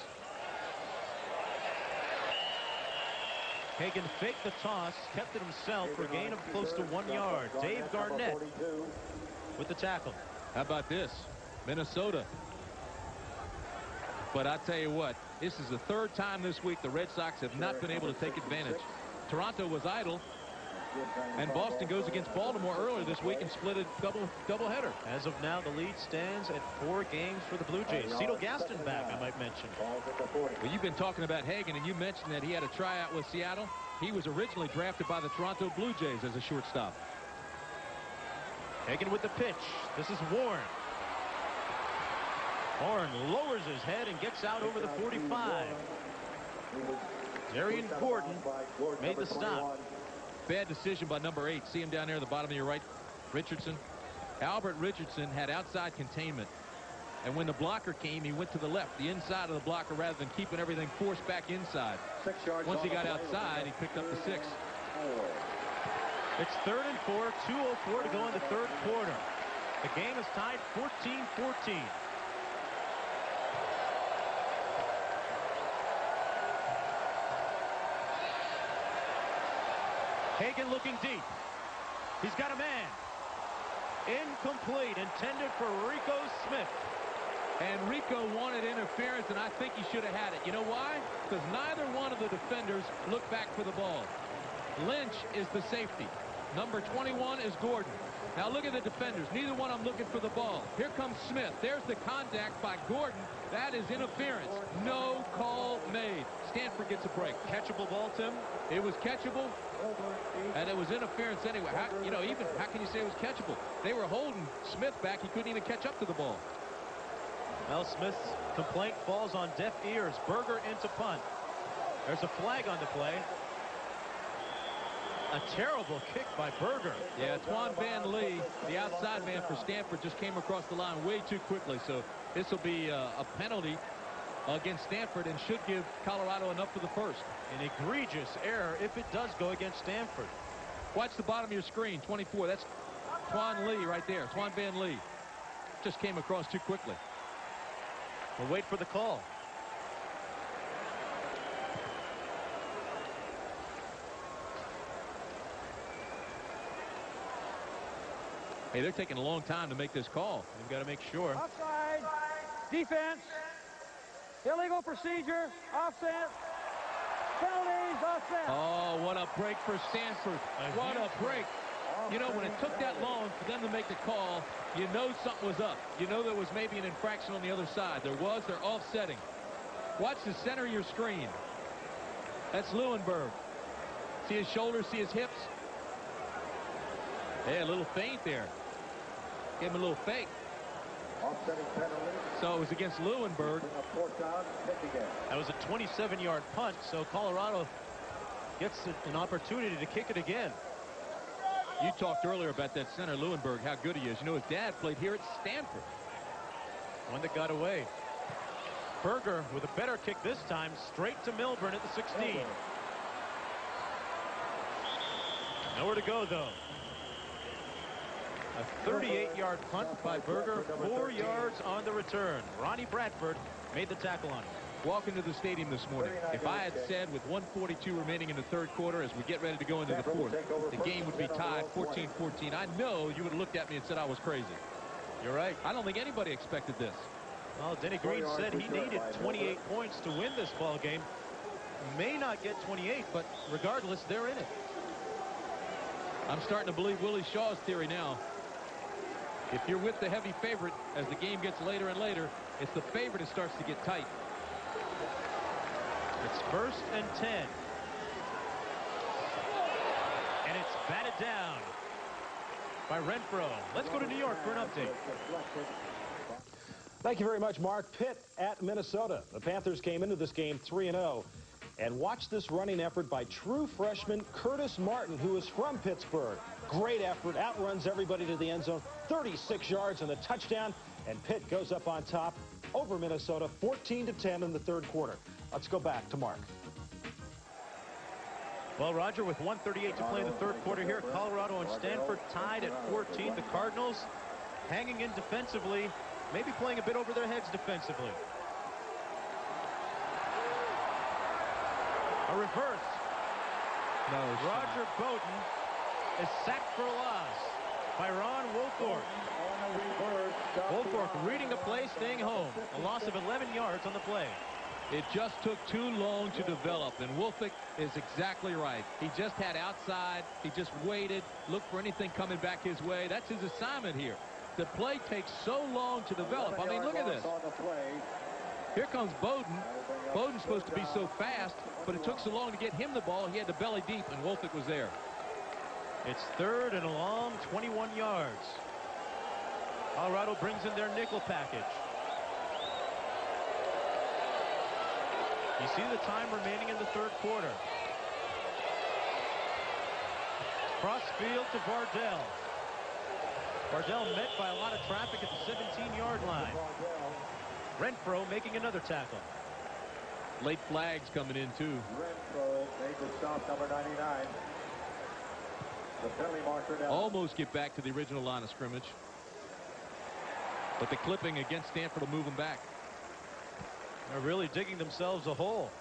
Hagan faked the toss, kept it himself for a gain of close to 1 yard. Dave Garnett with the tackle. How about this? Minnesota. But I tell you what, this is the 3rd time this week the Red Sox have not been able to take advantage. Toronto was idle, and Boston goes against Baltimore earlier this week and split a double-header. As of now, the lead stands at 4 games for the Blue Jays. Cito Gaston back, I might mention. Well, you've been talking about Hagan, and you mentioned that he had a tryout with Seattle. He was originally drafted by the Toronto Blue Jays as a shortstop. Hagan with the pitch. This is Warren. Warren lowers his head and gets out over the 45. Darian Gordon made the stop. Bad decision by number 8. See him down there at the bottom of your right, Richardson. Albert Richardson had outside containment, and when the blocker came, he went to the left, the inside of the blocker, rather than keeping everything forced back inside. 6 yards. Once he got outside, he picked up the 6. It's 3rd and 4, 2:04 to go in the 3rd quarter. The game is tied 14-14. Hagan looking deep. He's got a man. Incomplete, intended for Rico Smith. And Rico wanted interference, and I think he should have had it. You know why? Because neither one of the defenders looked back for the ball. Lynch is the safety. Number 21 is Gordon. Now look at the defenders. Neither one of them looking for the ball. Here comes Smith. There's the contact by Gordon. That is interference. No call made. Stanford gets a break. Catchable ball, Tim? It was catchable, and it was interference anyway. How can you say it was catchable? They were holding Smith back. He couldn't even catch up to the ball. Well, Smith's complaint falls on deaf ears. Berger into punt. There's a flag on the play. A terrible kick by Berger. Yeah, Twan Van Lee, the outside man for Stanford, just came across the line way too quickly. So this will be a penalty against Stanford and should give Colorado enough for the first. An egregious error if it does go against Stanford. Watch the bottom of your screen, 24. That's Twan Lee right there. Twan Van Lee just came across too quickly. We'll wait for the call. Hey, they're taking a long time to make this call. They've got to make sure. Offside. Defense. Illegal procedure. Offset. Penalties. Offset. Oh, what a break for Stanford. What a break. You know, when it took that long for them to make the call, you know something was up. You know there was maybe an infraction on the other side. There was. They're offsetting. Watch the center of your screen. That's Leuenberg. See his shoulders, see his hips. Hey, a little feint there. Gave him a little fake. So it was against Leuenberg. That was a 27-yard punt, so Colorado gets an opportunity to kick it again. You talked earlier about that center, Leuenberg, how good he is. You know, his dad played here at Stanford. One that got away. Berger with a better kick this time, straight to Milburn at the 16. Nowhere to go, though. A 38-yard punt by Berger, 4 yards on the return. Ronnie Bradford made the tackle on him. Walking to the stadium this morning, if I had said with 1:42 remaining in the third quarter as we get ready to go into the fourth, the game would be tied 14-14, I know you would have looked at me and said I was crazy. You're right. I don't think anybody expected this. Well, Denny Green said he needed 28 points to win this ball game. May not get 28, but regardless, they're in it. I'm starting to believe Willie Shaw's theory now. If you're with the heavy favorite as the game gets later and later, it's the favorite that starts to get tight. It's 1st and 10. And it's batted down by Renfro. Let's go to New York for an update. Thank you very much, Mark. Pitt at Minnesota. The Panthers came into this game 3-0. And watch this running effort by true freshman Curtis Martin, who is from Pittsburgh. Great effort, outruns everybody to the end zone, 36 yards and a touchdown, and Pitt goes up on top over Minnesota, 14-10 in the third quarter. Let's go back to Mark. Well, Roger, with 1:38 to play in the third quarter here, Colorado and Stanford tied at 14. The Cardinals hanging in defensively, maybe playing a bit over their heads defensively. A reverse. No, Roger Bowden is sacked for a loss by Ron Woolfork. Woolfork reading the play, staying home. A loss of 11 yards on the play. It just took too long to develop, and Woolfork is exactly right. He just had outside. He just waited, looked for anything coming back his way. That's his assignment here. The play takes so long to develop. I mean, look at this. Here comes Bowden. Bowden's supposed to be so fast, but it took so long to get him the ball, he had to belly deep, and Woolfork was there. It's 3rd and a long 21 yards. Colorado brings in their nickel package. You see the time remaining in the third quarter. Cross field to Vardell. Vardell met by a lot of traffic at the 17-yard line. Renfro making another tackle. Late flags coming in, too. Renfro made the stop, number 99. The penalty marker down. Almost get back to the original line of scrimmage. But the clipping against Stanford will move them back. They're really digging themselves a hole.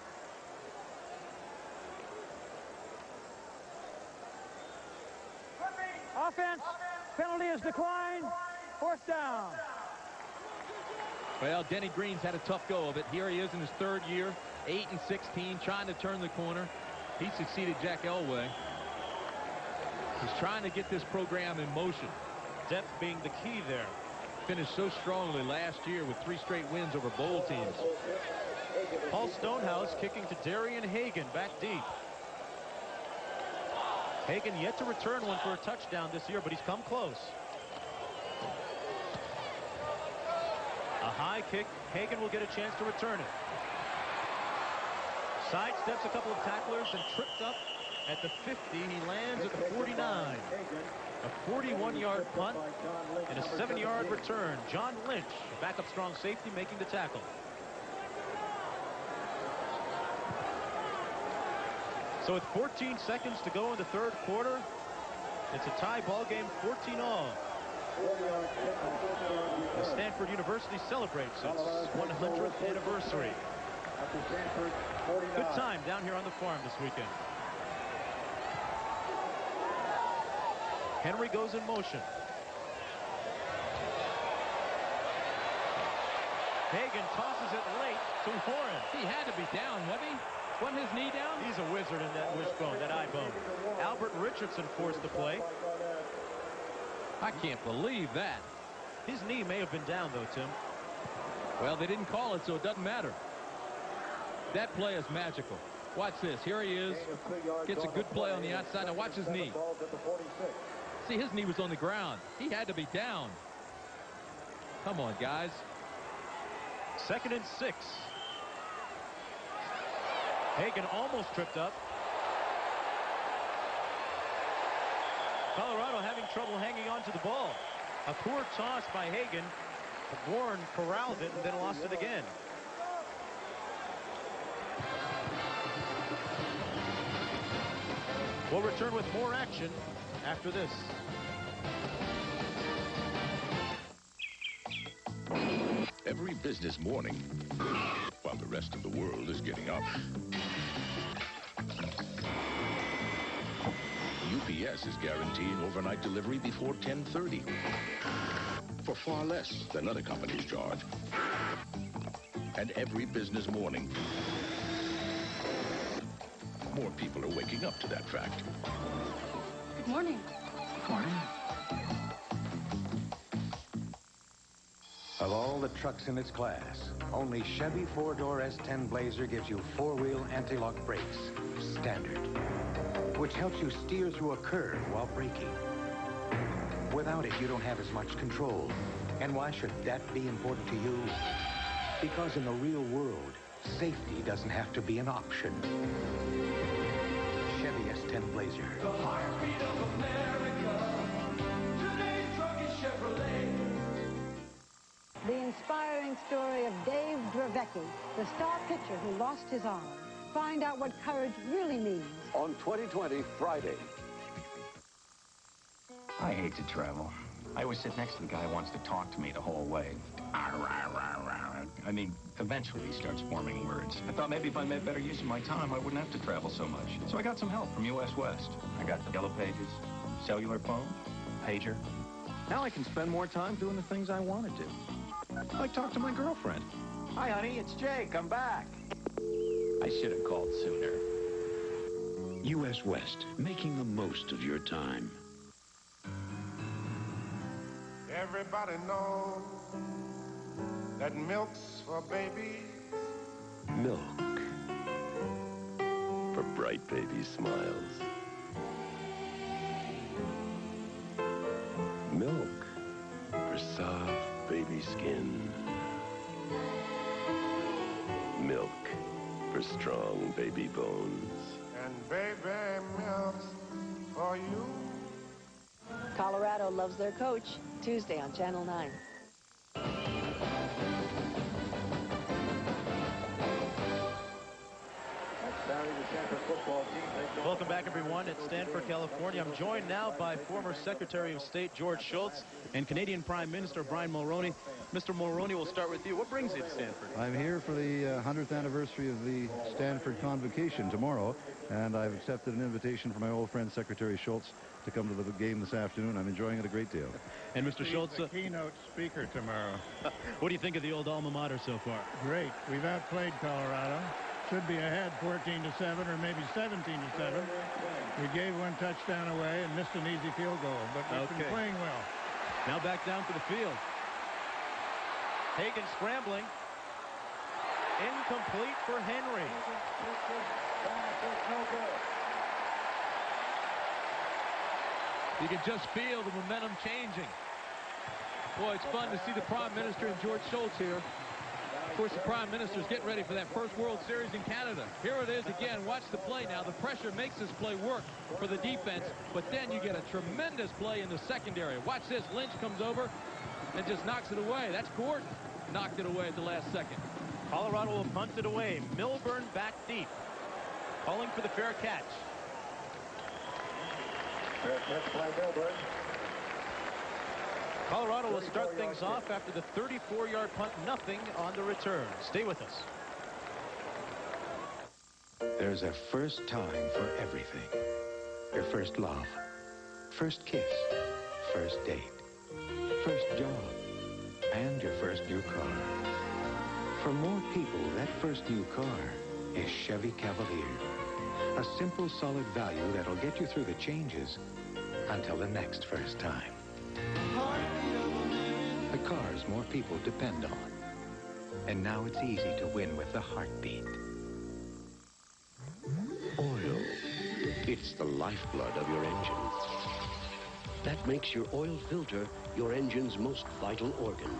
Offense. Penalty is declined. 4th down. Well, Denny Green's had a tough go of it. Here he is in his 3rd year, 8-16, trying to turn the corner. He succeeded Jack Elway. He's trying to get this program in motion. Depth being the key there. Finished so strongly last year with 3 straight wins over bowl teams. Paul Stonehouse kicking to Darian Hagan back deep. Hagan yet to return one for a touchdown this year, but he's come close. A high kick. Hagan will get a chance to return it. Sidesteps a couple of tacklers and tripped up at the 50. He lands at the 49. A 41-yard punt and a 7-yard return. John Lynch, a backup strong safety, making the tackle. So with 14 seconds to go in the third quarter, it's a tie ball game, 14-all. As Stanford University celebrates its 100th anniversary. Good time down here on the farm this weekend. Henry goes in motion. Hagan tosses it late to Warren. He had to be down, wasn't he? Wasn't his knee down? He's a wizard in that wishbone, that eye bone. Albert Richardson forced the play. I can't believe that. His knee may have been down, though, Tim. Well, they didn't call it, so it doesn't matter. That play is magical. Watch this. Here he is. Gets a good play on the outside. Now watch his knee. See, his knee was on the ground. He had to be down. Come on, guys. 2nd and 6. Hagan almost tripped up. Colorado having trouble hanging on to the ball. A poor toss by Hagan. Warren corralled it and then lost it again. We'll return with more action after this. Every business morning, while the rest of the world is getting up, UPS is guaranteeing overnight delivery before 10:30 for far less than other companies charge. And every business morning, more people are waking up to that fact. Good morning. Good morning. Of all the trucks in its class, only Chevy 4-door S10 Blazer gives you 4-wheel anti-lock brakes, standard, which helps you steer through a curve while braking. Without it, you don't have as much control. And why should that be important to you? Because in the real world, safety doesn't have to be an option. Chevy S10 Blazer. The heartbeat of America. Today's truck is Chevrolet. The inspiring story of Dave Dravecki, the star pitcher who lost his arm. Find out what courage really means. On 2020 Friday. I hate to travel. I always sit next to the guy who wants to talk to me the whole way. I mean, eventually he starts forming words. I thought maybe if I made better use of my time, I wouldn't have to travel so much. So I got some help from US West. I got the Yellow Pages, cellular phone, pager. Now I can spend more time doing the things I want to do. Like talk to my girlfriend. Hi, honey, it's Jake. I'm back. I should have called sooner. US West, making the most of your time. Everybody knows that milk's for babies. Milk. For bright baby smiles. Milk. For soft baby skin. Milk. For strong baby bones. And baby milk's for you. Colorado loves their coach. Tuesday on Channel 9. Welcome back, everyone, at Stanford, California. I'm joined now by former Secretary of State George Shultz and Canadian Prime Minister Brian Mulroney. Mr. Mulroney, we'll start with you. What brings you to Stanford? I'm here for the 100th anniversary of the Stanford Convocation tomorrow, and I've accepted an invitation from my old friend Secretary Shultz to come to the game this afternoon. I'm enjoying it a great deal. And Mr. Shultz, the keynote speaker tomorrow. What do you think of the old alma mater so far? Great. We've outplayed Colorado. Should be ahead 14-7 or maybe 17-7. We gave one touchdown away and missed an easy field goal, but we've been playing well. Now back down to the field. Hagan scrambling. Incomplete for Henry. You can just feel the momentum changing. Boy, it's fun to see the Prime Minister and George Shultz here. Of course, the Prime Minister's getting ready for that first World Series in Canada. Here it is again. Watch the play now. The pressure makes this play work for the defense, but then you get a tremendous play in the secondary. Watch this. Lynch comes over and just knocks it away. That's Gordon. Knocked it away at the last second. Colorado will punt it away. Milburn back deep. Calling for the fair catch. Fair catch by Milburn. Colorado will start things off after the 34-yard punt, nothing on the return. Stay with us. There's a first time for everything. Your first love, first kiss, first date, first job, and your first new car. For more people, that first new car is Chevy Cavalier. A simple, solid value that'll get you through the changes until the next first time. The cars more people depend on. And now it's easy to win with the heartbeat. Oil. It's the lifeblood of your engine. That makes your oil filter your engine's most vital organ.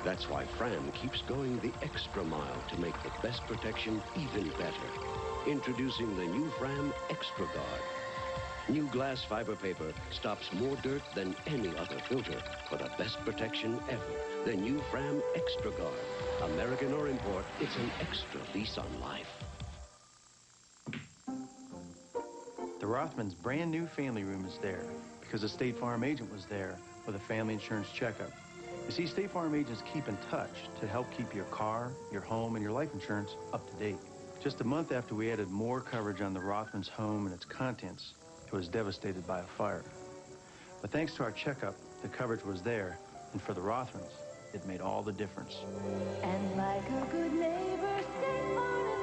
That's why Fram keeps going the extra mile to make the best protection even better. Introducing the new Fram Extra Guard. New glass fiber paper stops more dirt than any other filter for the best protection ever. The new Fram Extra Guard. American or import, it's an extra lease on life. The Rothmans' brand new family room is there because a State Farm agent was there with a family insurance checkup. You see, State Farm agents keep in touch to help keep your car, your home, and your life insurance up to date. Just a month after we added more coverage on the Rothmans' home and its contents, it was devastated by a fire. But thanks to our checkup, the coverage was there, and for the Rothmans, it made all the difference. And like a good neighbor, State Farm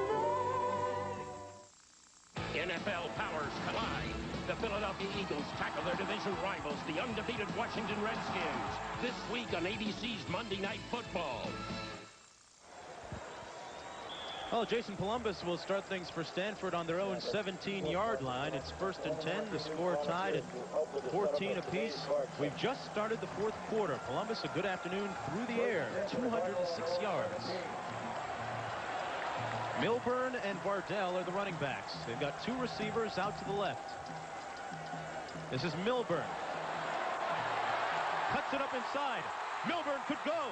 is there. NFL powers collide. The Philadelphia Eagles tackle their division rivals, the undefeated Washington Redskins, this week on ABC's Monday Night Football. Well, Jason Columbus will start things for Stanford on their own 17-yard line. It's 1st and 10. The score tied at 14 apiece. We've just started the 4th quarter. Columbus, a good afternoon through the air, 206 yards. Milburn and Vardell are the running backs. They've got 2 receivers out to the left. This is Milburn. Cuts it up inside. Milburn could go.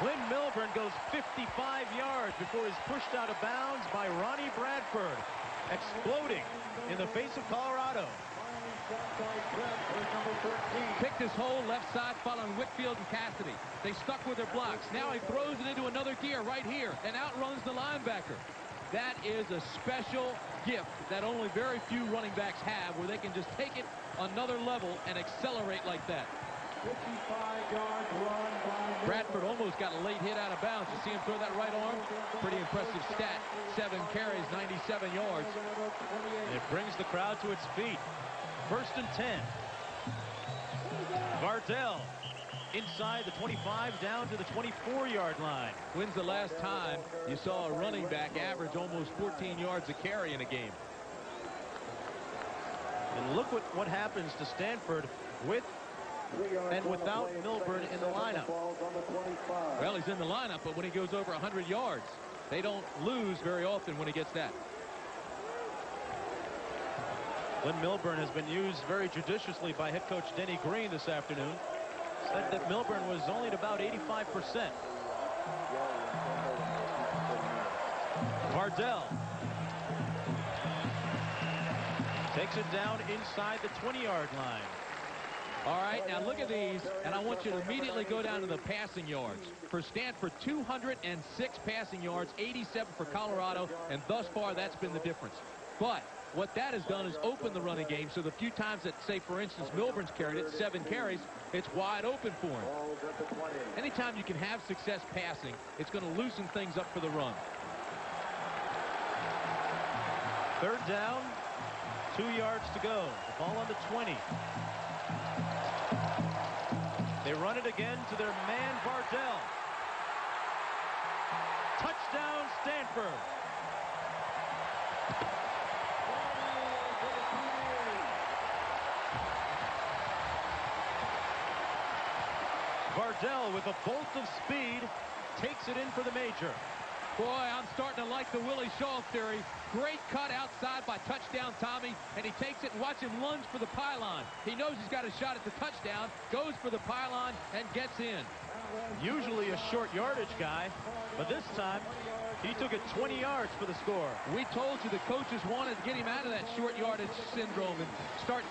Lynn Milburn goes 55 yards before he's pushed out of bounds by Ronnie Bradford, exploding in the face of Colorado. Picked his hole left side following Whitfield and Cassidy. They stuck with their blocks. Now he throws it into another gear right here and outruns the linebacker. That is a special gift that only very few running backs have, where they can just take it another level and accelerate like that. 55-yard run by Bradford almost got a late hit out of bounds. You see him throw that right arm? Pretty impressive stat. 7 carries, 97 yards. And it brings the crowd to its feet. 1st and 10. Vardell inside the 25 down to the 24-yard line. When's the last time you saw a running back average almost 14 yards a carry in a game? And look what happens to Stanford with and without Milburn in the lineup. Well, he's in the lineup, but when he goes over 100 yards, they don't lose very often when he gets that. Lynn Milburn has been used very judiciously by head coach Denny Green this afternoon. Said that Milburn was only at about 85%. Vardell takes it down inside the 20-yard line. All right, now look at these, and I want you to immediately go down to the passing yards. For Stanford, 206 passing yards, 87 for Colorado, and thus far that's been the difference. But what that has done is open the running game, so the few times that, say, for instance, Milburn's carried it, 7 carries, it's wide open for him. Anytime you can have success passing, it's going to loosen things up for the run. 3rd down, 2 yards to go. The ball on the 20. They run it again to their man, Vardell. Touchdown, Stanford. Vardell, with a bolt of speed, takes it in for the major. Boy, I'm starting to like the Willie Shaw theory. Great cut outside by Touchdown Tommy, and he takes it and watch him lunge for the pylon. He knows he's got a shot at the touchdown, goes for the pylon, and gets in. Usually a short yardage guy, but this time he took it 20 yards for the score. We told you the coaches wanted to get him out of that short yardage syndrome and start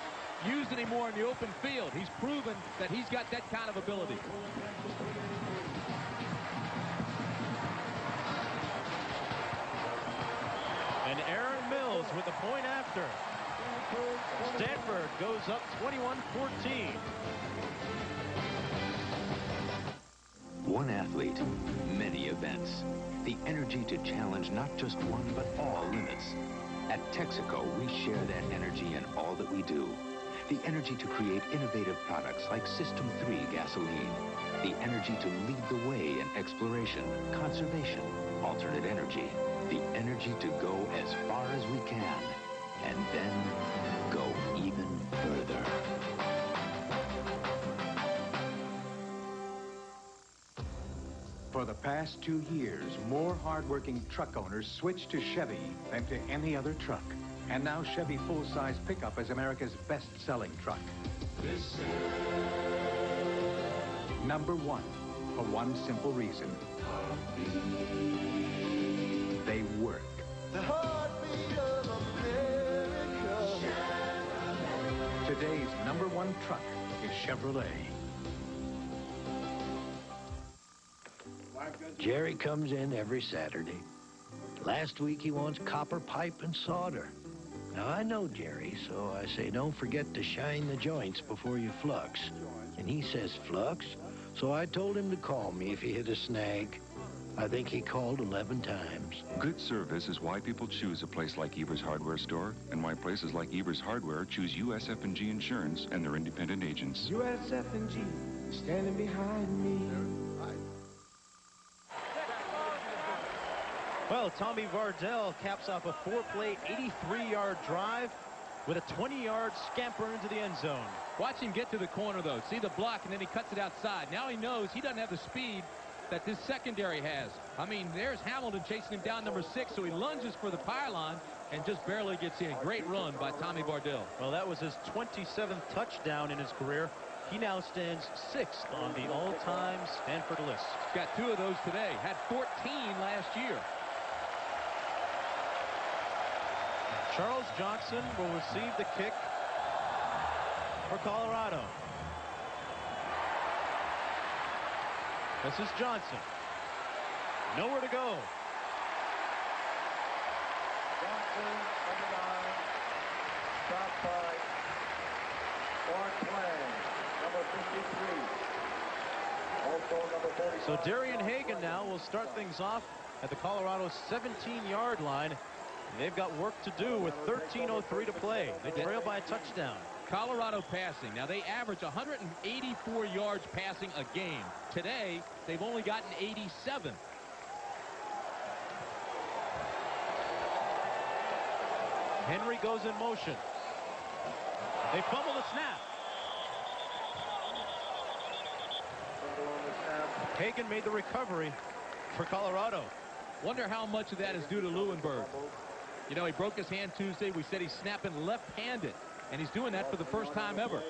using him more in the open field. He's proven that he's got that kind of ability. And Aaron Mills with the point after. Stanford goes up 21-14. One athlete, many events. The energy to challenge not just one, but all limits. At Texaco, we share that energy in all that we do. The energy to create innovative products like System 3 gasoline. The energy to lead the way in exploration, conservation, alternate energy. The energy to go as far as we can, and then go even further. For the past 2 years, more hardworking truck owners switched to Chevy than to any other truck. And now Chevy full-size pickup is America's best-selling truck. Number one, for one simple reason. They work. The heartbeat of America. Today's number one truck is Chevrolet. Jerry comes in every Saturday. Last week he wants copper pipe and solder. Now I know Jerry, so I say don't forget to shine the joints before you flux. And he says flux, so I told him to call me if he hit a snag. I think he called 11 times. Good service is why people choose a place like Evers Hardware Store, and why places like Evers Hardware choose USF&G Insurance and their independent agents. USF&G, standing behind me. Well, Tommy Vardell caps off a 4-play, 83-yard drive with a 20-yard scamper into the end zone. Watch him get to the corner, though. See the block, and then he cuts it outside. Now he knows he doesn't have the speed that this secondary has. I mean, there's Hamilton chasing him down number 6, so he lunges for the pylon and just barely gets in. Great run by Tommy Vardell. Well, that was his 27th touchdown in his career. He now stands 6th on the all-time Stanford list. He's got 2 of those today. Had 14 last year. Charles Johnson will receive the kick for Colorado. This is Johnson. Nowhere to go. Johnson, number 9, stopped by Warren Twang, number 53. Also number 45. So Darian Hagan now will start things off at the Colorado 17-yard line. They've got work to do with 13:03 to play. They trail by a touchdown. Colorado passing. Now, they average 184 yards passing a game. Today, they've only gotten 87. Henry goes in motion. They fumble the snap. Hagan made the recovery for Colorado. Wonder how much of that is due to Leuenberg. You know, he broke his hand Tuesday. We said he's snapping left-handed, and he's doing that for the first time ever.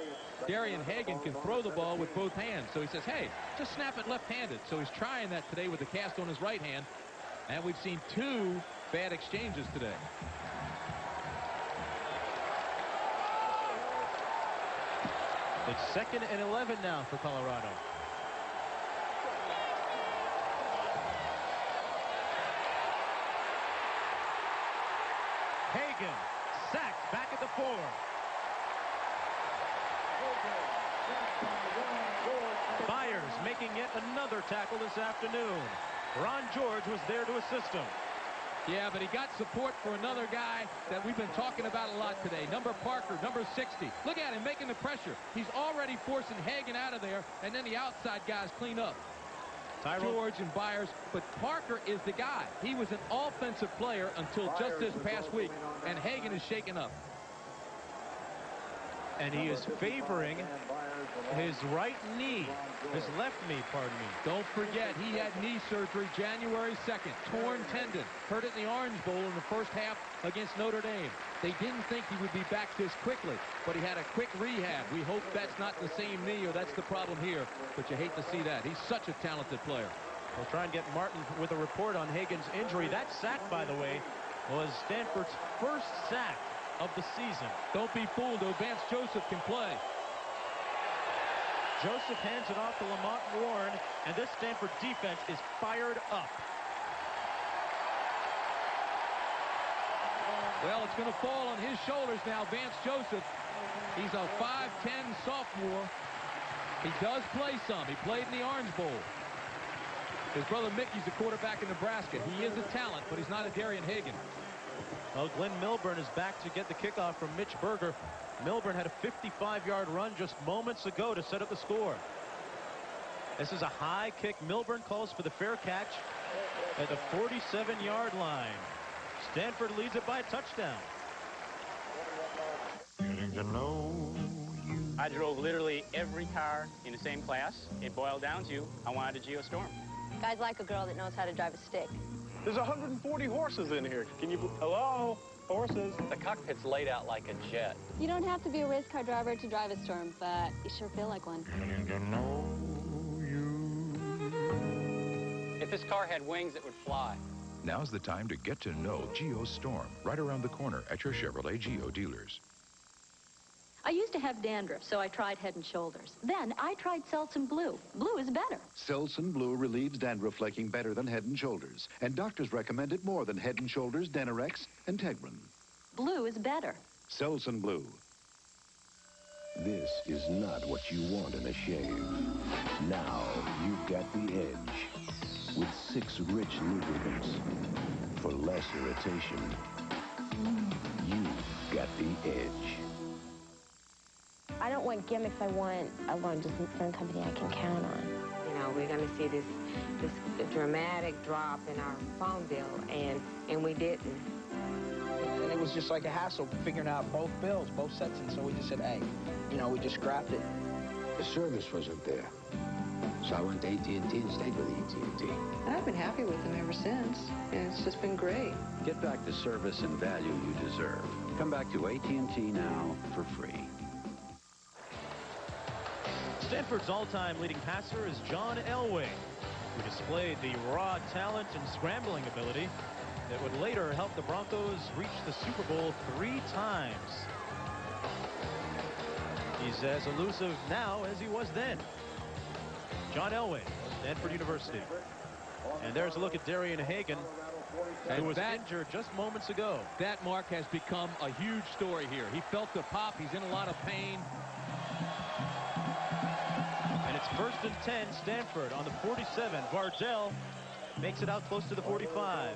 Darian Hagan can throw the ball with both hands, so he says, hey, just snap it left-handed. So he's trying that today with the cast on his right hand, and we've seen 2 bad exchanges today. It's 2nd and 11 now for Colorado. Hagan sacked back at the 4. Byers making yet another tackle this afternoon. Ron George was there to assist him. Yeah, but he got support for another guy that we've been talking about a lot today. Number Parker, number 60. Look at him making the pressure. He's already forcing Hagan out of there, and then the outside guys clean up. George and Byers, but Parker is the guy. He was an offensive player until just this past week, and Hagan is shaken up. And he is favoring his right knee, his left knee, pardon me. Don't forget, he had knee surgery January 2nd, torn tendon, hurt it in the Orange Bowl in the first half against Notre Dame. They didn't think he would be back this quickly, but he had a quick rehab. We hope that's not the same knee or that's the problem here, but you hate to see that. He's such a talented player. We'll try and get Martin with a report on Hagan's injury. That sack, by the way, was Stanford's first sack of the season. Don't be fooled, though. Vance Joseph can play. Joseph hands it off to Lamont Warren, and this Stanford defense is fired up. Well, it's going to fall on his shoulders now, Vance Joseph. He's a 5'10 sophomore. He does play some. He played in the Orange Bowl. His brother Mickey's the quarterback in Nebraska. He is a talent, but he's not a Darian Hagan. Well, Glenn Milburn is back to get the kickoff from Mitch Berger. Milburn had a 55-yard run just moments ago to set up the score. This is a high kick. Milburn calls for the fair catch at the 47-yard line. Stanford leads it by a touchdown. Getting to know you. I drove literally every car in the same class. It boiled down to I wanted a Geostorm. Guys like a girl that knows how to drive a stick. There's 140 horses in here. Can you... Hello? Horses. The cockpit's laid out like a jet. You don't have to be a race car driver to drive a Storm, but you sure feel like one. Getting to know you. If this car had wings, it would fly. Now's the time to get to know Geostorm, right around the corner at your Chevrolet Geo dealers. I used to have dandruff, so I tried Head & Shoulders. Then I tried Selsun Blue. Blue is better. Selsun Blue relieves dandruff flaking better than Head & Shoulders, and doctors recommend it more than Head & Shoulders, Denorex, and Tegrin. Blue is better. Selsun Blue. This is not what you want in a shave. Now you've got the edge. With 6 rich lubricants. For less irritation. You've got the edge. I don't want gimmicks. I want just some company I can count on. You know, we're going to see this dramatic drop in our phone bill, and we didn't. And it was just like a hassle figuring out both bills, both sets, and so we just said, hey, you know, we just scrapped it. The service wasn't there. So I went to AT&T and stayed with AT&T. And I've been happy with them ever since, and it's just been great. Get back the service and value you deserve. Come back to AT&T now for free. Stanford's all-time leading passer is John Elway, who displayed the raw talent and scrambling ability that would later help the Broncos reach the Super Bowl 3 times. He's as elusive now as he was then. John Elway, Stanford University. And there's a look at Darian Hagan, who was injured just moments ago. That, Mark, has become a huge story here. He felt the pop. He's in a lot of pain. And it's 1st and 10, Stanford on the 47. Vardell makes it out close to the 45.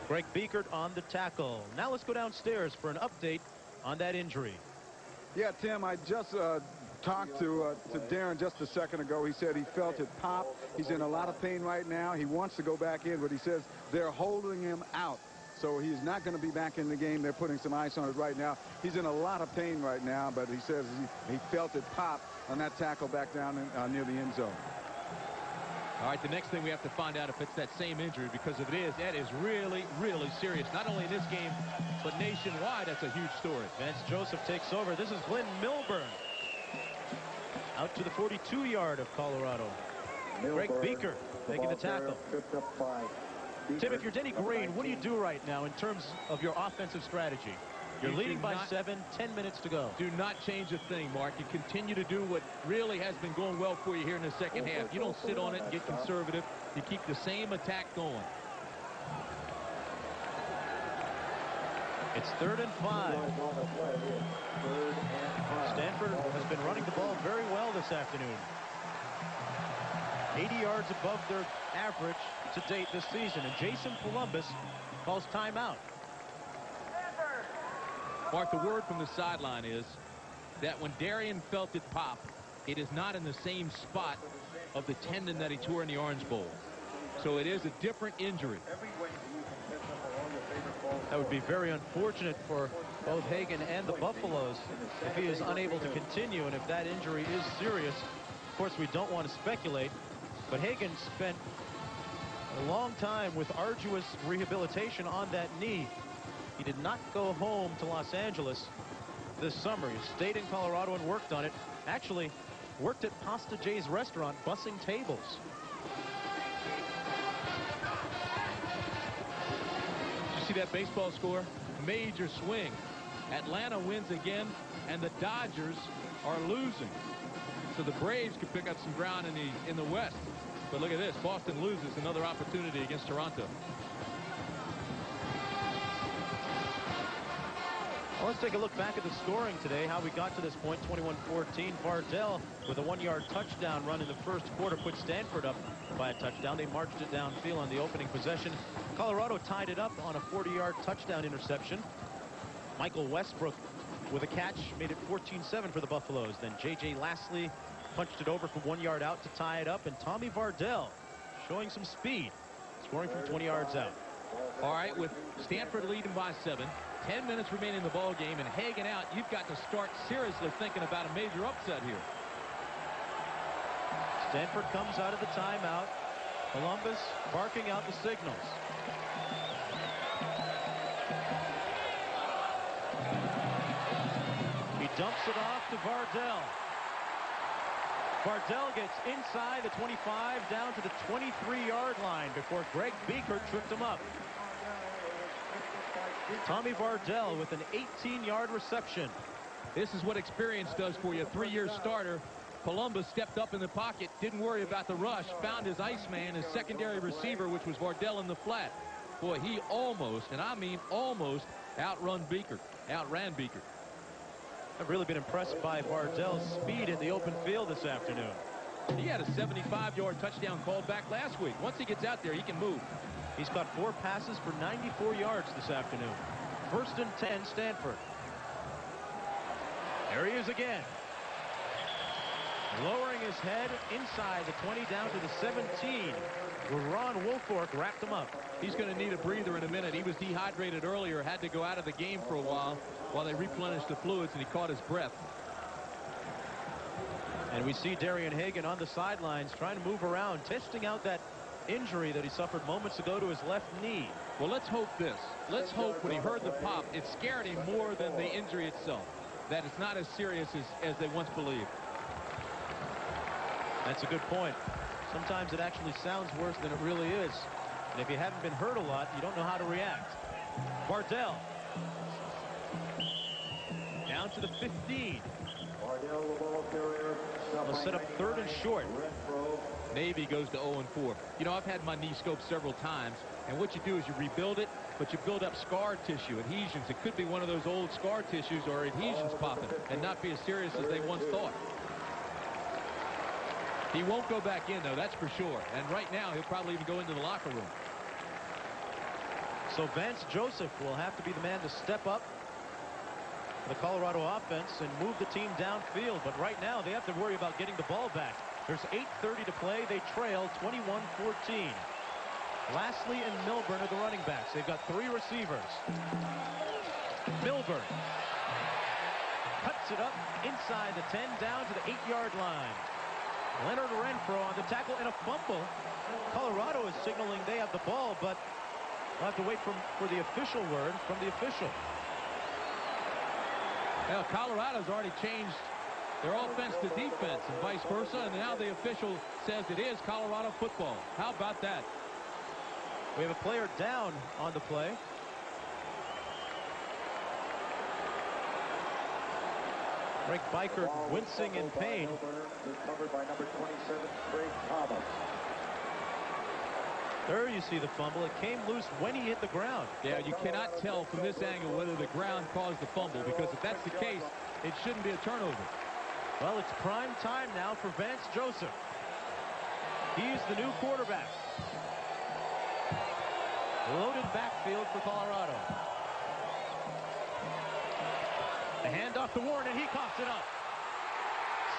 Greg Biekert on the tackle. Now let's go downstairs for an update on that injury. Yeah, Tim, I just talked to Darren just a second ago. He said he felt it pop. He's in a lot of pain right now. He wants to go back in, but he says they're holding him out. So he's not going to be back in the game. They're putting some ice on it right now. He's in a lot of pain right now, but he says he felt it pop on that tackle back down near the end zone. All right, the next thing we have to find out if it's that same injury, because if it is, that is really, really serious. Not only in this game, but nationwide, that's a huge story. Vance Joseph takes over. This is Glenn Milburn. Out to the 42-yard of Colorado. Greg Biekert making the tackle. Tim, if you're Denny Green, what do you do right now in terms of your offensive strategy? You're leading by 7, 10 minutes to go. Do not change a thing, Mark. You continue to do what really has been going well for you here in the second half. You don't sit on it and get conservative. You keep the same attack going. It's 3rd and 5. Stanford has been running the ball very well this afternoon. 80 yards above their average to date this season. And Jason Columbus calls timeout. Mark, the word from the sideline is that when Darian felt it pop, it is not in the same spot of the tendon that he tore in the Orange Bowl. So it is a different injury. That would be very unfortunate for both Hagan and the Buffaloes if he is unable to continue, and if that injury is serious. Of course, we don't want to speculate, but Hagan spent a long time with arduous rehabilitation on that knee. He did not go home to Los Angeles this summer. He stayed in Colorado and worked on it. Actually, worked at Pasta J's restaurant, bussing tables. Did you see that baseball score? Major swing. Atlanta wins again, and the Dodgers are losing. So the Braves could pick up some ground in the West. But look at this. Boston loses another opportunity against Toronto. Well, let's take a look back at the scoring today, how we got to this point, 21-14. Vardell with a 1-yard touchdown run in the first quarter put Stanford up by a touchdown. They marched it downfield on the opening possession. Colorado tied it up on a 40-yard touchdown interception. Michael Westbrook with a catch made it 14-7 for the Buffaloes. Then J.J. Lastly punched it over from 1 yard out to tie it up. And Tommy Vardell showing some speed, scoring from 20 yards out. All right, with Stanford leading by 7, 10 minutes remaining in the ball game, and Hagan out, you've got to start seriously thinking about a major upset here. Stanford comes out of the timeout. Columbus barking out the signals. He dumps it off to Vardell. Vardell gets inside the 25 down to the 23-yard line before Greg Beaker tripped him up. Tommy Vardell with an 18-yard reception. This is what experience does for you. 3-year starter. Columbus stepped up in the pocket, didn't worry about the rush, found his Iceman, his secondary receiver, which was Vardell in the flat. Boy, he almost, and I mean almost, outran Beaker. I've really been impressed by Vardell's speed in the open field this afternoon. He had a 75-yard touchdown called back last week. Once he gets out there, he can move. He's caught 4 passes for 94 yards this afternoon. 1st and 10, Stanford. There he is again. Lowering his head inside the 20 down to the 17. Ron Woolfork wrapped him up. He's going to need a breather in a minute. He was dehydrated earlier, had to go out of the game for a while they replenished the fluids, and he caught his breath. And we see Darian Hagan on the sidelines trying to move around, testing out that injury that he suffered moments ago to his left knee. Well, let's hope this. Let's hope when he heard the pop, it scared him more than the injury itself, that it's not as serious as they once believed. That's a good point. Sometimes it actually sounds worse than it really is. And if you haven't been hurt a lot, you don't know how to react. Vardell. Down to the 15. They'll set up 3rd and short. Navy goes to 0-4. You know, I've had my knee scoped several times, and what you do is you rebuild it, but you build up scar tissue, adhesions. It could be one of those old scar tissues or adhesions popping and not be as serious as they once thought. He won't go back in, though, that's for sure. And right now, he'll probably even go into the locker room. So Vance Joseph will have to be the man to step up for the Colorado offense and move the team downfield. But right now, they have to worry about getting the ball back. There's 8:30 to play. They trail 21-14. Lastly and Milburn are the running backs. They've got 3 receivers. Milburn cuts it up inside the 10 down to the 8-yard line. Leonard Renfro on the tackle and a fumble. Colorado is signaling they have the ball, but we'll have to wait for the official word from the official. Well, Colorado's already changed their offense to defense and vice versa, and now the official says it is Colorado football. How about that? We have a player down on the play. Greg Biker wincing in pain. Covered by number 27, Craig Thomas. There you see the fumble. It came loose when he hit the ground. Yeah, you cannot tell from this angle whether the ground caused the fumble, because if that's the case, it shouldn't be a turnover. Well, it's prime time now for Vance Joseph. He's the new quarterback. Loaded backfield for Colorado. A handoff to Warren, and he coughs it up.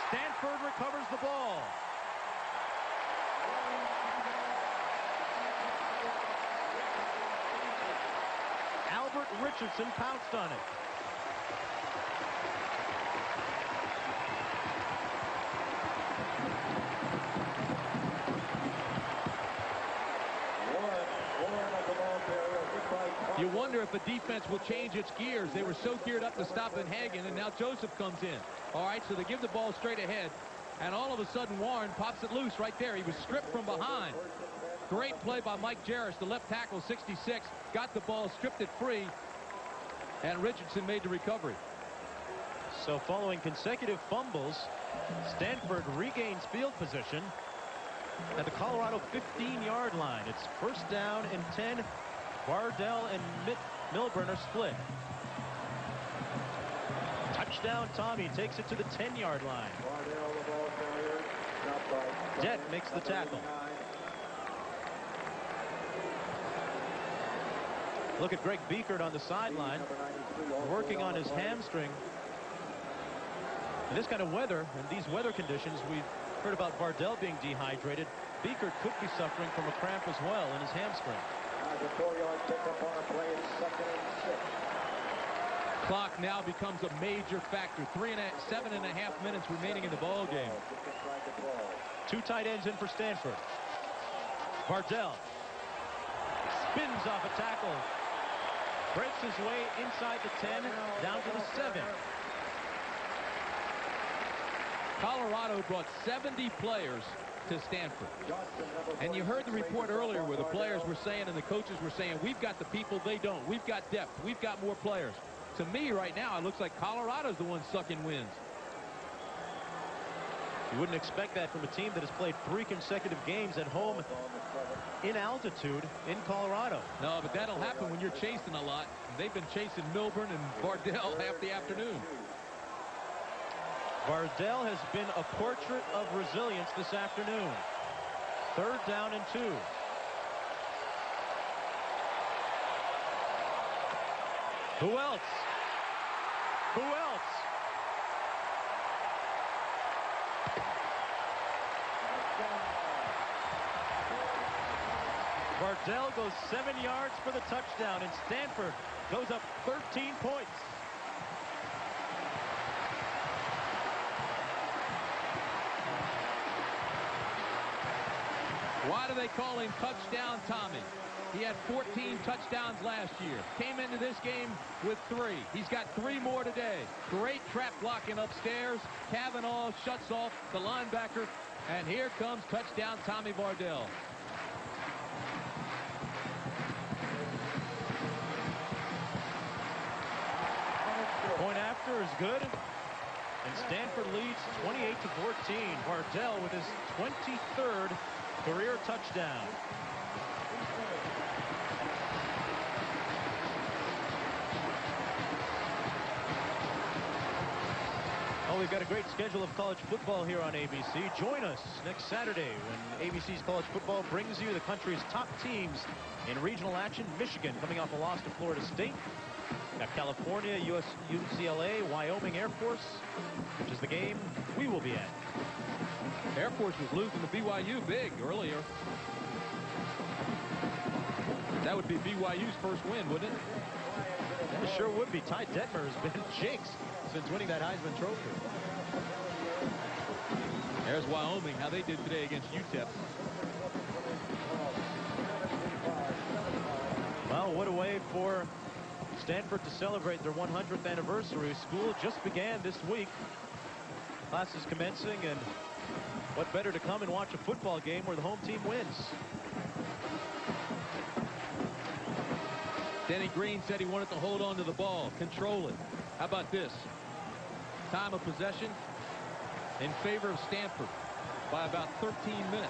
Stanford recovers the ball. Albert Richardson pounced on it. You wonder if the defense will change its gears. They were so geared up to stop Hagan, and now Joseph comes in. All right, so they give the ball straight ahead, and all of a sudden Warren pops it loose right there. He was stripped from behind. Great play by Mike Jarris, the left tackle, 66. Got the ball, stripped it free, and Richardson made the recovery. So following consecutive fumbles, Stanford regains field position at the Colorado 15-yard line. It's 1st down and 10. Vardell and Milburn are split. Touchdown, Tommy takes it to the 10-yard line. Vardell, the ball carrier. Stopped by Det makes the tackle. Look at Greg Beekert on the sideline, working on his hamstring. In this kind of weather, in these weather conditions, we've heard about Vardell being dehydrated. Beekert could be suffering from a cramp as well in his hamstring. The 4-yard pickup on a play. It's 2nd and 6. Clock now becomes a major factor. 7.5 minutes remaining in the ball game. Two tight ends in for Stanford. Vardell spins off a tackle. Breaks his way inside the 10, down to the 7. Colorado brought 70 players to Stanford. And you heard the report earlier where the players were saying and the coaches were saying, we've got the people they don't. We've got depth. We've got more players. To me right now, it looks like Colorado's the one sucking wins. You wouldn't expect that from a team that has played 3 consecutive games at home in altitude in Colorado. No, but that'll happen when you're chasing a lot. They've been chasing Milburn and Vardell half the afternoon. Vardell has been a portrait of resilience this afternoon. 3rd down and 2. Who else? Who else? Vardell goes 7 yards for the touchdown, and Stanford goes up 13 points. Why do they call him Touchdown Tommy? He had 14 touchdowns last year. Came into this game with 3. He's got 3 more today. Great trap blocking upstairs. Kavanaugh shuts off the linebacker. And here comes Touchdown Tommy Vardell. Point after is good. And Stanford leads 28-14. Vardell with his 23rd career touchdown. Oh, we've got a great schedule of college football here on ABC. Join us next Saturday when ABC's college football brings you the country's top teams in regional action. Michigan coming off a loss to Florida State. Got California, UCLA, Wyoming Air Force, which is the game we will be at. Air Force was losing to BYU big earlier. That would be BYU's first win, wouldn't it? It sure would be. Ty Detmer has been jinxed since winning that Heisman Trophy. There's Wyoming, how they did today against UTEP. Well, what a way for Stanford to celebrate their 100th anniversary. School just began this week. Classes commencing, and what better to come and watch a football game where the home team wins. Denny Green said he wanted to hold on to the ball, control it. How about this? Time of possession in favor of Stanford by about 13 minutes.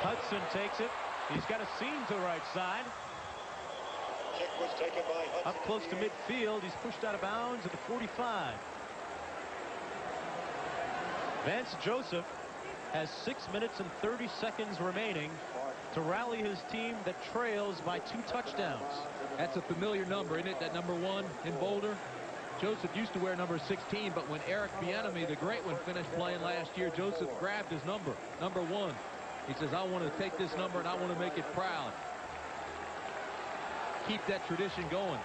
Hudson takes it. He's got a seam to the right side. Kick was taken by Hudson. Up close to midfield. He's pushed out of bounds at the 45. Vance Joseph has 6 minutes and 30 seconds remaining to rally his team that trails by 2 touchdowns. That's a familiar number, isn't it? That number 1 in Boulder. Joseph used to wear number 16, but when Eric Bieniemy, the great one, finished playing last year, Joseph grabbed his number 1. He says, I want to take this number and I want to make it proud. Keep that tradition going.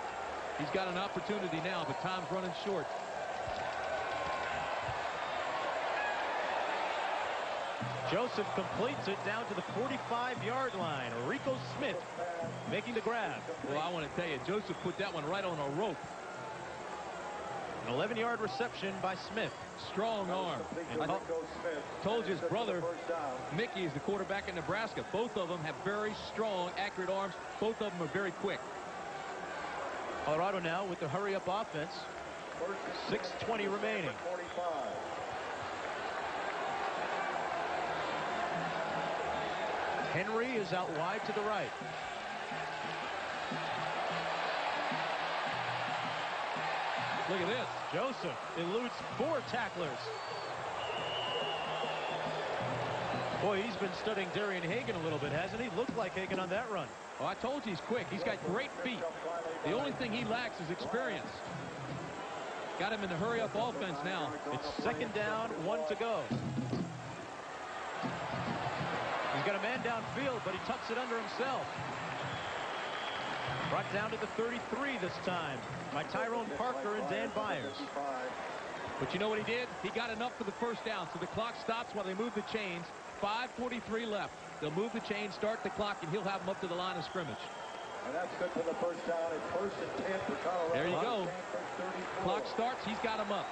He's got an opportunity now, but time's running short. Joseph completes it down to the 45-yard line. Rico Smith making the grab. Well, I want to tell you, Joseph put that one right on a rope. An 11-yard reception by Smith. Strong arm. And told you his brother, Mickey, is the quarterback in Nebraska. Both of them have very strong, accurate arms. Both of them are very quick. Colorado now with the hurry-up offense. 6:20 remaining. Henry is out wide to the right. Look at this. Joseph eludes 4 tacklers. Boy, he's been studying Darian Hagan a little bit, hasn't he? Looked like Hagan on that run. Oh, I told you he's quick. He's got great feet. The only thing he lacks is experience. Got him in the hurry-up offense now. It's 2nd down, 1 to go. He's got a man downfield, but he tucks it under himself. Brought down to the 33 this time by Tyrone Parker and Dan Byers. But you know what he did? He got enough for the first down, so the clock stops while they move the chains. 5:43 left. They'll move the chain, start the clock, and he'll have them up to the line of scrimmage. And that's good for the first down. It's 1st and 10 for Colorado. There you go. Clock starts. He's got him up.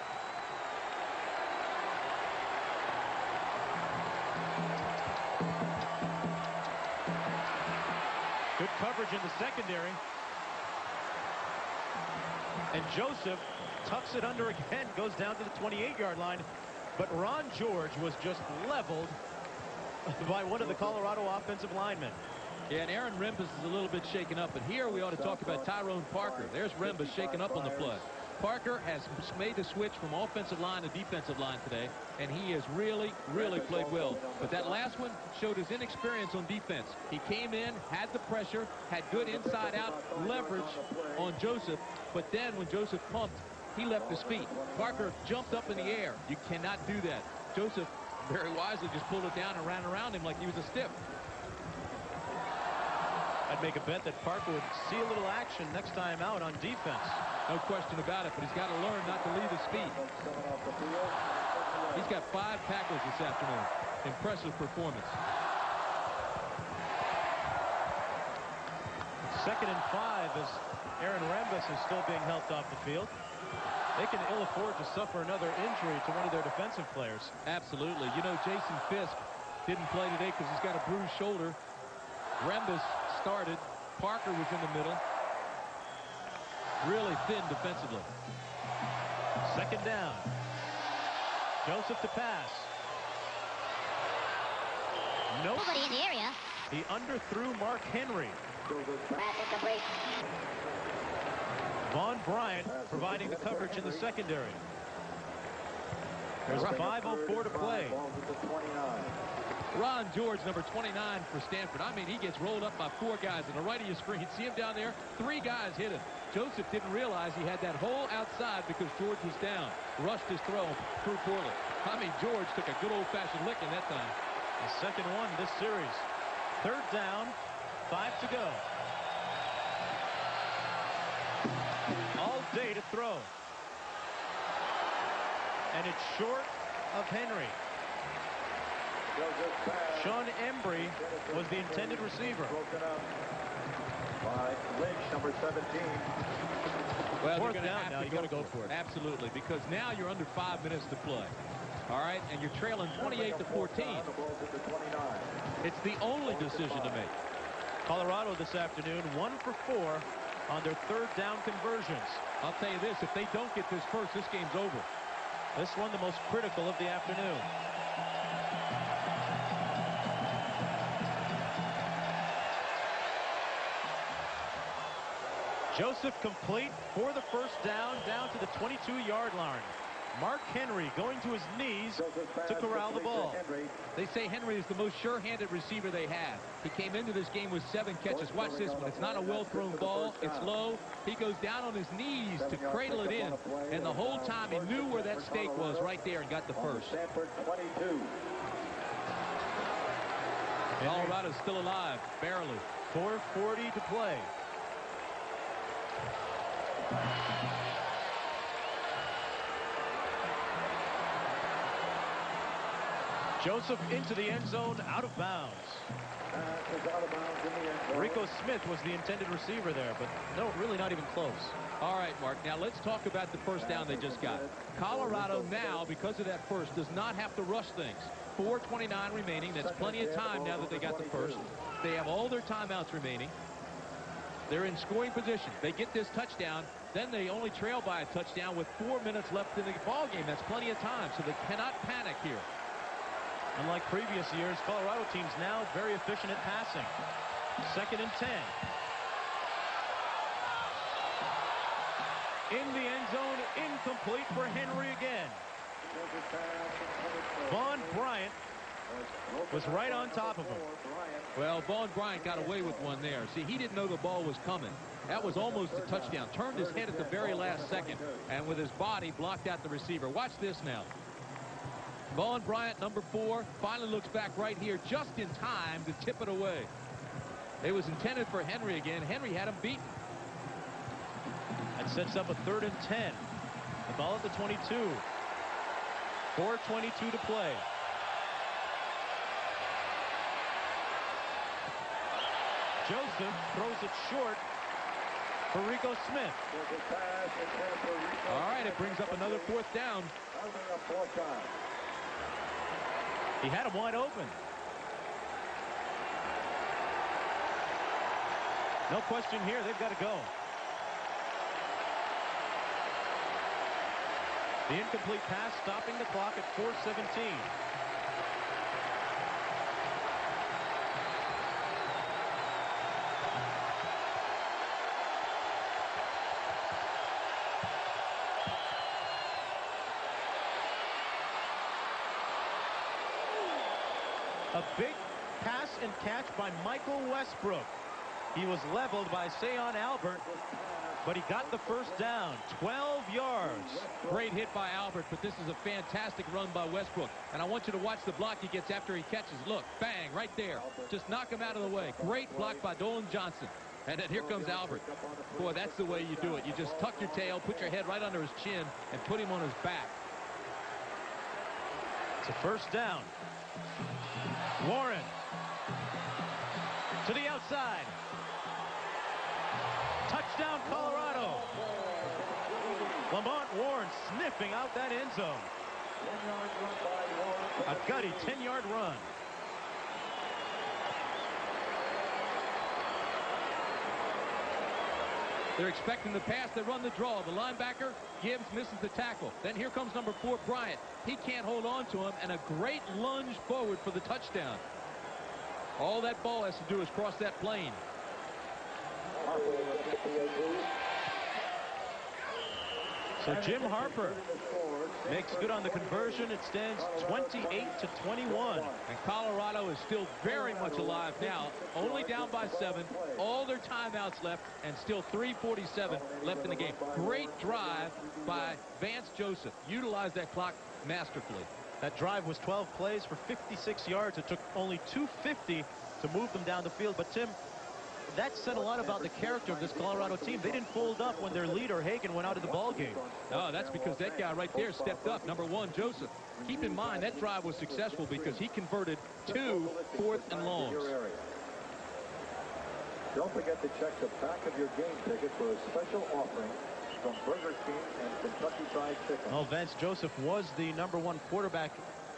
Good coverage in the secondary. And Joseph tucks it under again, goes down to the 28-yard line. But Ron George was just leveled by one of the Colorado offensive linemen. Yeah, and Aaron Rembus is a little bit shaken up. But here we ought to talk about Tyrone Parker. There's Rembus shaken up on the play. Parker has made the switch from offensive line to defensive line today, and he has really, really played well. But that last one showed his inexperience on defense. He came in, had the pressure, had good inside-out leverage on Joseph, but then when Joseph pumped, he left his feet. Parker jumped up in the air. You cannot do that. Joseph very wisely just pulled it down and ran around him like he was a stiff. I'd make a bet that Parker would see a little action next time out on defense. No question about it, but he's got to learn not to leave his feet. He's got 5 tackles this afternoon. Impressive performance. 2nd and 5 as Aaron Rembus is still being helped off the field. They can ill afford to suffer another injury to one of their defensive players. Absolutely. You know, Jason Fisk didn't play today because he's got a bruised shoulder. Rembus started. Parker was in the middle. Really thin defensively. 2nd down. Joseph to pass. Nobody in the area. He underthrew Mark Henry. Vaughn Bryant providing the coverage in the secondary. There's 5:04 to play. Ron George, number 29 for Stanford. I mean, he gets rolled up by 4 guys on the right of your screen. See him down there? 3 guys hit him. Joseph didn't realize he had that hole outside because George was down. Rushed his throw through poorly. I mean, George took a good old-fashioned licking that time. The second one this series. 3rd down, 5 to go. All day to throw. And it's short of Henry. Sean Embry was the intended receiver. By Lynch, number 17. Well, Fourth you're going to down, have now to you gotta go for it. Absolutely, because now you're under 5 minutes to play. All right, and you're trailing 28-14. It's the only decision to make. Colorado this afternoon, 1 for 4 on their 3rd down conversions. I'll tell you this, if they don't get this first, this game's over. This one the most critical of the afternoon. Joseph complete for the first down to the 22-yard line. Mark Henry going to his knees to corral the ball. They say Henry is the most sure-handed receiver they have. He came into this game with 7 catches. Watch this one. It's not a well-thrown ball. It's low. He goes down on his knees to cradle it in. And the whole time he knew where that stake was right there and got the first. Colorado's still alive, barely. 4:40 to play. Joseph into the end zone, out of bounds. Rico Smith was the intended receiver there, but no, really not even close. All right, Mark, now let's talk about the first down they just got. Colorado now, because of that first, does not have to rush things. 4:29 remaining. That's plenty of time now that they got the first. They have all their timeouts remaining. They're in scoring position. They get this touchdown, then they only trail by a touchdown with 4 minutes left in the ball game. That's plenty of time, so they cannot panic here. Unlike previous years, Colorado team's now very efficient at passing. 2nd and 10. In the end zone, incomplete for Henry again. Vaughn Bryant was right on top of him. Well, Vaughn Bryant got away with one there. See, he didn't know the ball was coming. That was almost a touchdown. Turned his head at the very last second, and with his body blocked out the receiver. Watch this now. Vaughn Bryant, number 4, finally looks back right here just in time to tip it away. It was intended for Henry again. Henry had him beaten. That sets up a 3rd and 10. The ball at the 22. 4:22 to play. Joseph throws it short for Rico Smith. All right, it brings up another 4th down. He had him wide open. No question here, they've got to go. The incomplete pass stopping the clock at 4:17. A big pass and catch by Michael Westbrook. He was leveled by Sayon Albert, but he got the 1st down. 12 yards. Great hit by Albert, but this is a fantastic run by Westbrook. And I want you to watch the block he gets after he catches. Look, bang, right there. Just knock him out of the way. Great block by Dolan Johnson. And then here comes Albert. Boy, that's the way you do it. You just tuck your tail, put your head right under his chin, and put him on his back. It's a 1st down. Warren to the outside. Touchdown, Colorado. Lamont Warren sniffing out that end zone. A gutty 10-yard run. They're expecting the pass. They run the draw. The linebacker Gibbs misses the tackle. Then here comes number 4, Bryant. He can't hold on to him, and a great lunge forward for the touchdown. All that ball has to do is cross that plane. So Jim Harper makes good on the conversion. It stands 28-21. And Colorado is still very much alive now. Only down by 7. All their timeouts left, and still 3:47 left in the game. Great drive by Vance Joseph. Utilized that clock masterfully. That drive was 12 plays for 56 yards. It took only 250 to move them down the field. But, Tim, that said a lot about the character of this Colorado team. They didn't fold up when their leader, Hagan, went out of the ball game. No, that's because that guy right there stepped up. Number 1, Joseph. Keep in mind, that drive was successful because he converted 2 4th and longs. Don't forget to check the back of your game ticket for a special offering from Burger King and Kentucky Fried Chicken. Well, Vance Joseph was the number 1 quarterback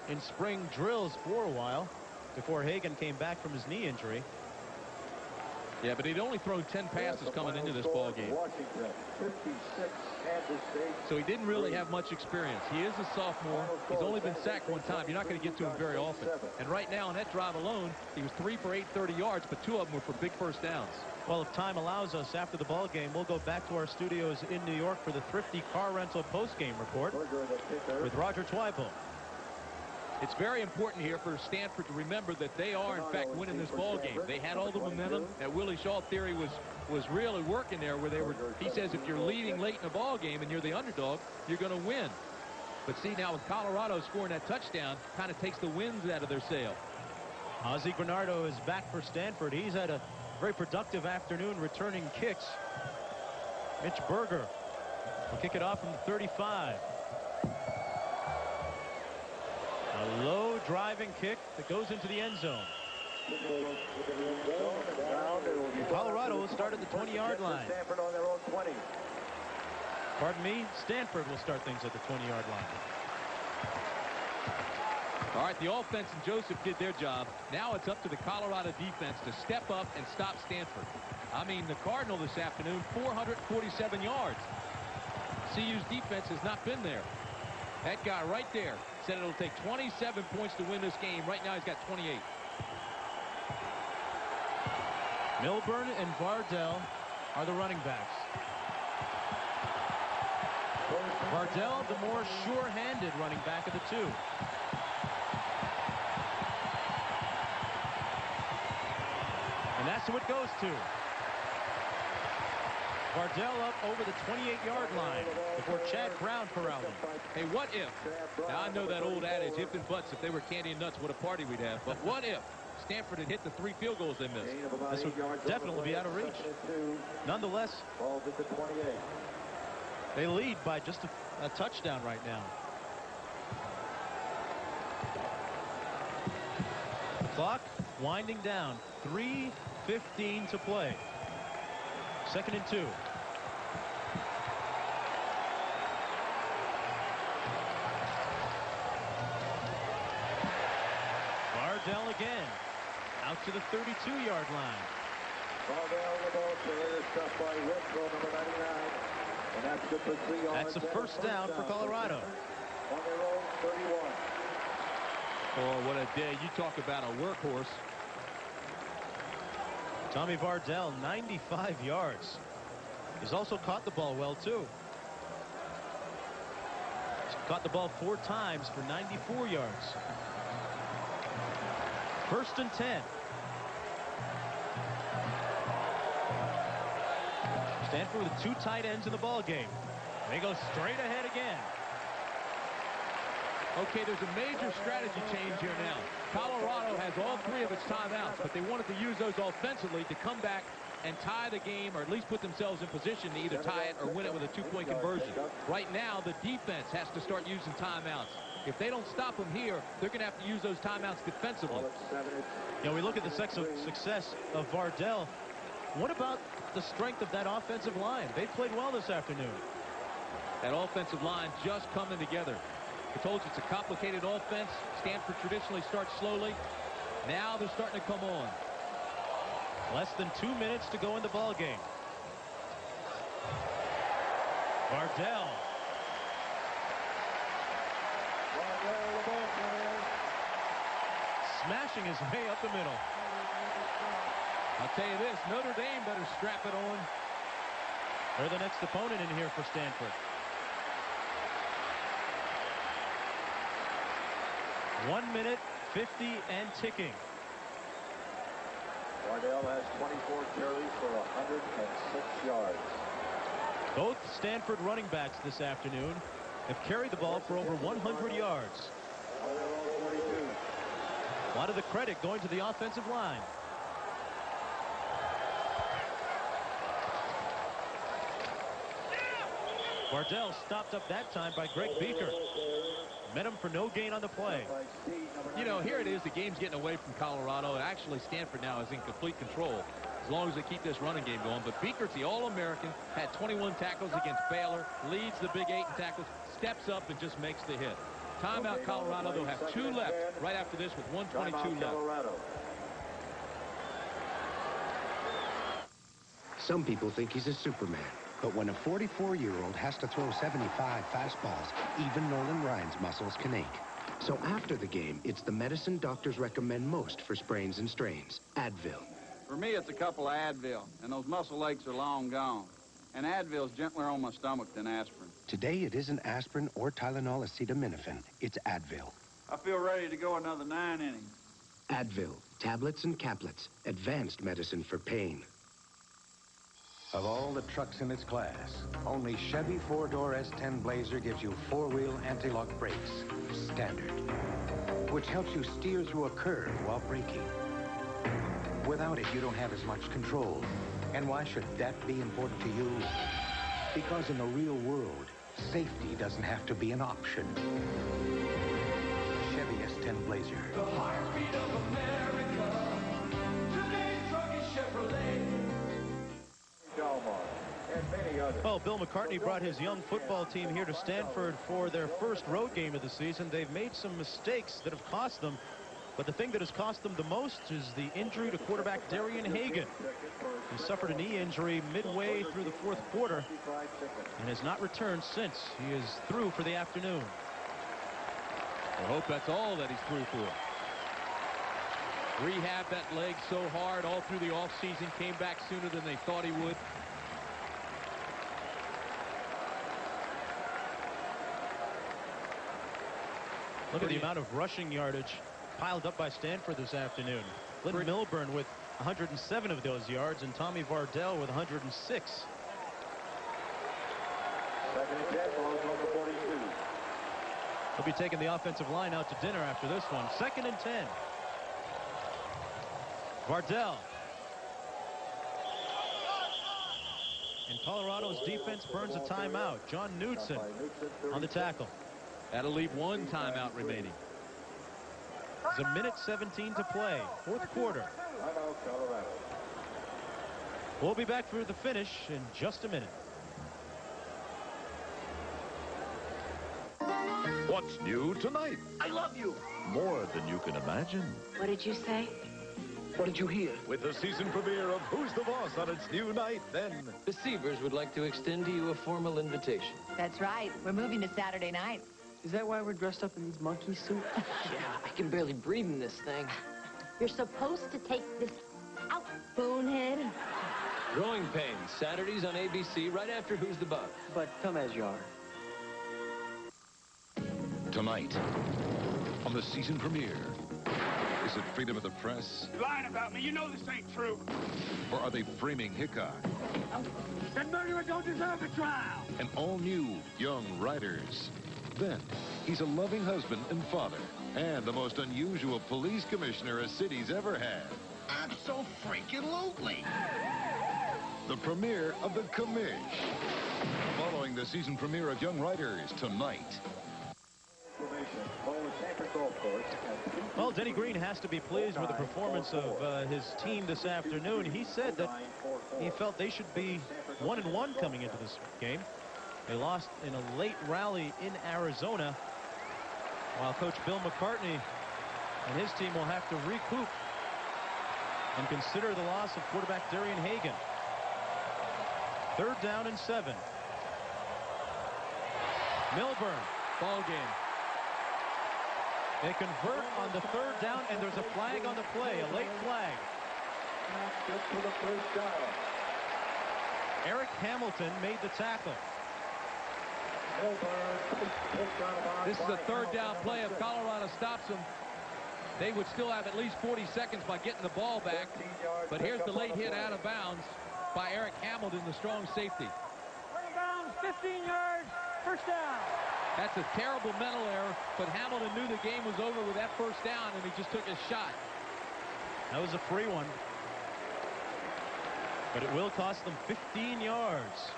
in spring drills for a while before Hagan came back from his knee injury. Yeah, but he'd only thrown 10 passes coming into this ball game. So he didn't really have much experience. He is a sophomore. He's only been sacked 1 time. You're not going to get to him very often. And right now on that drive alone, he was 3 for 830 yards, but 2 of them were for big 1st downs. Well, if time allows us, after the ball game, we'll go back to our studios in New York for the Thrifty Car Rental post-game report with Roger Twyble. It's very important here for Stanford to remember that they are, in fact, winning this ball game. They had all the momentum. That Willie Shaw theory was really working there, where they were. He says if you're leading late in a ball game and you're the underdog, you're going to win. But see, now with Colorado scoring that touchdown, kind of takes the winds out of their sail. Ozzie Granardo is back for Stanford. He's had a very productive afternoon returning kicks. Mitch Berger will kick it off from the 35. A low driving kick that goes into the end zone. Colorado will start at the 20-yard line. Stanford on their own 20. Pardon me, Stanford will start things at the 20-yard line. All right, the offense and Joseph did their job. Now it's up to the Colorado defense to step up and stop Stanford. I mean, the Cardinal this afternoon, 447 yards. CU's defense has not been there. That guy right there said it'll take 27 points to win this game. Right now, he's got 28. Milburn and Vardell are the running backs. Vardell, the more sure-handed running back of the two. And that's who it goes to. Vardell up over the 28-yard line before Chad Brown corralled him. Hey, what if? Now, I know that old adage, if and buts, if they were candy and nuts, what a party we'd have. But what if Stanford had hit the 3 field goals they missed? This would definitely be out of reach. Nonetheless, they lead by just a touchdown right now. Clock winding down. 3:15 to play. 2nd and 2. Vardell again. Out to the 32-yard line. Vardell the ball carrier, stuffed by Whitfield, number 99. And that's good for 3 yards. That's a first down for Colorado. On their own 31. Oh, what a day. You talk about a workhorse. Tommy Vardell, 95 yards. He's also caught the ball well, too. He's caught the ball 4 times for 94 yards. 1st and 10. Stanford with 2 tight ends in the ball game. They go straight ahead again. Okay, there's a major strategy change here now. Colorado has all 3 of its timeouts, but they wanted to use those offensively to come back and tie the game, or at least put themselves in position to either tie it or win it with a 2-point conversion. Right now, the defense has to start using timeouts. If they don't stop them here, they're going to have to use those timeouts defensively. You know, we look at the success of Vardell. What about the strength of that offensive line? They played well this afternoon. That offensive line just coming together. I told you it's a complicated offense. Stanford traditionally starts slowly. Now they're starting to come on. Less than 2 minutes to go in the ball game. Vardell. Smashing his way up the middle. I'll tell you this, Notre Dame better strap it on. They're the next opponent in here for Stanford. 1 minute, 50 and ticking. Vardell has 24 carries for 106 yards. Both Stanford running backs this afternoon have carried the ball for over 100 yards. A lot of the credit going to the offensive line. Vardell stopped up that time by Greg Beaker. Met him for no gain on the play. You know, here it is. The game's getting away from Colorado. Actually, Stanford now is in complete control as long as they keep this running game going. But Beaker's the All-American, had 21 tackles against Baylor, leads the Big 8 in tackles, steps up and just makes the hit. Timeout Colorado. They'll have 2 left right after this with 1:22 left. Some people think he's a Superman. But when a 44-year-old has to throw 75 fastballs, even Nolan Ryan's muscles can ache. So after the game, it's the medicine doctors recommend most for sprains and strains, Advil. For me, it's a couple of Advil, and those muscle aches are long gone. And Advil's gentler on my stomach than aspirin. Today, it isn't aspirin or Tylenol acetaminophen. It's Advil. I feel ready to go another 9 innings. Advil, tablets and caplets, advanced medicine for pain. Of all the trucks in its class, only Chevy 4-door S10 Blazer gives you 4-wheel anti-lock brakes, standard, which helps you steer through a curve while braking. Without it, you don't have as much control. And why should that be important to you? Because in the real world, safety doesn't have to be an option. Chevy S10 Blazer. The heartbeat of America. Today's truck is Chevrolet. Well, Bill McCartney brought his young football team here to Stanford for their first road game of the season. They've made some mistakes that have cost them, but the thing that has cost them the most is the injury to quarterback Darian Hagan. He suffered a knee injury midway through the 4th quarter and has not returned since. He is through for the afternoon. I hope that's all that he's through for. Rehabbed that leg so hard all through the offseason, came back sooner than they thought he would. Look at the amount of rushing yardage piled up by Stanford this afternoon. Lynn Milburn with 107 of those yards and Tommy Vardell with 106. Second and 10, ball from the 42. He'll be taking the offensive line out to dinner after this one. Second and 10. Vardell. And Colorado's defense burns a timeout. John Knudsen on the tackle. That'll leave one timeout remaining. There's a minute 17 to play. Fourth quarter. We'll be back for the finish in just a minute. What's new tonight? I love you. More than you can imagine. What did you say? What did you hear? With the season premiere of Who's the Boss on its new night, then... The Seavers would like to extend to you a formal invitation. That's right. We're moving to Saturday night. Is that why we're dressed up in these monkey suits? Yeah, I can barely breathe in this thing. You're supposed to take this out, bonehead. Growing Pains, Saturdays on ABC, right after Who's the Boss. But come as you are. Tonight, on the season premiere, is it freedom of the press? You're lying about me. You know this ain't true. Or are they framing Hickok? That murderer don't deserve a trial. And all-new Young Riders. Then, he's a loving husband and father, and the most unusual police commissioner a city's ever had. Abso-freaking-lutely. The premiere of The Commish. Following the season premiere of Young Riders tonight. Well, Denny Green has to be pleased with the performance of his team this afternoon. He said that he felt they should be 1-1 coming into this game. They lost in a late rally in Arizona, while Coach Bill McCartney and his team will have to recoup and consider the loss of quarterback Darian Hagan. 3rd down and 7. Milburn. Ball game. They convert on the 3rd down, and there's a flag on the play, a late flag. Eric Hamilton made the tackle. This is a 3rd down play. If Colorado stops them, they would still have at least 40 seconds by getting the ball back. But here's the late hit out of bounds by Eric Hamilton, the strong safety. Bounds, 15 yards, first down. That's a terrible mental error, but Hamilton knew the game was over with that first down, and he just took his shot. That was a free one. But it will cost them 15 yards.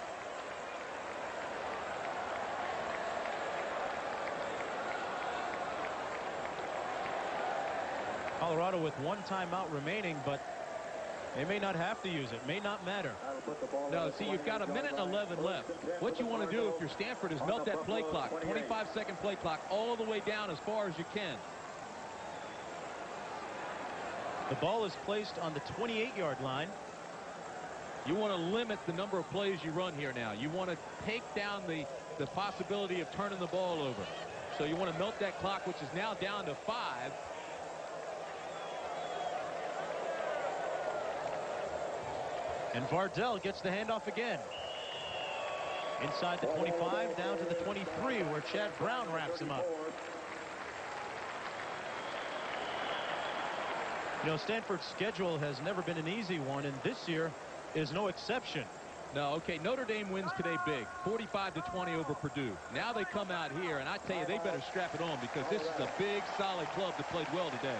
Colorado with 1 timeout remaining, but they may not have to use it. May not matter. No, see, you've got a minute and 11 left. What you want to do if you're Stanford is melt that play clock, 25-second play clock, all the way down as far as you can. The ball is placed on the 28-yard line. You want to limit the number of plays you run here now. You want to take down the possibility of turning the ball over. So you want to melt that clock, which is now down to 5. And Vardell gets the handoff again. Inside the 25, down to the 23, where Chad Brown wraps him up. You know, Stanford's schedule has never been an easy one, and this year is no exception. No, okay, Notre Dame wins today big, 45-20 over Purdue. Now they come out here, and I tell you, they better strap it on because this is a big, solid club that played well today.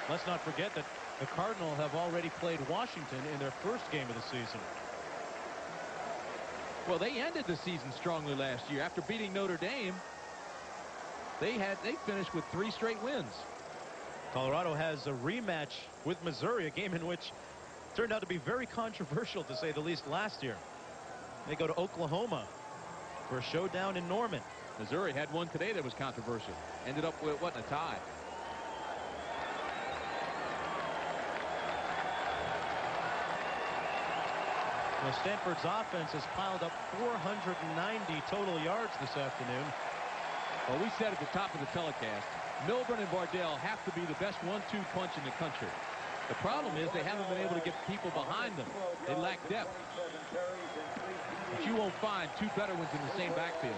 Let's not forget that the Cardinals have already played Washington in their first game of the season. Well, they ended the season strongly last year. After beating Notre Dame, they finished with 3 straight wins. Colorado has a rematch with Missouri, a game in which turned out to be very controversial, to say the least, last year. They go to Oklahoma for a showdown in Norman. Missouri had one today that was controversial. Ended up with, what, a tie. Well, Stanford's offense has piled up 490 total yards this afternoon. Well, we said at the top of the telecast, Milburn and Vardell have to be the best 1-2 punch in the country. The problem is they haven't been able to get people behind them. They lack depth. But you won't find two better ones in the same backfield.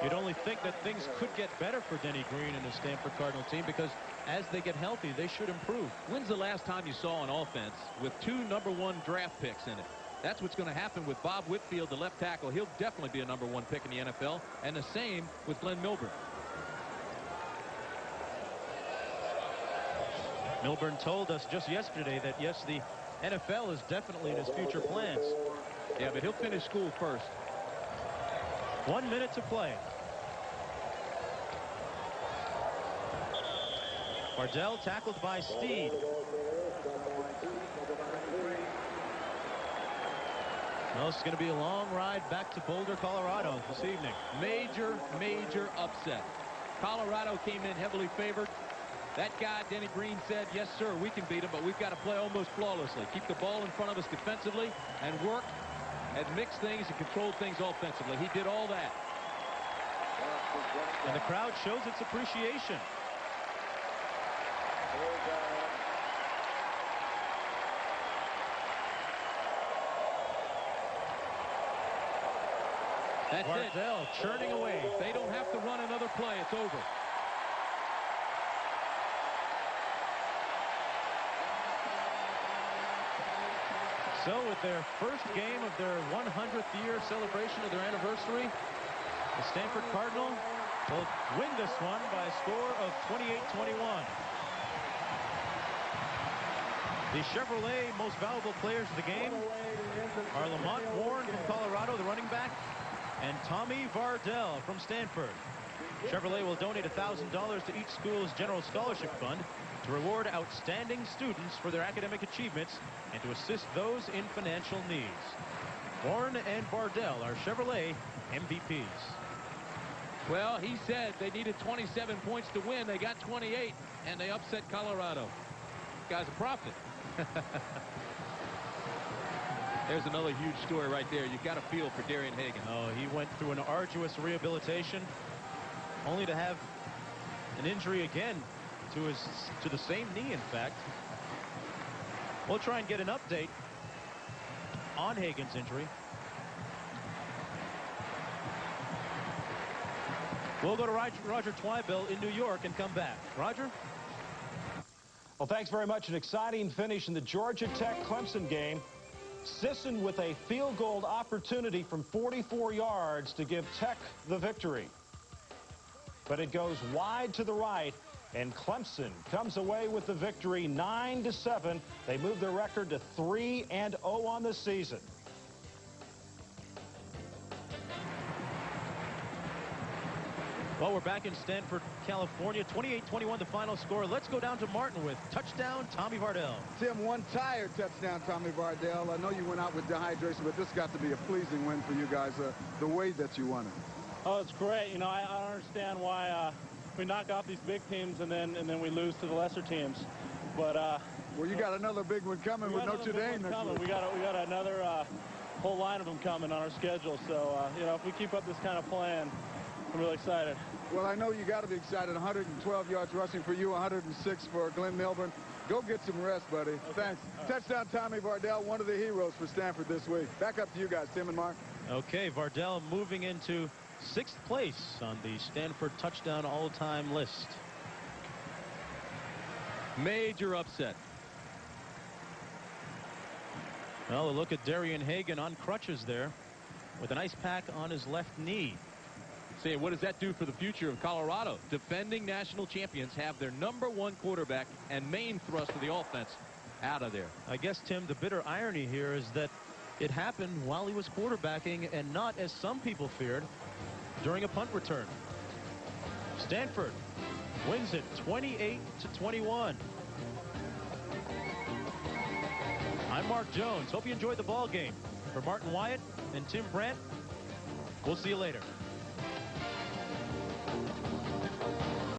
You'd only think that things could get better for Denny Green and the Stanford Cardinal team, because as they get healthy, they should improve. When's the last time you saw an offense with 2 #1 draft picks in it? That's what's going to happen with Bob Whitfield, the left tackle. He'll definitely be a #1 pick in the NFL, and the same with Glenn Milburn. Milburn told us just yesterday that, yes, the NFL is definitely in his future plans. Yeah, but he'll finish school first. 1 minute to play. Vardell tackled by Steed. Well, it's going to be a long ride back to Boulder, Colorado this evening. Major upset. Colorado came in heavily favored. That guy, Denny Green, said, yes, sir, we can beat him, but we've got to play almost flawlessly. Keep the ball in front of us defensively and work and mix things and control things offensively. He did all that. And the crowd shows its appreciation. That's Vardell churning away. They don't have to run another play. It's over. So with their first game of their 100th year celebration of their anniversary, the Stanford Cardinal will win this one by a score of 28-21. The Chevrolet most valuable players of the game are Lamont Warren from Colorado, the running back, and Tommy Vardell from Stanford. Chevrolet will donate $1,000 to each school's general scholarship fund to reward outstanding students for their academic achievements and to assist those in financial needs. Warren and Vardell are Chevrolet MVPs. Well, he said they needed 27 points to win. They got 28, and they upset Colorado. This guy's a prophet. There's another huge story right there. You've got to feel for Darian Hagan. Oh, he went through an arduous rehabilitation, only to have an injury again to the same knee, in fact. We'll try and get an update on Hagan's injury. We'll go to Roger Twybill in New York and come back. Roger? Well, thanks very much. An exciting finish in the Georgia Tech-Clemson game. Sisson with a field goal opportunity from 44 yards to give Tech the victory. But it goes wide to the right, and Clemson comes away with the victory 9-7. They move their record to 3-0 on the season. Well, we're back in Stanford, California. 28-21 the final score. Let's go down to Martin with touchdown Tommy Vardell. Tim, one tired touchdown Tommy Vardell. I know you went out with dehydration, but this got to be a pleasing win for you guys, the way that you won it. Oh, it's great. You know, I don't understand why we knock off these big teams and then we lose to the lesser teams. But well, you got another big one coming with Notre Dame next week. We got another whole line of them coming on our schedule. So you know, if we keep up this kind of plan, I'm really excited. Well, I know you got to be excited. 112 yards rushing for you, 106 for Glenn Milburn. Go get some rest, buddy. Okay. Thanks. Touchdown Tommy Vardell, one of the heroes for Stanford this week. Back up to you guys, Tim and Mark. Okay, Vardell moving into 6th place on the Stanford touchdown all-time list. Major upset. Well, a look at Darian Hagan on crutches there with an ice pack on his left knee. Say, what does that do for the future of Colorado? Defending national champions have their #1 quarterback and main thrust of the offense out of there. I guess, Tim, the bitter irony here is that it happened while he was quarterbacking and not, as some people feared, during a punt return. Stanford wins it 28-21. I'm Mark Jones. Hope you enjoyed the ball game. For Martin Wyatt and Tim Brandt, we'll see you later.